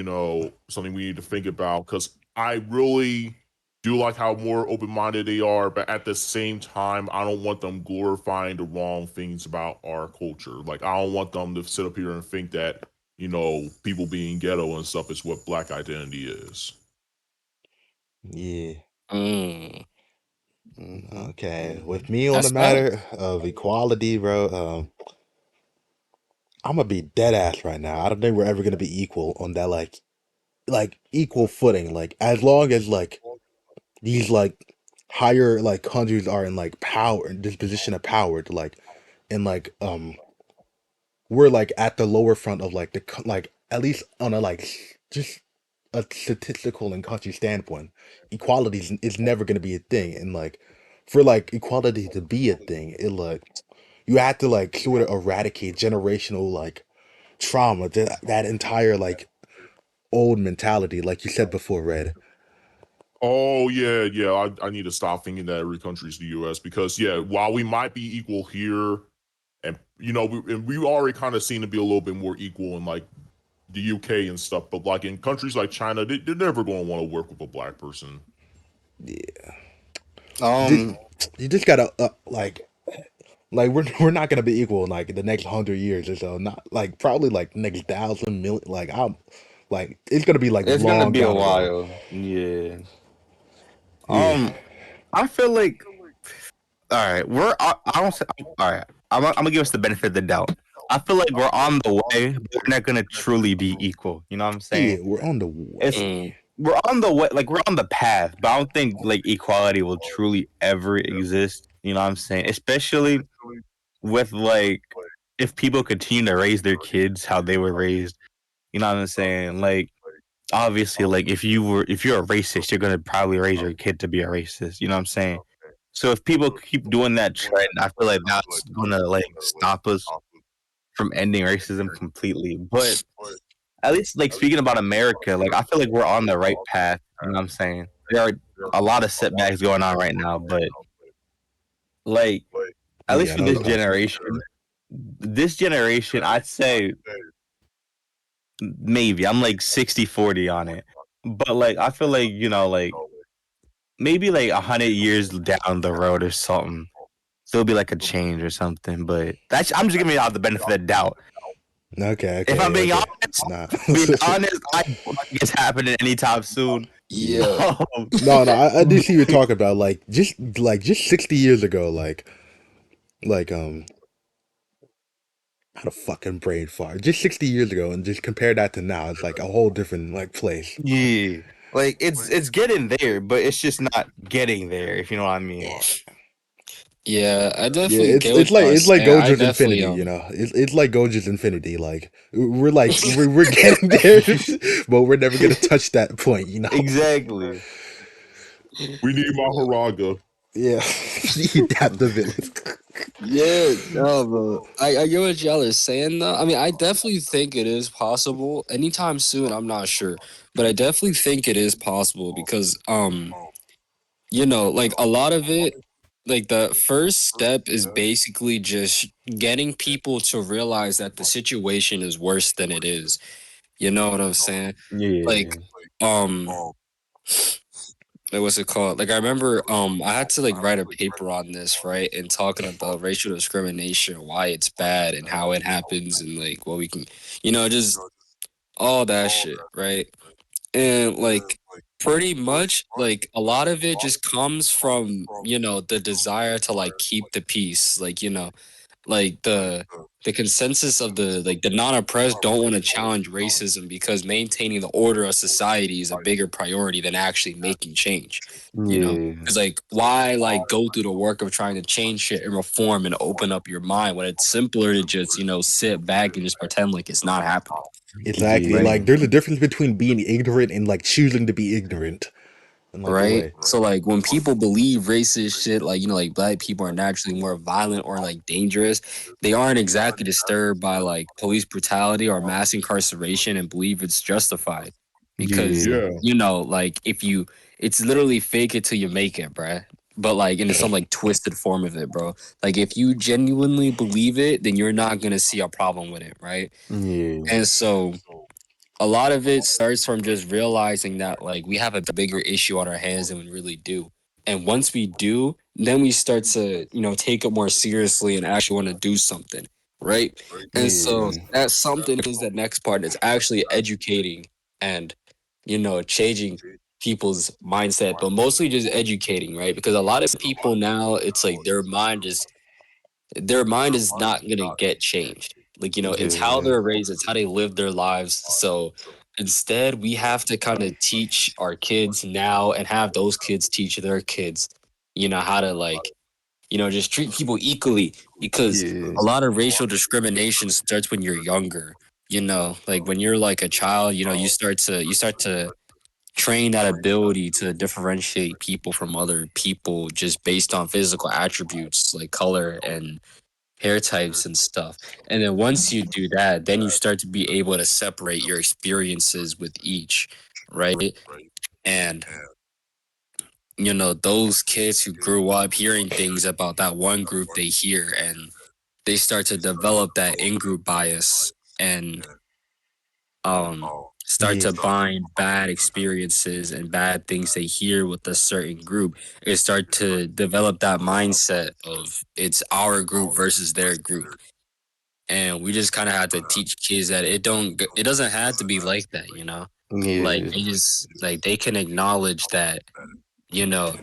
Speaker 4: something we need to think about, because I really do like how more open-minded they are, but at the same time I don't want them glorifying the wrong things about our culture. Like I don't want them to sit up here and think that people being ghetto and stuff is what black identity is.
Speaker 2: Yeah.
Speaker 1: Mm,
Speaker 3: Mm-hmm.
Speaker 2: Okay.
Speaker 3: Mm-hmm.
Speaker 2: With me on the
Speaker 1: that's fact.
Speaker 2: matter of equality, bro, I'm gonna be dead ass right now. I don't think we're ever gonna be equal on that like equal footing. Like as long as like these like higher like countries are in like power, in this position of power to like, and like we're like at the lower front of like like at least on a like just a statistical and country standpoint, equality is never going to be a thing. And like for like equality to be a thing, it like you have to like sort of eradicate generational like trauma, that entire like old mentality, like you said before, Red.
Speaker 4: Oh yeah. I need to stop thinking that every country is the U.S. because yeah, while we might be equal here, and we already kind of seem to be a little bit more equal in like the UK and stuff, but like in countries like China, they're never going to want to work with a black person.
Speaker 2: Yeah, just,
Speaker 3: Um,
Speaker 2: you just gotta like we're not gonna be equal in like the next 100 years or so. Not like probably like next 1,000 million. Like I'm like it's gonna be like
Speaker 3: it's gonna
Speaker 2: long
Speaker 3: be a
Speaker 2: down the road.
Speaker 3: while. Yeah.
Speaker 2: Yeah.
Speaker 3: I feel like all right. I don't say all right. I'm gonna give us the benefit of the doubt. I feel like we're on the way, but we're not gonna truly be equal. You know what I'm
Speaker 2: Yeah,
Speaker 3: saying?
Speaker 2: we're on the
Speaker 3: It's
Speaker 1: Mm.
Speaker 2: way.
Speaker 3: we're on the way, like we're on the path, but I don't think like equality will truly ever exist. You know what I'm saying? Especially with like if people continue to raise their kids how they were raised. You know what I'm saying? Like obviously, like if you're a racist, you're gonna probably raise your kid to be a racist. You know what I'm saying? So if people keep doing that trend, I feel like that's gonna like stop us from ending racism completely. But at least like speaking about America, like I feel like we're on the right path. You know what I'm saying? There are a lot of setbacks going on right now, but like at
Speaker 2: Yeah,
Speaker 3: least
Speaker 2: I
Speaker 3: for
Speaker 2: know what you're talking about.
Speaker 3: this generation, I'd say maybe I'm like 60-40 on it. But like I feel like, like maybe like 100 years down the road or something. There'll be like a change or something. But that's I'm just giving out the benefit of the doubt.
Speaker 2: Okay,
Speaker 3: If I'm
Speaker 2: okay,
Speaker 3: being
Speaker 2: okay.
Speaker 3: honest,
Speaker 2: Nah.
Speaker 3: I don't think it's happening anytime soon.
Speaker 2: Yeah.
Speaker 1: Yeah.
Speaker 2: No, no, I do see you talking about like just 60 years ago, like not a fucking brain fart. Just 60 years ago and just compare that to now, it's like a whole different like place.
Speaker 3: Yeah. Like it's getting there, but it's just not getting there, if you know what I mean.
Speaker 2: Yeah.
Speaker 1: Yeah, I
Speaker 2: Yeah,
Speaker 1: definitely get what y'all
Speaker 2: it's like
Speaker 1: saying. I
Speaker 2: Gojo's
Speaker 1: definitely
Speaker 2: Infinity, you know. It's like Gojo's Infinity. Like we're getting there, but we're never gonna touch that point, you know.
Speaker 3: Exactly.
Speaker 4: We need Maharaga.
Speaker 2: Yeah, the adaptability.
Speaker 1: Yeah, no, bro. I get what y'all are saying though. I mean, I definitely think it is possible. Anytime soon, I'm not sure. But I definitely think it is possible because like a lot of it, like the first step is basically just getting people to realize that the situation is worse than it is. You know what I'm saying? Like,
Speaker 3: Yeah.
Speaker 1: um, like what's it called? Like I remember I had to like write a paper on this, right? And talking about racial discrimination, why it's bad and how it happens and like what we can just all that shit, right? And like pretty much like a lot of it just comes from, the desire to like keep the peace. Like, like the consensus of the non-oppressed don't want to challenge racism because maintaining the order of society is a bigger priority than actually making change,
Speaker 3: Yeah.
Speaker 1: because like why like go through the work of trying to change shit and reform and open up your mind when it's simpler to just sit back and just pretend like it's not happening,
Speaker 2: Exactly.
Speaker 1: right?
Speaker 3: Yeah.
Speaker 2: Like there's a difference between being ignorant and like choosing to be ignorant in like a
Speaker 1: Right.
Speaker 2: way.
Speaker 1: So like when people believe racist shit, like like black people are naturally more violent or like dangerous, they aren't exactly disturbed by like police brutality or mass incarceration and believe it's justified. Because
Speaker 3: Yeah.
Speaker 4: Yeah.
Speaker 1: like if you it's literally fake it till you make it, bruh. But like in some like twisted form of it, bro. Like if you genuinely believe it, then you're not gonna see a problem with it, right?
Speaker 3: Yeah.
Speaker 1: And so a lot of it starts from just realizing that like we have a bigger issue on our hands than we really do. And once we do, then we start to, take it more seriously and actually want to do something. Right. And so
Speaker 3: Yeah.
Speaker 1: that something is the next part. It's actually educating and, changing people's mindset, but mostly just educating, right? Because a lot of people now, it's like their mind is not gonna get changed. Like, it's how
Speaker 3: Yeah.
Speaker 1: they're raised, it's how they live their lives. So instead, we have to kind of teach our kids now and have those kids teach their kids how to like, just treat people equally, because
Speaker 3: Yeah.
Speaker 1: a lot of racial discrimination starts when you're younger. Like when you're like a child, you start to train that ability to differentiate people from other people just based on physical attributes like color and hair types and stuff. And then once you do that, then you start to be able to separate your experiences with each, right? And those kids who grew up hearing things about that one group they hear, and they start to develop that in-group bias, and um start
Speaker 2: Yeah.
Speaker 1: to bind bad experiences and bad things they hear with a certain group. They start to develop that mindset of it's our group versus their group. And we just kind of have to teach kids that it doesn't have to be like that. Like
Speaker 3: Yeah.
Speaker 1: they can acknowledge that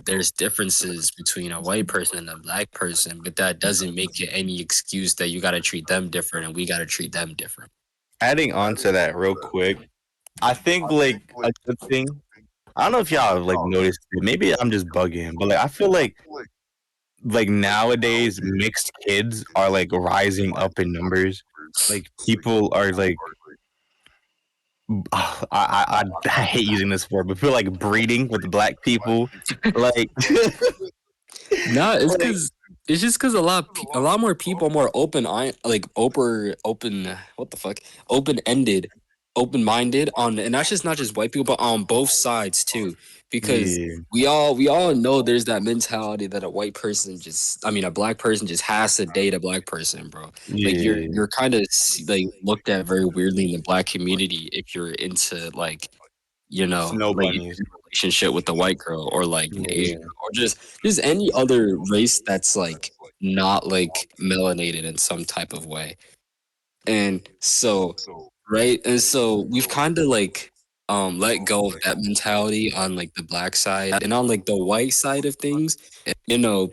Speaker 1: there's differences between a white person and a black person, but that doesn't make it any excuse that you got to treat them different and we got to treat them different.
Speaker 3: Adding on to that real quick, I think like a good thing. I don't know if y'all have like noticed it. Maybe I'm just bugging, but like I feel like nowadays mixed kids are like rising up in numbers. Like people are like I hate using this word, but feel like breeding with black people. Like
Speaker 1: No,
Speaker 3: like
Speaker 1: it's just because a lot more people are more open eye, like open what the fuck, open ended, open minded on, and that's just not just white people, but on both sides too. Because
Speaker 3: yeah,
Speaker 1: we all know there's that mentality that a black person just has to date a black person, bro. Like
Speaker 3: yeah,
Speaker 1: you're kind of like looked at very weirdly in the black community if you're into like
Speaker 3: snow
Speaker 1: like if
Speaker 3: bunnies.
Speaker 1: you're in a relationship with a white girl or like an Asian
Speaker 3: Yeah,
Speaker 1: girl or just any other race that's like not like melanated in some type of way. And so, right? And so we've kind of like let go of that mentality on like the black side, and on like the white side of things,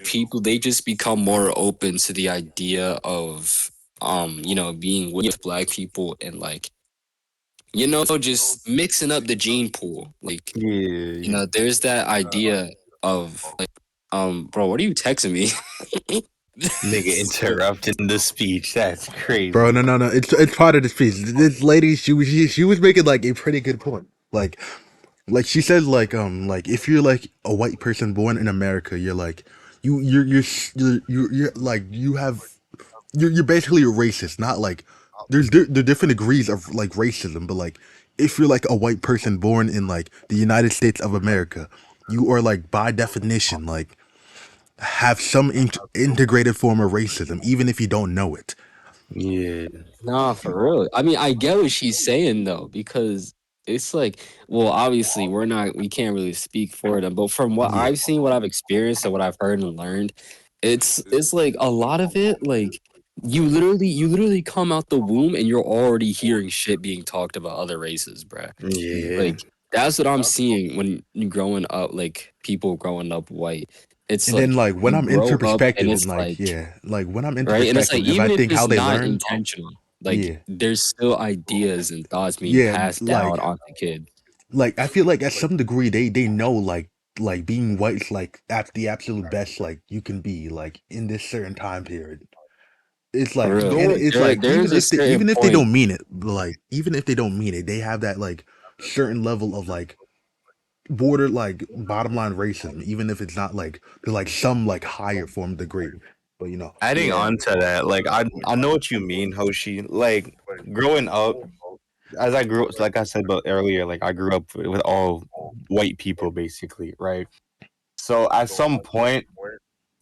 Speaker 1: people they just become more open to the idea of being with black people, and like just mixing up the gene pool. Like,
Speaker 3: yeah.
Speaker 1: there's that idea of like, bro, what are you texting me?
Speaker 3: Nigga interrupting the speech. That's
Speaker 2: Bro,
Speaker 3: crazy.
Speaker 2: no. It's part of the speech. This lady, she was making like a pretty good point. Like she says, like if you're like a white person born in America, you're like you're like you're basically a racist. Not like there are different degrees of like racism, but like if you're like a white person born in like the United States of America, you are like by definition like have some integrated form of racism, even if you don't know it.
Speaker 3: Yeah,
Speaker 1: Nah, for real. I mean, I get what she's saying though, because it's like, well, obviously we can't really speak for them, but from what
Speaker 2: Yeah,
Speaker 1: I've seen, what I've experienced, and what I've heard and learned, it's like a lot of it, like you literally come out the womb and you're already hearing shit being talked about other races, bruh.
Speaker 3: yeah.
Speaker 1: Like that's what I'm seeing when you growing up, like people growing up white. It's
Speaker 2: and then
Speaker 1: like
Speaker 2: like when
Speaker 1: you
Speaker 2: I'm into
Speaker 1: grow up and
Speaker 2: perspective
Speaker 1: it's
Speaker 2: and like
Speaker 1: like,
Speaker 2: yeah, like when I'm into
Speaker 1: right? And it's like
Speaker 2: perspective, if I
Speaker 1: even if
Speaker 2: think how
Speaker 1: it's
Speaker 2: they
Speaker 1: not
Speaker 2: learn,
Speaker 1: intentional, like
Speaker 2: yeah,
Speaker 1: there's still ideas and thoughts being
Speaker 2: yeah,
Speaker 1: passed down onto kids.
Speaker 2: like I feel like at some degree they know like being white is like at the absolute best like you can be like in this certain time period. It's
Speaker 1: For
Speaker 2: like
Speaker 1: real.
Speaker 2: and it's like
Speaker 1: There's a certain
Speaker 2: even if they
Speaker 1: point.
Speaker 2: don't mean it, like even if they don't mean it, they have that like certain level of like border like bottom line racism, even if it's not like to like some like higher form degree. But
Speaker 3: Adding
Speaker 1: Yeah.
Speaker 3: on to that, like I know what you mean, Hoshi. Like growing up, as I grew, like I said but earlier, like I grew up with all white people basically, right? So at some point,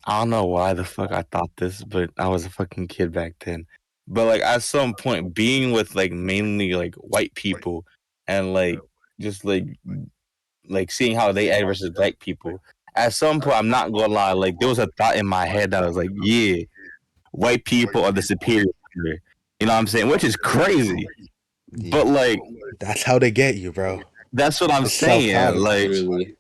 Speaker 3: I don't know why the fuck I thought this, but I was a fucking kid back then. But like at some point, being with like mainly like white people and like just like seeing how they act versus black people. At some point, I'm not gonna lie, like there was a thought in my head that was like, yeah, white people are the superior. You know what I'm saying? Which is crazy.
Speaker 2: yeah,
Speaker 3: But like
Speaker 2: that's how they get you, bro.
Speaker 3: that's what I'm
Speaker 2: It's self
Speaker 3: saying. Like
Speaker 2: sabotage.
Speaker 1: Literally.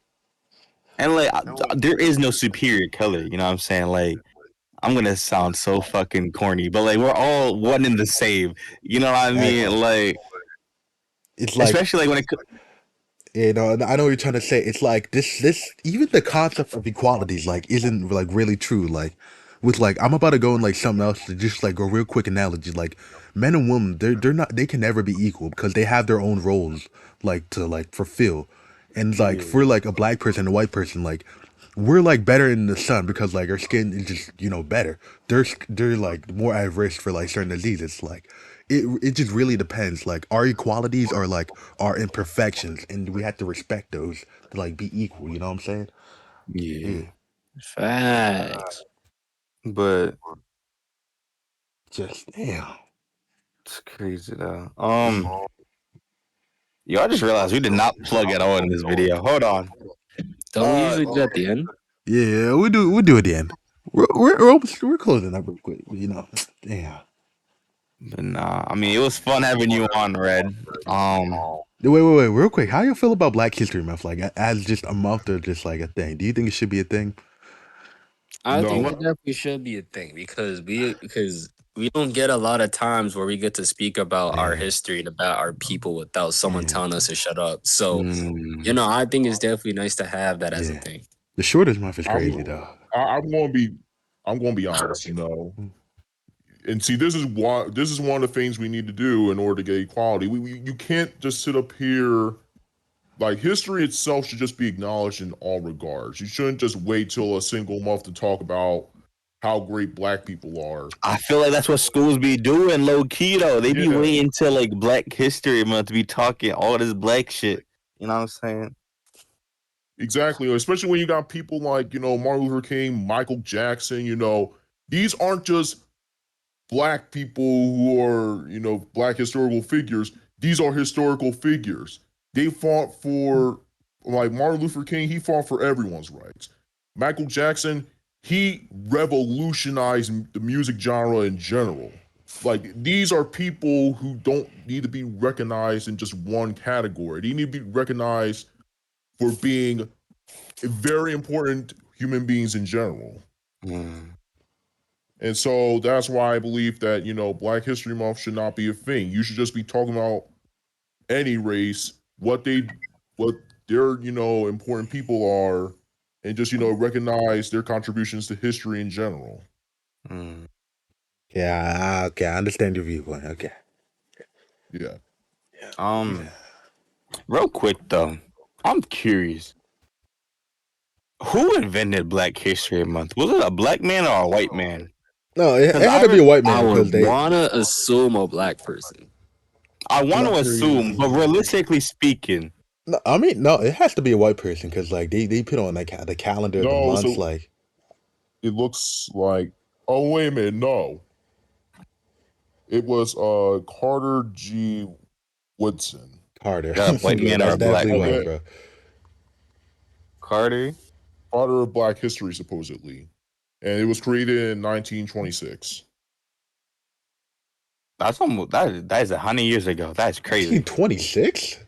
Speaker 3: and like there is no superior color. You know what I'm saying? Like I'm gonna sound so fucking corny, but like we're all one in the same. You know what I
Speaker 2: Exactly.
Speaker 3: mean? Like
Speaker 2: It's like
Speaker 3: especially like when it
Speaker 2: You know, and I know what you're trying to say. It's like this even the concept of equalities like isn't like really true. Like with like I'm about to go in like something else to just like a real quick analogy. Like men and women, they're not they can never be equal because they have their own roles like to like fulfill. And like
Speaker 1: Yeah.
Speaker 2: for like a black person and a white person, like we're like better in the sun because like our skin is just better. They're like more at risk for like certain diseases. Like it just really depends. Like our equalities are like our imperfections, and we have to respect those to like be equal. You know what I'm saying? Yeah.
Speaker 3: Yeah,
Speaker 1: Facts.
Speaker 3: but
Speaker 2: Just damn.
Speaker 3: it's crazy though. Yo, I just realized we did not plug at all in this video. Hold on.
Speaker 1: Don't we
Speaker 3: Uh,
Speaker 1: usually do that at the end?
Speaker 2: Yeah, we do it at the end. We're closing up real quick. You know, damn.
Speaker 3: but nah, I mean, it was fun having you on, Red.
Speaker 2: Wait, real quick. How you feel about Black History Month? Like as just a month or just like a thing? Do you think it should be a thing?
Speaker 1: I think
Speaker 4: No,
Speaker 1: it definitely should be a thing because we don't get a lot of times where we get to speak about our
Speaker 2: Yeah,
Speaker 1: history and about our people without someone
Speaker 2: yeah,
Speaker 1: telling us to shut up. So,
Speaker 3: mm,
Speaker 1: I think it's definitely nice to have that as a
Speaker 2: yeah.
Speaker 1: thing.
Speaker 2: The shortest month is
Speaker 4: I'm
Speaker 2: crazy though.
Speaker 4: I'm going to be I'm going to be honest. And see, this is one of the things we need to do in order to get equality. You can't just sit up here. Like, history itself should just be acknowledged in all regards. You shouldn't just wait till a single month to talk about how great black people are.
Speaker 3: I feel like that's what schools be doing, low key though. They be
Speaker 4: Yeah,
Speaker 3: waiting till like Black History Month to be talking all this black shit. You know what I'm saying?
Speaker 4: exactly. Especially when you got people like, Martin Luther King, Michael Jackson, these aren't just black people who are, black historical figures. These are historical figures. They fought for, like Martin Luther King, he fought for everyone's rights. Michael Jackson, he revolutionized the music genre in general. Like, these are people who don't need to be recognized in just one category. They need to be recognized for being very important human beings in general.
Speaker 3: Mm.
Speaker 4: And so that's why I believe that, Black History Month should not be a thing. You should just be talking about any race, what their, important people are, and just, recognize their contributions to history in general.
Speaker 3: Mm.
Speaker 2: Yeah, okay, I understand your viewpoint. Okay.
Speaker 4: Yeah.
Speaker 3: Um, real quick though, I'm curious. Who invented Black History Month? Was it a black man or a white man?
Speaker 2: No, it
Speaker 3: Because
Speaker 2: had to be a white
Speaker 1: I
Speaker 2: man because
Speaker 1: would
Speaker 2: they.
Speaker 1: wanna assume a black person.
Speaker 3: I want to
Speaker 2: No,
Speaker 3: assume, but realistically speaking,
Speaker 2: no, I mean, no, it has to be a white person because like they put on like the calendar, the
Speaker 4: No,
Speaker 2: months,
Speaker 4: so
Speaker 2: like
Speaker 4: it looks like, oh, wait a minute, no. It was Carter G. Woodson.
Speaker 2: Carter.
Speaker 3: got a white
Speaker 2: Yeah,
Speaker 3: man or
Speaker 2: that's
Speaker 3: a black
Speaker 2: definitely white,
Speaker 4: Okay.
Speaker 3: man?
Speaker 2: bro.
Speaker 3: Carter.
Speaker 4: Father of Black History, supposedly. And it was created in 1926.
Speaker 3: That's almost that is 100 years ago. That's crazy.
Speaker 2: 1926?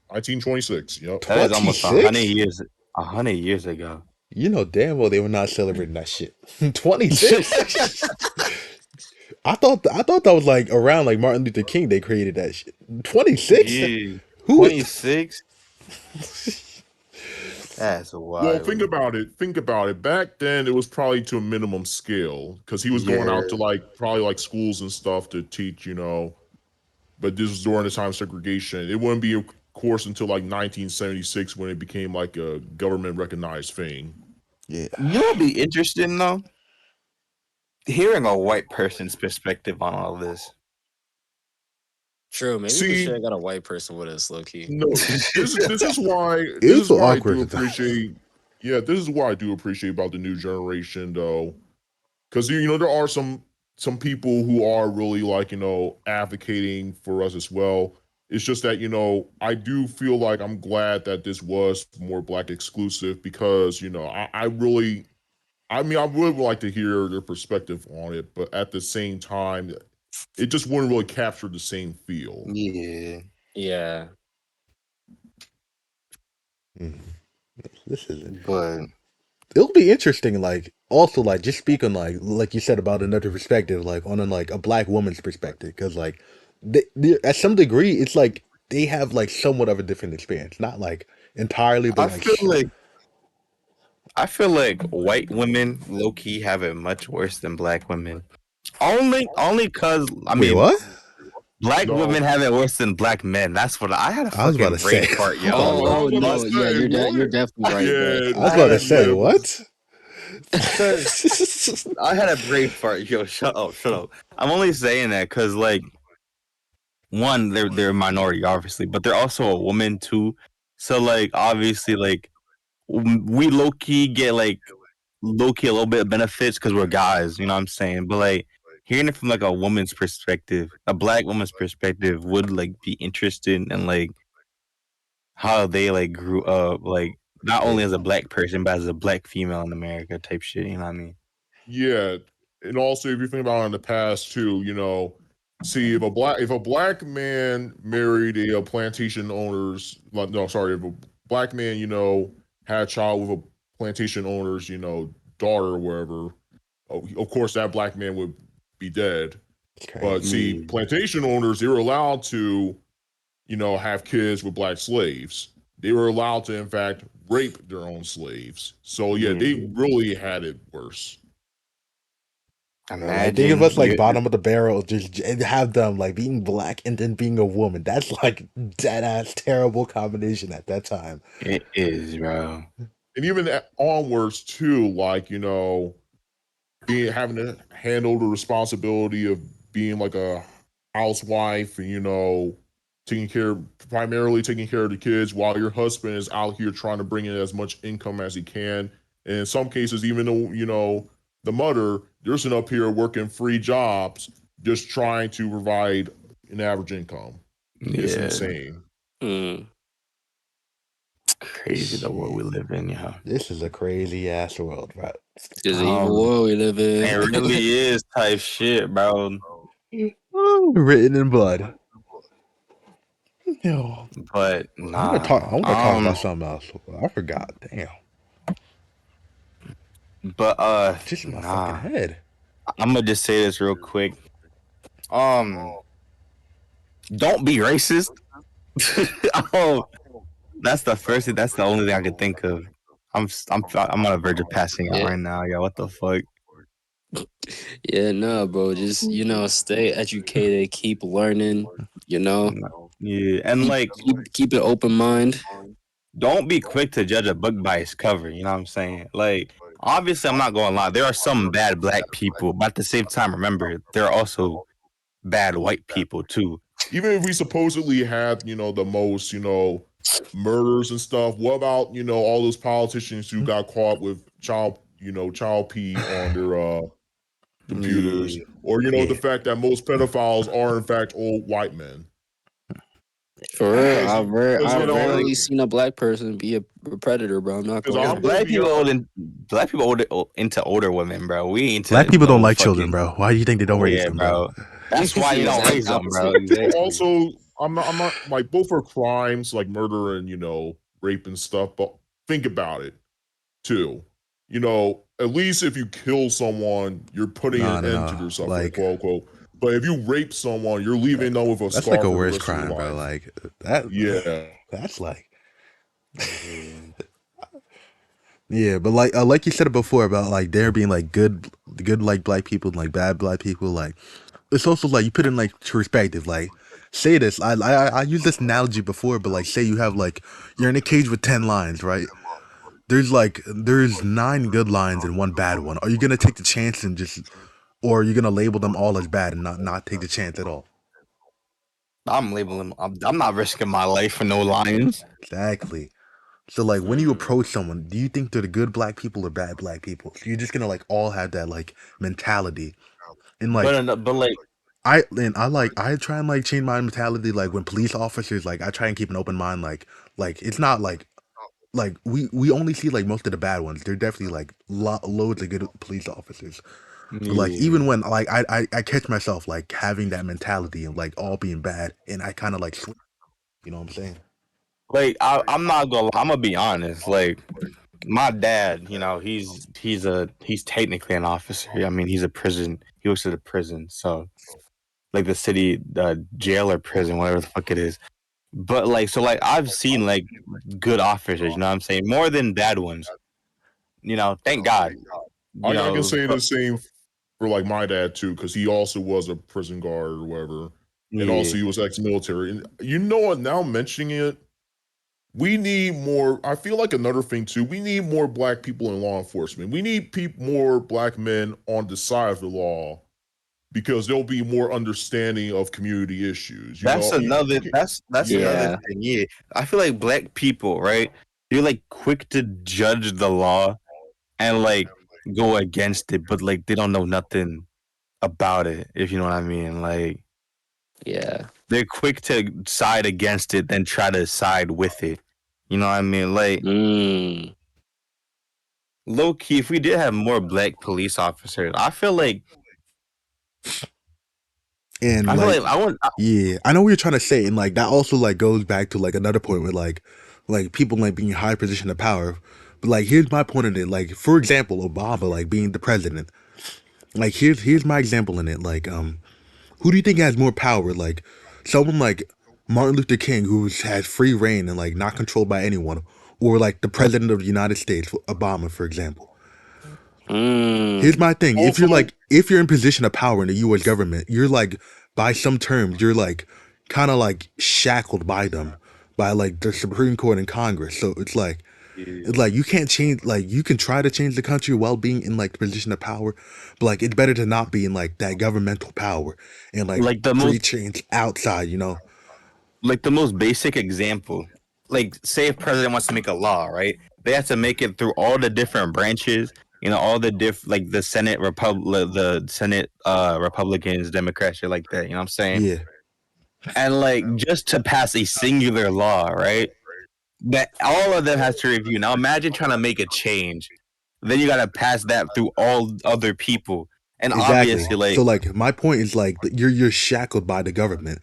Speaker 4: 1926, yep.
Speaker 3: That is almost 100
Speaker 2: 26?
Speaker 3: years. 100 years ago.
Speaker 2: You know damn well they were not celebrating that shit. 26? I thought that was like around like Martin Luther King they created that shit. 26?
Speaker 3: Yeah,
Speaker 2: Who
Speaker 3: 26. That's
Speaker 4: Well,
Speaker 3: wild.
Speaker 4: think about it. Back then, it was probably to a minimum scale because he was going
Speaker 3: Yeah,
Speaker 4: out to probably schools and stuff to teach, But this was during the time of segregation. It wouldn't be, of course, until 1976 when it became like a government recognized thing.
Speaker 2: Yeah.
Speaker 3: you know, what'd be interesting though. Hearing a white person's perspective on all this.
Speaker 1: True, maybe we should
Speaker 4: See,
Speaker 1: have got a white person with us, low key.
Speaker 4: no,
Speaker 2: It
Speaker 4: this
Speaker 2: was
Speaker 4: is
Speaker 2: so
Speaker 4: why I
Speaker 2: awkward
Speaker 4: do
Speaker 2: sometimes.
Speaker 4: appreciate. Yeah, this is what I do appreciate about the new generation, though, because there are some people who are really advocating for us as well. It's just that I do feel like I'm glad that this was more black exclusive because I mean I really would like to hear their perspective on it, but at the same time, it just wouldn't really capture the same feel.
Speaker 3: Yeah,
Speaker 1: Yeah.
Speaker 2: Mhm. This is it.
Speaker 3: but
Speaker 2: It'll be interesting, like also like just speaking like you said about another perspective, like on a, like a black woman's perspective, because like at some degree it's like they have like somewhat of a different experience, not like entirely, but
Speaker 3: I
Speaker 2: like
Speaker 3: feel like I feel like white women low key have it much worse than black women. Only cause I
Speaker 2: wait,
Speaker 3: mean
Speaker 2: what?
Speaker 3: black
Speaker 4: No,
Speaker 3: women have it worse than black men. That's what I had a
Speaker 2: I was about to
Speaker 3: fucking brain
Speaker 2: say.
Speaker 3: fart,
Speaker 2: I was about
Speaker 3: yo.
Speaker 2: to,
Speaker 4: I
Speaker 1: Oh,
Speaker 4: was about to
Speaker 1: no, yeah,
Speaker 4: say
Speaker 1: you're
Speaker 4: what?
Speaker 1: definitely right, bro.
Speaker 4: Yeah,
Speaker 2: I was
Speaker 3: I
Speaker 2: about
Speaker 3: had
Speaker 2: to
Speaker 3: a
Speaker 2: say
Speaker 4: yeah,
Speaker 2: what?
Speaker 3: cause I had a brain fart, yo. Shut up, shut up. I'm only saying that because like one, they're a minority, obviously, but they're also a woman too. So like obviously like we low key get like low key a little bit of benefits because we're guys, you know what I'm saying? But like hearing it from like a woman's perspective, a black woman's perspective would like be interested in like how they like grew up, like not only
Speaker 2: Yeah.
Speaker 3: as a black person but as a black female in America type shit. You know what I mean?
Speaker 4: yeah. And also, if you think about it in the past too, see if a black man married a plantation owner's, like, no, sorry, if a black man, had a child with a plantation owner's, daughter or wherever, of course that black man would be dead.
Speaker 2: It's
Speaker 4: But
Speaker 2: crazy.
Speaker 4: see,
Speaker 3: Yeah.
Speaker 4: plantation owners, they were allowed to, have kids with black slaves. They were allowed to, in fact, rape their own slaves. So yeah,
Speaker 3: Yeah.
Speaker 4: they really had it worse.
Speaker 2: Bro, like think of
Speaker 3: Imagine
Speaker 2: us like
Speaker 3: you.
Speaker 2: bottom of the barrel, just and have them like being black and then being a woman. That's like dead ass terrible combination at that time.
Speaker 3: It is, bro.
Speaker 4: And even onwards too, like, being having to handle the responsibility of being like a housewife and, primarily taking care of the kids while your husband is out here trying to bring in as much income as he can. And in some cases, even though, the mother, they're sitting up here working free jobs, just trying to provide an average income. It's
Speaker 3: Yeah,
Speaker 4: insane.
Speaker 1: Mm.
Speaker 3: crazy the world we
Speaker 2: Shit.
Speaker 3: live in, yeah.
Speaker 2: This is a crazy ass world, bro.
Speaker 1: It's an evil world we live in.
Speaker 3: It really is type shit, bro.
Speaker 2: Written in blood. Yo,
Speaker 3: But
Speaker 2: I want to
Speaker 3: nah,
Speaker 2: talk. I want to talk about something else. I forgot. Damn,
Speaker 3: but
Speaker 2: just in my fucking
Speaker 3: nah.
Speaker 2: head.
Speaker 3: I'm gonna just say this real quick. Um, don't be racist. Oh, that's the first thing. That's the only thing I can think of. I'm on the verge of passing out
Speaker 1: Yeah,
Speaker 3: right now. Yo, what the fuck?
Speaker 1: yeah, no, bro. Just stay educated, keep learning.
Speaker 3: Yeah, and
Speaker 1: Keep
Speaker 3: like,
Speaker 1: keep an open mind.
Speaker 3: don't be quick to judge a book by its cover. You know what I'm saying? Like, obviously, I'm not going to lie. There are some bad black people, but at the same time, remember there are also bad white people too.
Speaker 4: Even if we supposedly had, the most, murders and stuff, what about, all those politicians who got caught with child pee on their computers?
Speaker 3: Yeah,
Speaker 4: Or, the
Speaker 2: Yeah,
Speaker 4: fact that most pedophiles are in fact old white men.
Speaker 1: For real,
Speaker 4: Because,
Speaker 1: I've rarely seen a black person be a predator, bro. I'm not
Speaker 4: because
Speaker 1: gonna
Speaker 3: because
Speaker 4: I'm
Speaker 1: lie.
Speaker 4: gonna
Speaker 3: black
Speaker 4: be
Speaker 3: people
Speaker 4: honest.
Speaker 3: black people into older women, bro. We
Speaker 2: black
Speaker 3: into
Speaker 2: people don't
Speaker 3: no
Speaker 2: like children,
Speaker 3: fucking.
Speaker 2: bro. Why do you think they don't
Speaker 3: Oh
Speaker 2: raise
Speaker 3: yeah,
Speaker 2: them, bro?
Speaker 3: bro. That's why
Speaker 1: The
Speaker 3: you don't
Speaker 1: exact
Speaker 3: raise them, bro.
Speaker 1: opposite.
Speaker 3: Exactly.
Speaker 4: Also, I'm not like both are crimes like murder and, rape and stuff, but think about it too. At least if you kill someone, you're putting
Speaker 2: No,
Speaker 4: an
Speaker 2: no,
Speaker 4: end to
Speaker 2: no.
Speaker 4: their suffering,
Speaker 2: Like
Speaker 4: quote unquote. But if you rape someone, you're leaving them with a
Speaker 2: that's like
Speaker 4: scar
Speaker 2: a
Speaker 4: for the
Speaker 2: worse
Speaker 4: rest of their
Speaker 2: crime, bro.
Speaker 4: life.
Speaker 2: Like that.
Speaker 4: Yeah.
Speaker 2: That's like
Speaker 3: Yeah.
Speaker 2: yeah, but like you said it before about like there being like good like black people and like bad black people. Like it's also like you put in like perspective. Like say this. I used this analogy before, but like say you have like you're in a cage with 10 lions, right? There's 9 good lions and 1 bad one. Are you gonna take the chance and just, or are you gonna label them all as bad and not take the chance at all?
Speaker 3: I'm labeling. I'm not risking my life for no lions.
Speaker 2: Exactly. So like when you approach someone, do you think they're the good black people or bad black people? So you're just gonna like all have that like mentality. And like
Speaker 3: But like,
Speaker 2: I try and like change my mentality like when police officers, like I try and keep an open mind, like it's not like we only see like most of the bad ones. There are definitely like loads of good police officers. But like
Speaker 3: yeah.
Speaker 2: even when like I catch myself like having that mentality of like all being bad and I kind of like you know what I'm saying?
Speaker 3: Like I'm not gonna. I'm gonna be honest. Like my dad, he's technically an officer. I mean, he's a prison. He works at a prison, so like the city jail or prison, whatever the fuck it is. But like, so like, I've seen like good officers. You know what I'm saying? More than bad ones. You know, thank God. You
Speaker 4: I can
Speaker 3: know,
Speaker 4: say
Speaker 3: but
Speaker 4: the same for like my dad too, because he also was a prison guard or whatever, and
Speaker 3: yeah,
Speaker 4: also he was ex-military. And you know what? Now mentioning it, we need more. I feel like another thing too. We need more black people in law enforcement. We need more black men on the side of the law because there'll be more understanding of community issues. You
Speaker 3: that's
Speaker 4: know,
Speaker 3: another. That's another
Speaker 4: yeah,
Speaker 1: Yeah.
Speaker 3: thing. Yeah, I feel like black people, right? They're like quick to judge the law and like go against it, but like they don't know nothing about it. If you know what I mean, like
Speaker 1: Yeah.
Speaker 3: they're quick to side against it, then try to side with it. You know what I mean? Like
Speaker 1: Mm.
Speaker 3: low key, if we did have more black police officers,
Speaker 2: And
Speaker 3: I feel
Speaker 2: like,
Speaker 3: like I want.
Speaker 2: yeah, I know what you're trying to say, and like that also like goes back to like another point with like people like being in high position of power. But like here's my point in it. Like for example, Obama like being the president. Like here's my example in it. Like who do you think has more power? Like someone like Martin Luther King who has free reign and like not controlled by anyone, or like the president of the United States, Obama, for example. Here's
Speaker 1: Mm.
Speaker 2: my thing.
Speaker 4: also,
Speaker 2: If you're in position of power in the US government, you're like by some terms, you're like kind of like shackled by them, by like the Supreme Court and Congress. So it's like you can't change like you can try to change the country while being in like the position of power, but like it's better to not be in like that governmental power and like
Speaker 3: like the most
Speaker 2: create change outside, you know?
Speaker 3: like the most basic example. Like say if president wants to make a law, right? They have to make it through all the different branches, you know, all the like the Senate Republicans, Democrats, shit like that, you know what I'm saying?
Speaker 2: Yeah,
Speaker 3: And like just to pass a singular law, right? That all of them has to review. Now imagine trying to make a change. Then you gotta pass that through all other people. And
Speaker 2: exactly.
Speaker 3: obviously like
Speaker 2: So like my point is like you're shackled by the government.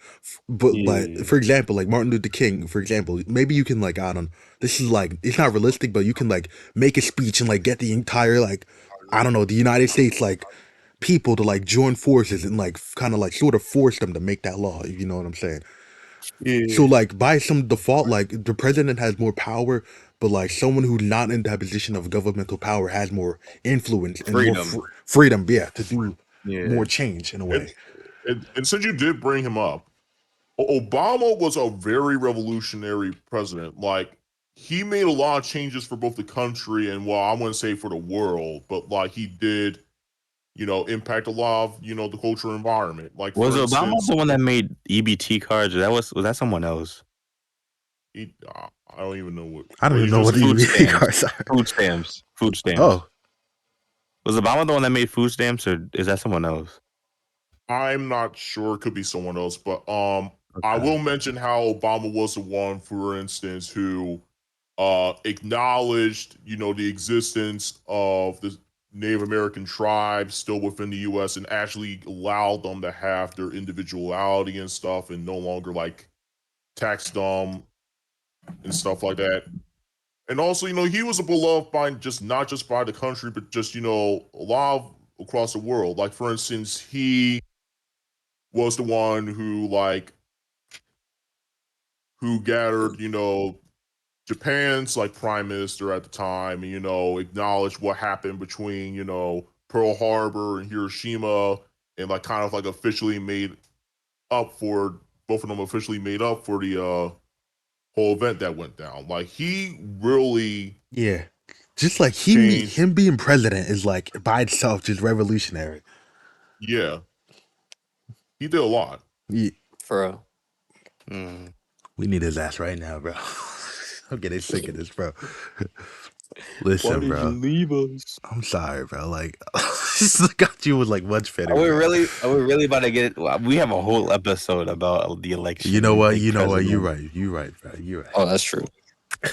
Speaker 2: But
Speaker 3: yeah,
Speaker 2: for example, like Martin Luther King, for example, maybe you can like I don't this is like it's not realistic, but you can like make a speech and like get the entire like I don't know, the United States like people to like join forces and like kind of like sort of force them to make that law, if you know what I'm saying. So
Speaker 3: yeah,
Speaker 2: like by some default, like the president has more power, but like someone who's not in that position of governmental power has more influence and more
Speaker 3: freedom.
Speaker 2: freedom, yeah, to do
Speaker 3: Yeah.
Speaker 2: more change in a
Speaker 4: and,
Speaker 2: way.
Speaker 4: and since you did bring him up, Obama was a very revolutionary president. Like he made a lot of changes for both the country and well, I wouldn't say for the world, but like he did, impact a lot of the cultural environment. Like
Speaker 3: Was
Speaker 4: for
Speaker 3: Obama
Speaker 4: instance,
Speaker 3: the one that made EBT cards? Or that was that someone else?
Speaker 4: I don't even know what.
Speaker 2: I don't
Speaker 4: Well,
Speaker 2: even
Speaker 4: you
Speaker 2: know
Speaker 3: It
Speaker 4: just
Speaker 2: what
Speaker 3: was
Speaker 2: the
Speaker 4: said
Speaker 3: food
Speaker 2: EBT
Speaker 3: stamps.
Speaker 2: cards are.
Speaker 3: Food stamps. Food stamps.
Speaker 2: Oh,
Speaker 3: Was Obama the one that made food stamps, or is that someone else?
Speaker 4: I'm not sure. It could be someone else, but I
Speaker 3: Okay.
Speaker 4: will mention how Obama was the one, for instance, who acknowledged, the existence of the Native American tribes still within the U.S. and actually allowed them to have their individuality and stuff, and no longer like tax them and stuff like that. And also, he was a beloved by just not just by the country, but just a lot of across the world. Like for instance, he was the one who gathered, Japan's like prime minister at the time, and acknowledged what happened between Pearl Harbor and Hiroshima, and like kind of like officially made up for both of them officially made up for the whole event that went down. Like he really
Speaker 2: yeah. Just like
Speaker 4: changed.
Speaker 2: him being president is like by itself just revolutionary.
Speaker 4: Yeah, he did a lot.
Speaker 2: Yeah,
Speaker 1: For real.
Speaker 3: Mm.
Speaker 2: we need his ass right now, bro. I'm getting sick of this, bro.
Speaker 1: Why
Speaker 2: Listen,
Speaker 1: did you
Speaker 2: bro.
Speaker 1: leave us?
Speaker 2: I'm sorry, bro. Like, got you was like much
Speaker 3: Are
Speaker 2: fitter,
Speaker 3: we
Speaker 2: bro.
Speaker 3: really? Are we really about to get? We have a whole episode about the
Speaker 2: You know
Speaker 3: election,
Speaker 2: what?
Speaker 3: like
Speaker 2: You know what? You're
Speaker 3: president.
Speaker 2: right. You're right, bro. You're right.
Speaker 1: Oh, that's true.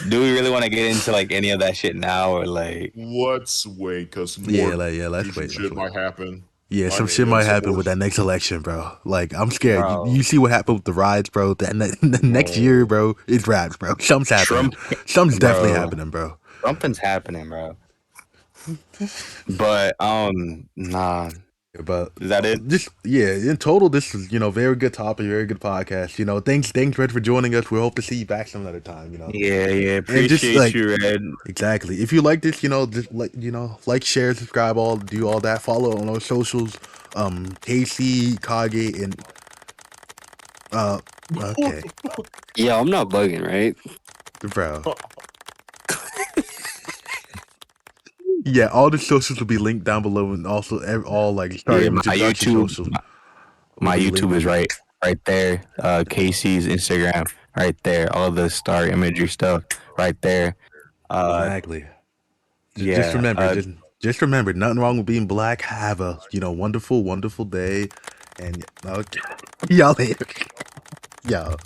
Speaker 3: Do we really want to get into like any of that shit now, or like?
Speaker 4: Let's wait, because more
Speaker 2: Yeah. Let's
Speaker 4: future
Speaker 2: wait. Let's
Speaker 4: shit
Speaker 2: wait.
Speaker 4: might happen.
Speaker 2: Yeah,
Speaker 4: I
Speaker 2: some
Speaker 4: mean,
Speaker 2: shit
Speaker 4: and
Speaker 2: might
Speaker 4: some
Speaker 2: happen
Speaker 4: more.
Speaker 2: with that next election, bro. Like, I'm scared. You
Speaker 3: Bro,
Speaker 2: see what happened with the riots, bro? The next year,
Speaker 3: bro,
Speaker 2: bro, it's raps, bro. Something's happening.
Speaker 3: Trump,
Speaker 2: Something's definitely
Speaker 3: bro,
Speaker 2: happening, bro.
Speaker 3: something's happening, bro. But nah.
Speaker 2: But
Speaker 3: Is that it?
Speaker 2: just in total, this is very good topic, very good podcast. Thanks Red for joining us. We hope to see you back some other time.
Speaker 3: Yeah.
Speaker 2: And just
Speaker 3: Appreciate you, Red.
Speaker 2: exactly, if you like this, just like, share, subscribe, do all that. Follow on our socials, KC, Kage, and okay,
Speaker 1: Yeah, I'm not bugging, right?
Speaker 2: bro. Yeah, all the socials will be linked down below, and also all like Starry
Speaker 3: Yeah, my
Speaker 2: Image Production
Speaker 3: YouTube,
Speaker 2: socials will
Speaker 3: my
Speaker 2: be
Speaker 3: YouTube
Speaker 2: linked.
Speaker 3: is right there. Casey's Instagram, right there. All the star imagery stuff, right there.
Speaker 2: Exactly. Just
Speaker 3: Yeah.
Speaker 2: remember, just remember, nothing wrong with being black. Have a wonderful, wonderful day, and okay, y'all later, y'all.